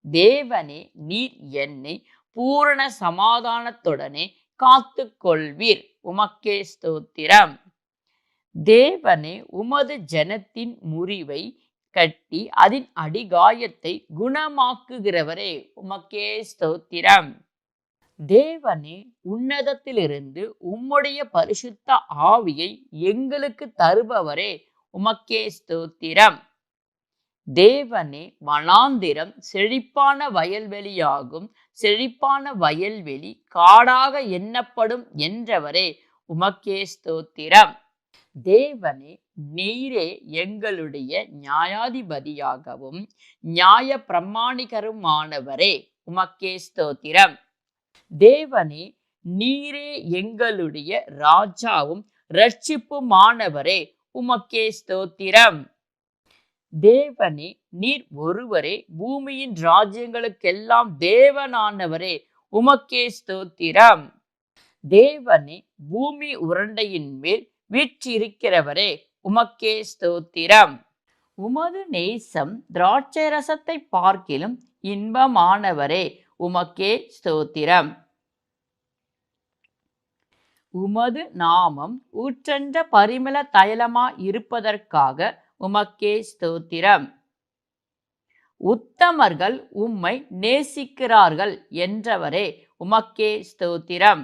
தேவனே, நீர் என்னை பூரண சமாதானத்துடனே காத்து கொள்வீர், உமக்கே ஸ்தோத்திரம். தேவனே, உமது ஜனத்தின் முறிவை கட்டி அதன் அடிகாயத்தை குணமாக்குகிறவரே, உமக்கே ஸ்தோத்திரம். தேவனே, உன்னதத்திலிருந்து உம்முடைய பரிசுத்த ஆவியை எங்களுக்கு தருபவரே, உமக்கே ஸ்தோத்திரம். தேவனே, வனாந்திரம் செழிப்பான வயல்வெளியாகும், செழிப்பான வயல்வெளி காடாக எண்ணப்படும் என்றவரே, உமக்கே ஸ்தோத்திரம். தேவனே, நீரே எங்களுடைய நியாயாதிபதியாகவும் நியாய பிரமாணிகருமானவரே, உமக்கே ஸ்தோத்திரம். தேவனே, நீரே எங்களுடைய ராஜாவும் இரட்சிப்புமானவரே, உமக்கே ஸ்தோத்திரம். தேவனே, நீர் ஒருவரே பூமியின் ராஜ்யங்களுக்கெல்லாம் தேவனானவரே, உமக்கே ஸ்தோத்திரம். தேவனே, பூமி உருண்டையின் மேல் வீற்றிருக்கிறவரே, உமக்கே ஸ்தோத்திரம். உமது நேசம் திராட்சை ரசத்தை பார்க்கிலும் இன்பமானவரே, உமக்கே ஸ்தோத்திரம். உமது நாமம் ஊற்றென்ற பரிமள தைலமாயிருப்பதற்காக உமக்கே ஸ்தோத்திரம். உத்தமர்கள் உம்மை நேசிக்கிறார்கள் என்றவரே, உமக்கே ஸ்தோத்திரம்.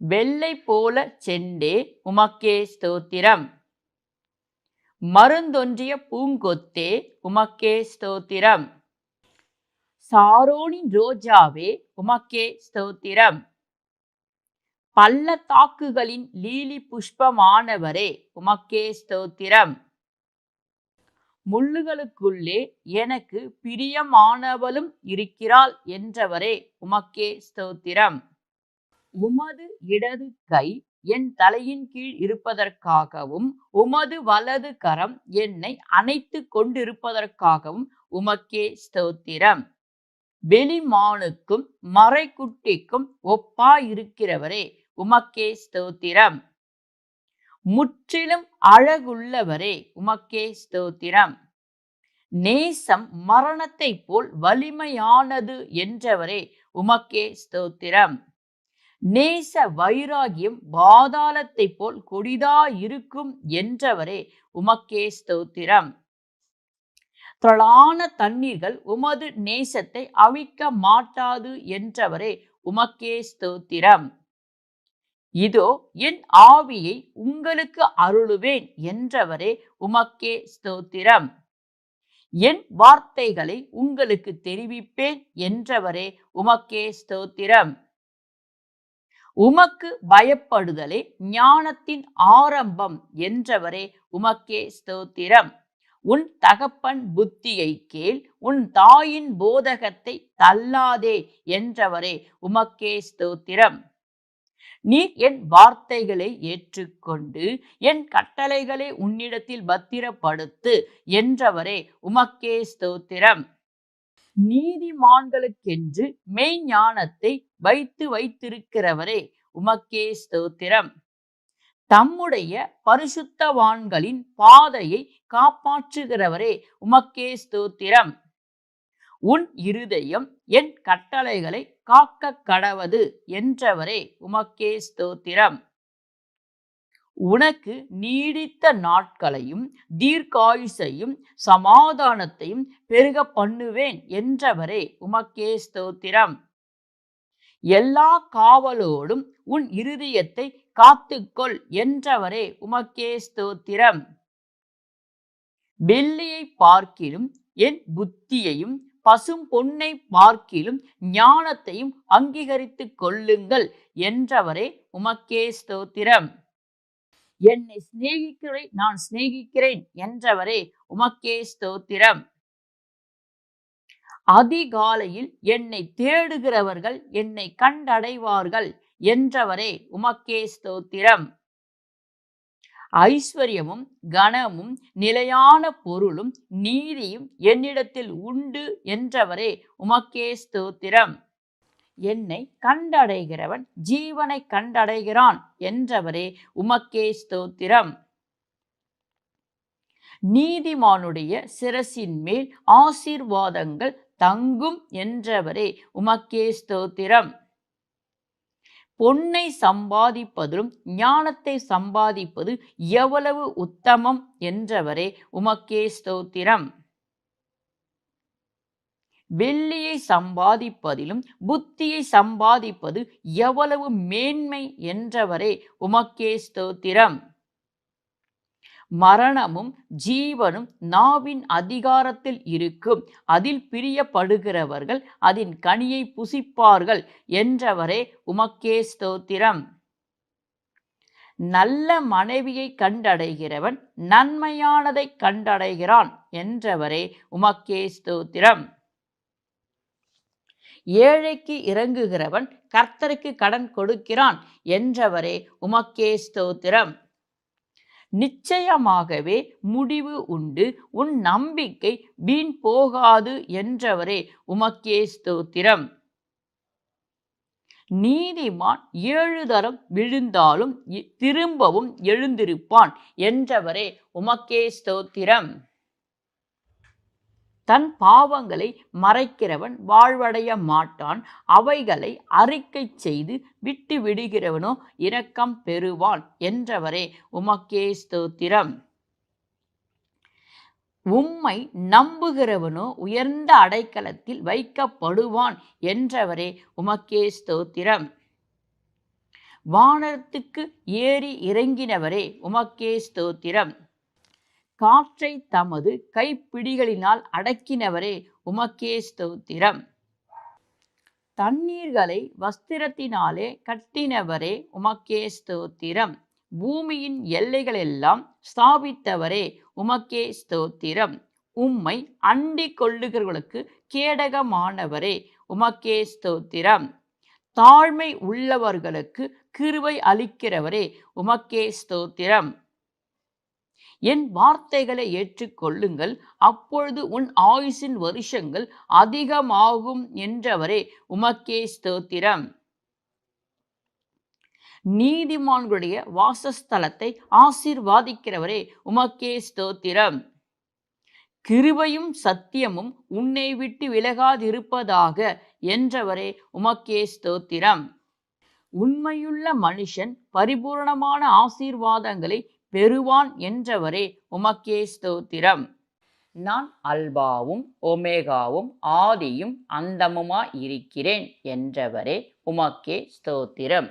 வெள்ளை போல செண்டே, உமக்கே ஸ்தோத்திரம். மருந்தொன்றிய பூங்கொத்தே, உமக்கே ஸ்தோத்திரம். சாரோனின் ரோஜாவே, உமக்கே ஸ்தோத்திரம். பள்ளத்தாக்குகளின் லீலி புஷ்பமானவரே, உமக்கே ஸ்தோத்திரம். முள்ளுகளுக்குள்ளே எனக்கு பிரியமானவளும் இருக்கிறாள் என்றவரே, உமக்கே ஸ்தோத்திரம். உமது இடது கை என் தலையின் கீழ் இருப்பதற்காகவும் உமது வலது கரம் என்னை அணைத்து கொண்டிருப்பதற்காகவும் உமக்கே ஸ்தோத்திரம். வெளிமானுக்கும் மறைக்குட்டிக்கும் ஒப்பாயிருக்கிறவரே, உமக்கே ஸ்தோத்திரம். முற்றிலும் அழகுள்ளவரே, உமக்கே ஸ்தோத்திரம். நேசம் மரணத்தை போல் வலிமையானது என்றவரே, உமக்கே ஸ்தோத்திரம். நேச வைராகியம் பாதாளத்தை போல் கொடிதாயிருக்கும் என்றவரே, உமக்கே ஸ்தோத்திரம். திரளான தண்ணீர்கள் உமது நேசத்தை அவிக்க மாட்டாது என்றவரே, உமக்கே ஸ்தோத்திரம். இதோ என் ஆவியை உங்களுக்கு அருளுவேன் என்றவரே, உமக்கே ஸ்தோத்திரம். என் வார்த்தைகளை உங்களுக்கு தெரிவிப்பேன் என்றவரே, உமக்கே ஸ்தோத்திரம். உமக்கு பயப்படுதலே ஞானத்தின் ஆரம்பம் என்றவரே, உமக்கே ஸ்தோத்திரம். உன் தகப்பன் புத்தியை கேள், உன் தாயின் போதகத்தை தள்ளாதே என்றவரே, உமக்கே ஸ்தோத்திரம். நீர் என் வார்த்தைகளை ஏற்றுக்கொண்டு என் கட்டளைகளை உன்னிடத்தில் பத்திரப்படுத்து என்றவரே, உமக்கே ஸ்தோத்திரம். நீதிமான்களுக்கென்று மெய்ஞானத்தை வைத்திருக்கிறவரே, உமக்கே ஸ்தோத்திரம். தம்முடைய பரிசுத்தவான்களின் பாதையை காப்பாற்றுகிறவரே, உமக்கே ஸ்தோத்திரம். உன் இருதயம் என் கட்டளைகளை காக்க கடவது என்றவரே, உமக்கே ஸ்தோத்திரம். உனக்கு நீடித்த நாட்களையும் தீர்க்காயுசையும் சமாதானத்தையும் பெருக பண்ணுவேன் என்றவரே, உமக்கே ஸ்தோத்திரம். எல்லா காவலோடும் உன் இருதயத்தை காத்துக்கொள் என்றவரே, உமக்கே ஸ்தோத்திரம். வெள்ளியை பார்க்கிலும் என் புத்தியையும் பசும் பொன்னை பார்க்கிலும் ஞானத்தையும் அங்கீகரித்துக் கொள்ளுங்கள் என்றவரே, உமக்கே ஸ்தோத்திரம். என்னை சிநேகிக்கிறவரை நான் சிநேகிக்கிறேன் என்றவரே, உமக்கே ஸ்தோத்திரம். அதிகாலையில் என்னை தேடுகிறவர்கள் என்னை கண்டடைவார்கள் என்றவரே, உமக்கே ஸ்தோத்திரம். ஐஸ்வர்யமும் கனமும் நிலையான பொருளும் நீதியும் என்னிடத்தில் உண்டு என்றவரே உமக்கே ஸ்தோத்திரம். என்னை கண்டடைகிறவன் ஜீவனை கண்டடைகிறான் என்றவரே உமக்கே ஸ்தோத்திரம். நீதிமானுடைய சிரசின் மேல் ஆசீர்வாதங்கள் தங்கும் என்றவரே உமக்கே ஸ்தோத்திரம். பொன்னை சம்பாதிப்பதும் ஞானத்தை சம்பாதிப்பது எவ்வளவு உத்தமம் என்றவரே உமக்கே ஸ்தோத்திரம். வெள்ளியை சம்பாதிப்பதிலும் புத்தியை சம்பாதிப்பது எவ்வளவு மேன்மை என்றவரே உமக்கே ஸ்தோத்திரம். மரணமும் ஜீவனும் நாவின் அதிகாரத்தில் இருக்கும், அதில் பிரியப்படுகிறவர்கள் அதன் கனியை புசிப்பார்கள் என்றவரே உமக்கே ஸ்தோத்திரம். நல்ல மனைவியை கண்டடைகிறவன் நன்மையானதை கண்டடைகிறான் என்றவரே உமக்கே ஸ்தோத்திரம். ஏழைக்கு இறங்குகிறவன் கர்த்தருக்கு கடன் கொடுக்கிறான் என்றவரே உமக்கே ஸ்தோத்திரம். நிச்சயமாகவே முடிவு உண்டு, உன் நம்பிக்கை வீண் போகாது என்றவரே உமக்கே ஸ்தோத்திரம். நீதிமான் 7 தரம் விழுந்தாலும் திரும்பவும் எழுந்திருப்பான் என்றவரே உமக்கே ஸ்தோத்திரம். தன் பாவங்களை மறைக்கிறவன் வாழ்வடைய மாட்டான், அவைகளை அறிக்கை செய்து விட்டு விடுகிறவனோ இரக்கம் பெறுவான் என்றவரே உமக்கே ஸ்தோத்திரம். உம்மை நம்புகிறவனோ உயர்ந்த அடைக்கலத்தில் வைக்கப்படுவான் என்றவரே உமக்கே ஸ்தோத்திரம். வானத்துக்கு ஏறி இறங்கினவரே உமக்கே ஸ்தோத்திரம். காற்றை தமது கைப்பிடிகளினால் அடக்கினவரே உமக்கே ஸ்தோத்திரம். தண்ணீர்களை வஸ்திரத்தினாலே கட்டினவரே உமக்கே ஸ்தோத்திரம். பூமியின் எல்லைகளெல்லாம் ஸ்தாபித்தவரே உமக்கே ஸ்தோத்திரம். உம்மை அண்டிக் கொள்ளுகிறவர்களுக்கு கேடகமானவரே உமக்கே ஸ்தோத்திரம். தாழ்மை உள்ளவர்களுக்கு கிருபை அளிக்கிறவரே உமக்கே ஸ்தோத்திரம். என் வார்த்தைகளை ஏற்றுக்கொள்ளுங்கள், அப்பொழுது உன் ஆயுசின் வருஷங்கள் அதிகமாகும் என்றவரே உமக்கே ஸ்தோத்திரம். நீதிமான்களுடைய வாசஸ்தலத்தை ஆசீர்வாதிக்கிறவரே உமக்கே ஸ்தோத்திரம். கிருபையும் சத்தியமும் உன்னை விட்டு விலகாதிருப்பதாக என்றவரே உமக்கே ஸ்தோத்திரம். உண்மையுள்ள மனுஷன் பரிபூரணமான ஆசீர்வாதங்களை பெறுவான் என்றவரே உமக்கே ஸ்தோத்திரம். நான் அல்பாவும் ஒமேகாவும் ஆதியும் அந்தமுமாய் இருக்கிறேன் என்றவரே உமக்கே ஸ்தோத்திரம்.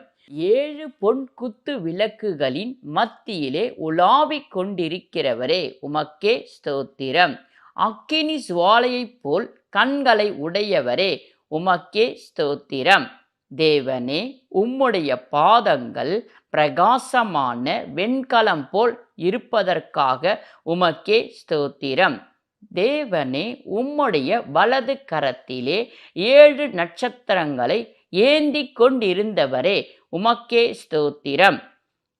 7 பொன் குத்து விளக்குகளின் மத்தியிலே உலாவிக் கொண்டிருக்கிறவரே உமக்கே ஸ்தோத்திரம். அக்கினி சுவாலையைப் போல் கண்களை உடையவரே உமக்கே ஸ்தோத்திரம். தேவனே, உம்முடைய பாதங்கள் பிரகாசமான வெண்கலம் போல் இருப்பதற்காக உமக்கே ஸ்தோத்திரம். தேவனே, உம்முடைய வலது கரத்திலே 7 நட்சத்திரங்களை ஏந்தி கொண்டிருந்தவரே உமக்கே ஸ்தோத்திரம்.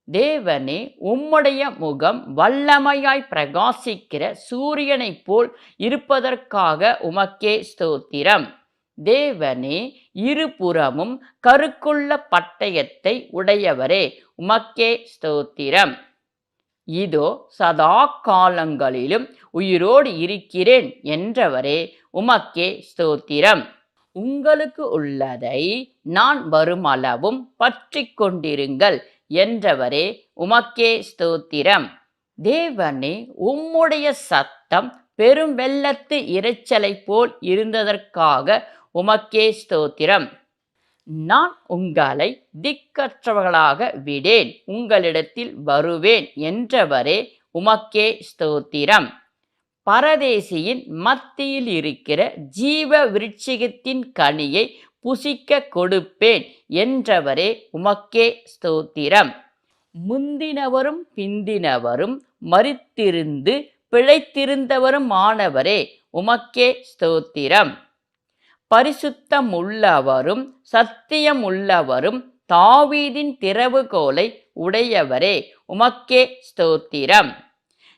தேவனே, உம்முடைய முகம் வல்லமையாய் பிரகாசிக்கிற சூரியனைப் போல் இருப்பதற்காக உமக்கே ஸ்தோத்திரம். தேவனே, இருபுறமும் கருக்குள்ள பட்டயத்தை உடையவரே உமக்கே ஸ்தோத்திரம். இதோ சதா காலங்களிலும் உயிரோடு இருக்கிறேன் என்றவரே உமக்கே ஸ்தோத்திரம். உங்களுக்கு உள்ளதை நான் வருமளவும் பற்றி கொண்டிருங்கள் என்றவரே உமக்கே ஸ்தோத்திரம். தேவனே, உம்முடைய சத்தம் பெரும் வெள்ளத்து இரைச்சலை போல் இருந்ததற்காக உமக்கே ஸ்தோத்திரம். நான் உங்களை திக்கற்றவர்களாக விடேன், உங்களிடத்தில் வருவேன் என்றவரே உமக்கே ஸ்தோத்திரம். பரதேசியின் மத்தியில் இருக்கிற ஜீவ விருட்சிகத்தின் கனியை புசிக்க கொடுப்பேன் என்றவரே உமக்கே ஸ்தோத்திரம். முந்தினவரும் பிந்தினவரும் மரித்திருந்து பிழைத்திருந்தவருமானவரே உமக்கே ஸ்தோத்திரம். பரிசுத்தமுள்ளவரும் சத்தியமுள்ளவரும் தாவீதின் திறவுகோலை உடையவரே உமக்கே ஸ்தோத்திரம்.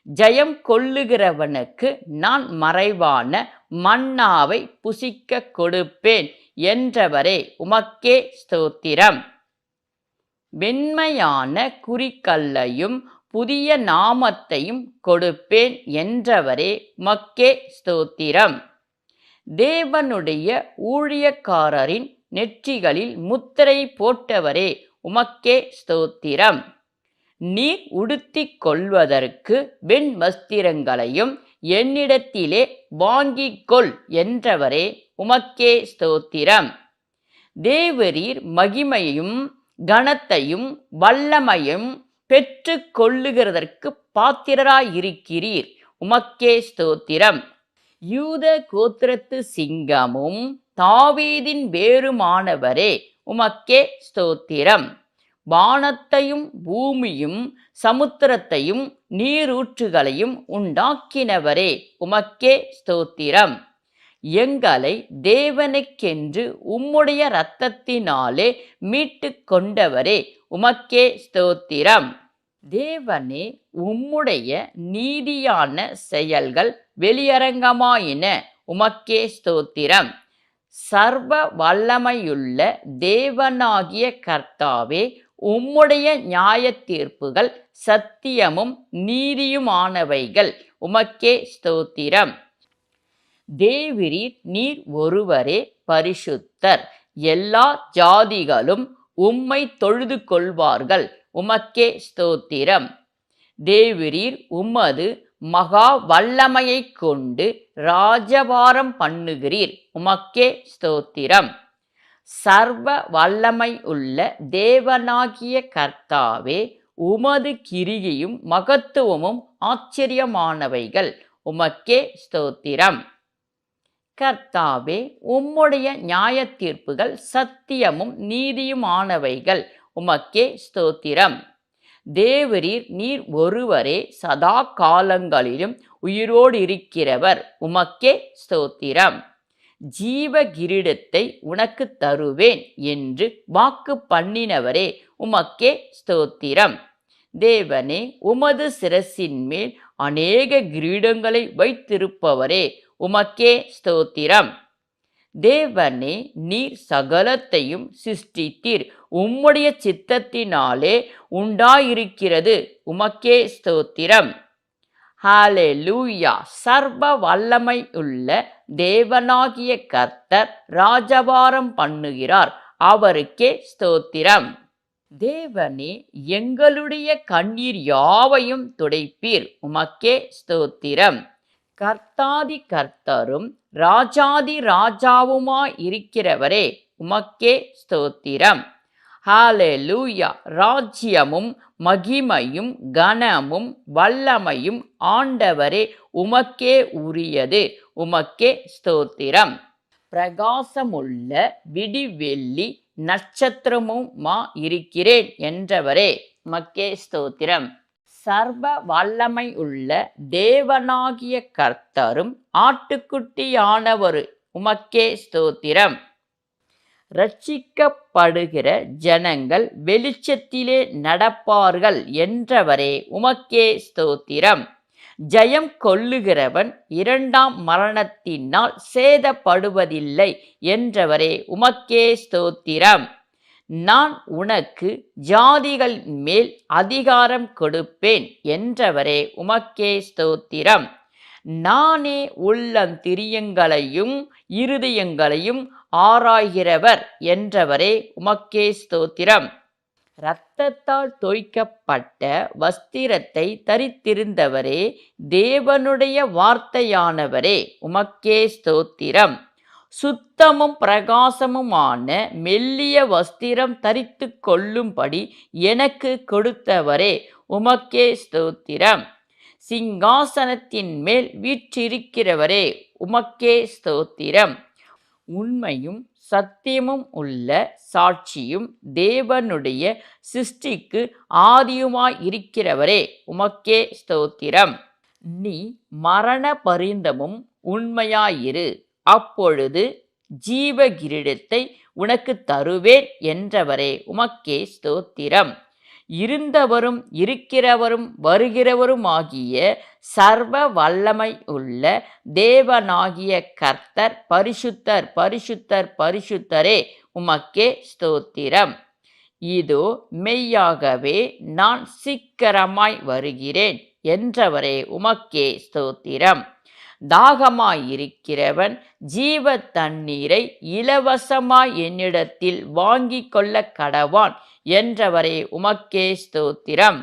ஜெயம் கொள்ளுகிறவனுக்கு நான் மறைவான மன்னாவை புசிக்க கொடுப்பேன் என்றவரே உமக்கே ஸ்தோத்திரம். வெண்மையான குறிக்கல்லையும் புதிய நாமத்தையும் கொடுப்பேன் என்றவரே உமக்கே ஸ்தோத்திரம். தேவனுடைய ஊழியக்காரரின் நெற்றிகளில் முத்திரை போட்டவரே உமக்கே ஸ்தோத்திரம். நீர் உடுத்திக் கொள்வதற்கு வெண் வஸ்திரங்களையும் என்னிடத்திலே வாங்கிக் கொள் என்றவரே உமக்கே ஸ்தோத்திரம். தேவரீர் மகிமையும் கனத்தையும் வல்லமையும் பெற்று கொள்ளுகிறதற்கு பாத்திரராயிருக்கிறீர் உமக்கே ஸ்தோத்திரம். யூத கோத்திரத்து சிங்கமும் தாவீதின் வேருமானவரே உமக்கே ஸ்தோத்திரம். வானத்தையும் பூமியும் சமுத்திரத்தையும் நீரூற்றுகளையும் உண்டாக்கினவரே உமக்கே ஸ்தோத்திரம். எங்களை தேவனுக்கென்று உம்முடைய இரத்தத்தினாலே மீட்டு கொண்டவரே உமக்கே ஸ்தோத்திரம். தேவனே, உம்முடைய நீதியான செயல்கள் வெளியரங்கமாயின உமக்கே ஸ்தோத்திரம். சர்வ வல்லமையுள்ள தேவனாகிய கர்த்தாவே, உம்முடைய நியாய தீர்ப்புகள் சத்தியமும் நீதியுமானவைகள் உமக்கே ஸ்தோத்திரம். தேவரீர் நீர் ஒருவரே பரிசுத்தர். எல்லா ஜாதிகளும் உம்மை தொழுது கொள்வார்கள் உமக்கே ஸ்தோத்திரம். தேவரீர் உமது மகா வல்லமையை கொண்டு ராஜபாரம் பண்ணுகிறீர் உமக்கே ஸ்தோத்திரம். சர்வ வல்லமை உள்ள தேவனாகிய கர்த்தாவே, உமது கிரியும் மகத்துவமும் ஆச்சரியமானவைகள் உமக்கே ஸ்தோத்திரம். கர்த்தாவே, உம்முடைய நியாய தீர்ப்புகள் சத்தியமும் நீதியுமானவைகள் உமக்கே ஸ்தோத்திரம். தேவரீர் நீர் ஒருவரே சதா காலங்களிலும் உயிரோடு இருக்கிறவர் உமக்கே ஸ்தோத்திரம். ஜீவ கிரீடத்தை உனக்கு தருவேன் என்று வாக்கு பண்ணினவரே உமக்கே ஸ்தோத்திரம். தேவனே, உமது சிரசின் மேல் அநேக கிரீடங்களை வைத்திருப்பவரே உமக்கே ஸ்தோத்திரம். தேவனே, நீர் சகலத்தையும் சிருஷ்டித்தீர். உம்முடைய சித்தத்தினாலே உண்டாயிருக்கிறது உமக்கே ஸ்தோத்திரம். ஹல்லேலூயா. சர்வ வல்லமை உள்ள தேவனாகிய கர்த்தர் ராஜபாரம் பண்ணுகிறார், அவருக்கே ஸ்தோத்திரம். தேவனே, எங்களுடைய கண்ணீர் யாவையும் துடைப்பீர் உமக்கே ஸ்தோத்திரம். கர்த்தாதி கர்த்தரும் ராஜாதி ராஜாவுமாய் இருக்கிறவரே உமக்கே ஸ்தோத்திரம். ஹல்லேலூயா. ராஜ்யமும் மகிமையும் கனமும் வல்லமையும் ஆண்டவரே உமக்கே உரியது உமக்கே ஸ்தோத்திரம். பிரகாசமுள்ள விடிவெள்ளி நட்சத்திரமுமா இருக்கிறேன் என்றவரே உமக்கே ஸ்தோத்திரம். சர்வ வல்லமை உள்ள தேவனாகிய கர்த்தரும் ஆட்டுக்குட்டியானவர் உமக்கே ஸ்தோத்திரம். ரட்சிக்கப்படுகிற ஜனங்கள் வெளிச்சத்திலே நடப்பார்கள் என்றவரே உமக்கே ஸ்தோத்திரம். ஜெயம் கொள்ளுகிறவன் இரண்டாம் மரணத்தினால் சேதப்படுவதில்லை என்றவரே உமக்கே ஸ்தோத்திரம். நான் உனக்கு ஜாதிகள் மேல் அதிகாரம் கொடுப்பேன் என்றவரே உமக்கே ஸ்தோத்திரம். நானே உள்ளந்திரியங்களையும் இருதயங்களையும் ஆராய்கிறவர் என்றவரே உமக்கே ஸ்தோத்திரம். இரத்தத்தால் தோய்க்கப்பட்ட வஸ்திரத்தை தரித்திருந்தவரே, தேவனுடைய வார்த்தையானவரே உமக்கே ஸ்தோத்திரம். சுத்தமும் பிரகாசமுமான மெல்லிய வஸ்திரம் தரித்து கொள்ளும்படி எனக்கு கொடுத்தவரே உமக்கே ஸ்தோத்திரம். சிங்காசனத்தின் மேல் வீற்றிருக்கிறவரே உமக்கே ஸ்தோத்திரம். உண்மையும் சத்தியமும் உள்ள சாட்சியும் தேவனுடைய சிருஷ்டிக்கு ஆதியுமாய் இருக்கிறவரே உமக்கே ஸ்தோத்திரம். நீ மரண பரியந்தமும் உண்மையாயிரு, அப்பொழுது ஜீவ கிரீடத்தை உனக்கு தருவேன் என்றவரே உமக்கே ஸ்தோத்திரம். இருந்தவரும் இருக்கிறவரும் வருகிறவருமாகிய சர்வ வல்லமை உள்ள தேவனாகிய கர்த்தர் பரிசுத்தர் பரிசுத்தர் பரிசுத்தரே, உமக்கே ஸ்தோத்திரம். இதோ மெய்யாகவே நான் சீக்கிரமாய் வருகிறேன் என்றவரே, உமக்கே ஸ்தோத்திரம். தாகமாயிருக்கிறவன் ஜீவ தண்ணீரை இலவசமாய் என்னிடத்தில் வாங்கிக் கொள்ள கடவான் என்றவரே, உமக்கே ஸ்தோத்திரம்.